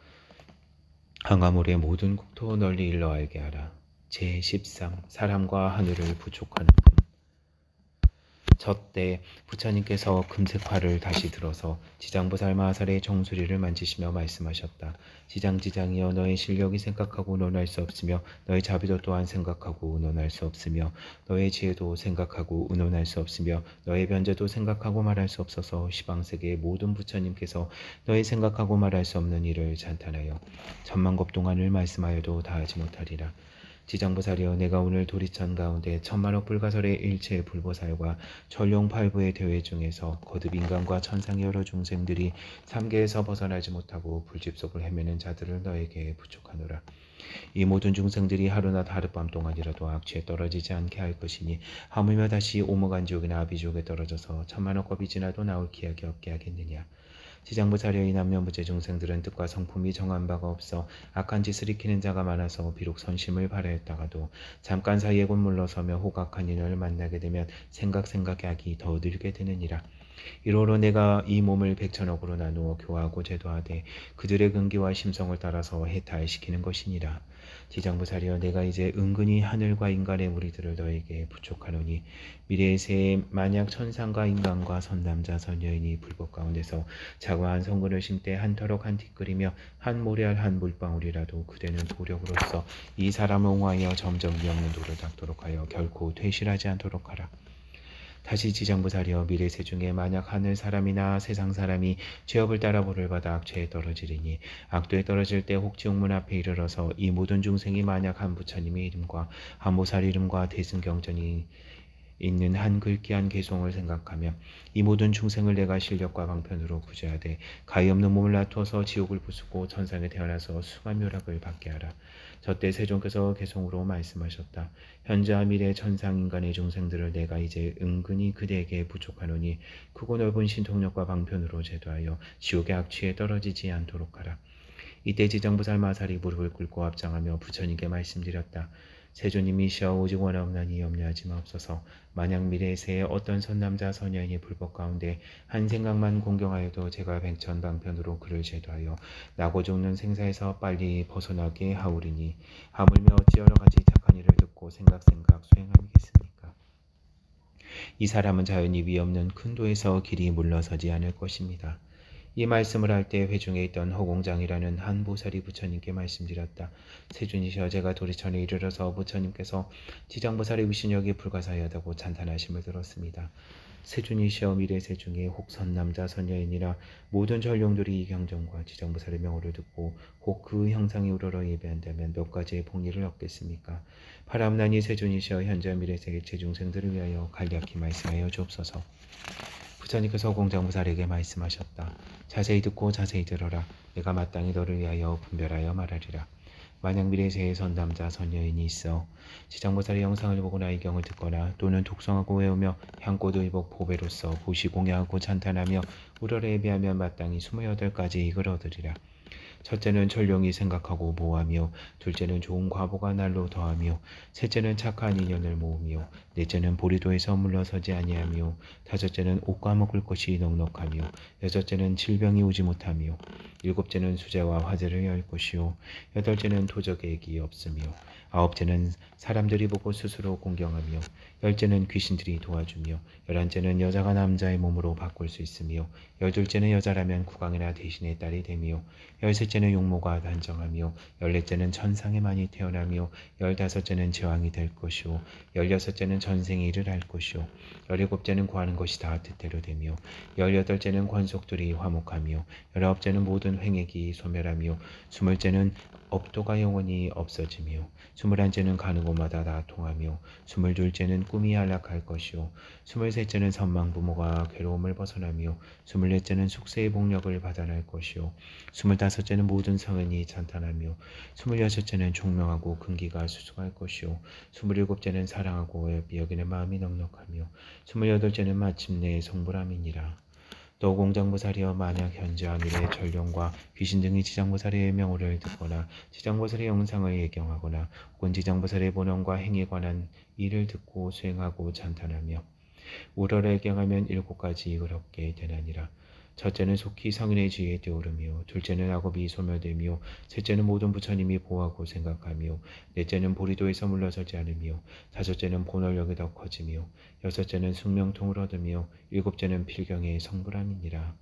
S1: 항아물의 모든 국토 널리 일러 알게 하라. 제13 사람과 하늘을 부족하는 품. 저때 부처님께서 금색화를 다시 들어서 지장보살 마하살의 정수리를 만지시며 말씀하셨다. 지장이여 너의 실력이 생각하고 논할 수 없으며 너의 자비도 또한 생각하고 논할 수 없으며 너의 지혜도 생각하고 의논할 수 없으며 너의 변제도 생각하고 말할 수 없어서 시방세계의 모든 부처님께서 너의 생각하고 말할 수 없는 일을 찬탄하여 천만급 동안을 말씀하여도 다하지 못하리라. 지장보살이여 내가 오늘 도리천 가운데 천만억 불가설의 일체 불보살과 전룡팔부의 대회 중에서 거듭 인간과 천상의 여러 중생들이 삼계에서 벗어나지 못하고 불집속을 헤매는 자들을 너에게 부축하노라. 이 모든 중생들이 하루낮 하룻밤 동안이라도 악취에 떨어지지 않게 할 것이니 하물며 다시 오목안지옥이나 아비지옥에 떨어져서 천만억 겁이 지나도 나올 기약이 없게 하겠느냐. 지장보살여 이 남녀무제 중생들은 뜻과 성품이 정한 바가 없어 악한 짓을 익히는 자가 많아서 비록 선심을 발하였다가도 잠깐 사이에 곧 물러서며 호각한 인연을 만나게 되면 생각의 악이 더 늘게 되느니라. 이로로 내가 이 몸을 백천억으로 나누어 교화하고 제도하되 그들의 근기와 심성을 따라서 해탈시키는 것이니라. 지장보살이여 내가 이제 은근히 하늘과 인간의 무리들을 너에게 부족하노니 미래의 새에 만약 천상과 인간과 선남자 선여인이 불법 가운데서 자과한 성근을 심때 한 터럭 한 티끌이며 한 모래알 한 물방울이라도 그대는 도력으로서 이 사람을 옹하여 점점 위없는 도를 닦도록 하여 결코 퇴실하지 않도록 하라. 다시 지장보살이여 미래세 중에 만약 하늘 사람이나 세상 사람이 죄업을 따라 벌을 받아 악죄에 떨어지리니 악도에 떨어질 때 혹지옥문 앞에 이르러서 이 모든 중생이 만약 한 부처님의 이름과 한 보살 이름과 대승경전이 있는 한 글귀 한 개송을 생각하며 이 모든 중생을 내가 실력과 방편으로 구제하되 가히 없는 몸을 놔두어서 지옥을 부수고 천상에 태어나서 수만 묘락을 받게 하라. 저때 세존께서 개송으로 말씀하셨다. 현재와 미래 천상 인간의 중생들을 내가 이제 은근히 그대에게 부족하노니 크고 넓은 신통력과 방편으로 제도하여 지옥의 악취에 떨어지지 않도록 하라. 이때 지장보살 마살이 무릎을 꿇고 합장하며 부처님께 말씀드렸다. 세존님이시여 오직 원하옵나니 염려하지 마옵소서. 만약 미래의 새에 어떤 선남자 선여인이 불법 가운데 한 생각만 공경하여도 제가 백천방편으로 그를 제도하여 나고 죽는 생사에서 빨리 벗어나게 하오리니 하물며 어찌 여러 가지 착한 일을 듣고 생각 수행하겠습니까? 이 사람은 자연히 위없는 큰 도에서 길이 물러서지 않을 것입니다. 이 말씀을 할 때 회중에 있던 허공장이라는 한 보살이 부처님께 말씀드렸다. 세존이시여 제가 도리천에 이르러서 부처님께서 지장보살의 위신력이 불가사의하다고 찬탄하심을 들었습니다. 세존이시여 미래세 중에 혹 선남자 선여인이라 모든 전룡들이 이 경전과 지장보살의 명호를 듣고 혹 그 형상이 우러러 예배한다면 몇 가지의 복리를 얻겠습니까? 바람나니 세존이시여 현재 미래세 일체 중생들을 위하여 간략히 말씀하여 주옵소서. 부처님께서 공장보살에게 말씀하셨다. 자세히 듣고 자세히 들어라. 내가 마땅히 너를 위하여 분별하여 말하리라. 만약 미래세에 선남자 선여인이 있어 지장보살의 영상을 보거나 이 경을 듣거나 또는 독성하고 외우며 향꽃 의복 보배로서 보시 공양하고 찬탄하며 우러러 예배하면 마땅히 28가지 이익을 얻으리라. 첫째는 전룡이 생각하고 모하며 둘째는 좋은 과보가 날로 더하며 셋째는 착한 인연을 모으며 넷째는 보리도에서 물러서지 아니하며 다섯째는 옷과 먹을 것이 넉넉하며 여섯째는 질병이 오지 못하며 일곱째는 수제와 화제를 열 것이요 여덟째는 도적의 액이 없으며 아홉째는 사람들이 보고 스스로 공경하며 열째는 귀신들이 도와주며 열한째는 여자가 남자의 몸으로 바꿀 수 있으며 열둘째는 여자라면 국왕이나 대신의 딸이 되며 열셋째는 용모가 단정하며 열넷째는 천상에 많이 태어나며 열다섯째는 제왕이 될 것이요 열여섯째는 전생의 일을 할 것이요 열일곱째는 구하는 것이 다 뜻대로 되며 열여덟째는 권속들이 화목하며 열아홉째는 모든 횡액이 소멸하며 스물째는 업도가 영원히 없어지며 스물한째는 가는 곳마다 다 통하며 스물둘째는 꿈이 안락할 것이요 스물셋째는 선망부모가 괴로움을 벗어나며 스물넷째는 숙세의 복력을 받아날 것이요 스물다섯째는 첫째는 모든 성은이 찬탄하며 26째는 총명하고 근기가 수수할 것이요 27째는 사랑하고 어여삐 여기는 마음이 넉넉하며 28째는 마침내 성불함이니라. 또 공장보살이여 만약 현재 아미의 전령과 귀신 등이 지장보살의 명호를 듣거나 지장보살의 영상을 예경하거나 혹은 지장보살의 본원과 행에 관한 일을 듣고 수행하고 찬탄하며 우러러 예경하면 7가지 의롭게 되나니라. 첫째는 속히 성인의 지위에 뛰오르며 둘째는 악업이 소멸되며 셋째는 모든 부처님이 보호하고 생각하며 넷째는 보리도에서 물러서지 않으며 다섯째는 본원력이 더 커지며 여섯째는 숙명통을 얻으며 일곱째는 필경의 성불함이니라.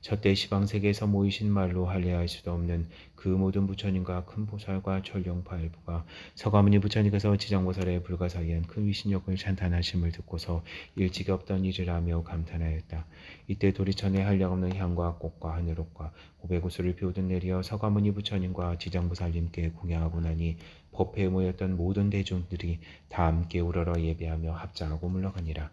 S1: 첫때 시방세계에서 모이신 말로 할례할 수도 없는 그 모든 부처님과 큰 보살과 전령파 일부가 서가모니 부처님께서 지장보살의 불가사의한 큰 위신력을 찬탄하심을 듣고서 일찍이 없던 일을 하며 감탄하였다. 이때 도리천에 한량없는 향과 꽃과 하늘옷과 고백우수를 비우듯 내리어 서가모니 부처님과 지장보살님께 공양하고 나니 법회에 모였던 모든 대중들이 다 함께 우러러 예배하며 합장하고 물러가니라.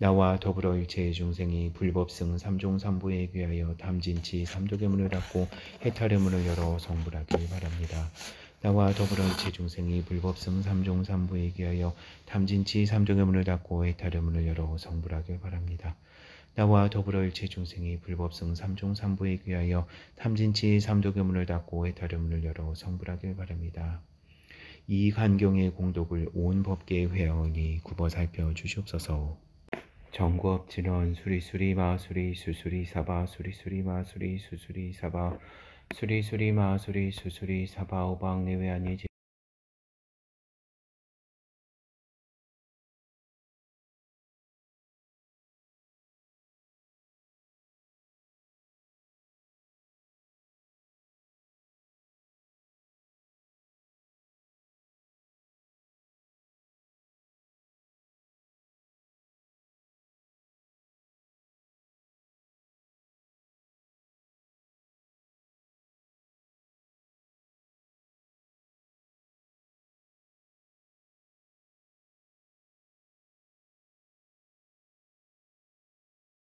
S1: 나와 더불어 일체의 중생이 불법승 삼종삼부에 귀하여 담진치 삼독의 문을 닫고 해탈의 문을 열어 성불하길 바랍니다. 나와 더불어 일체 중생이 불법승 삼종삼부에 귀하여 담진치 삼독의 문을 닫고 해탈의 문을 열어 성불하길 바랍니다. 나와 더불어 일체 중생이 불법승 삼종삼부에 귀하여 담진치 삼독의 문을 닫고 해탈의 문을 열어 성불하길 바랍니다. 이 간경의 공덕을 온 법계에 회하오니 굽어 살펴 주시옵소서. 정구업진원 수리수리 마수리 수수리 사바 수리수리 마수리 수수리 사바 수리수리 마수리 수수리 사바 오방 내외 아니지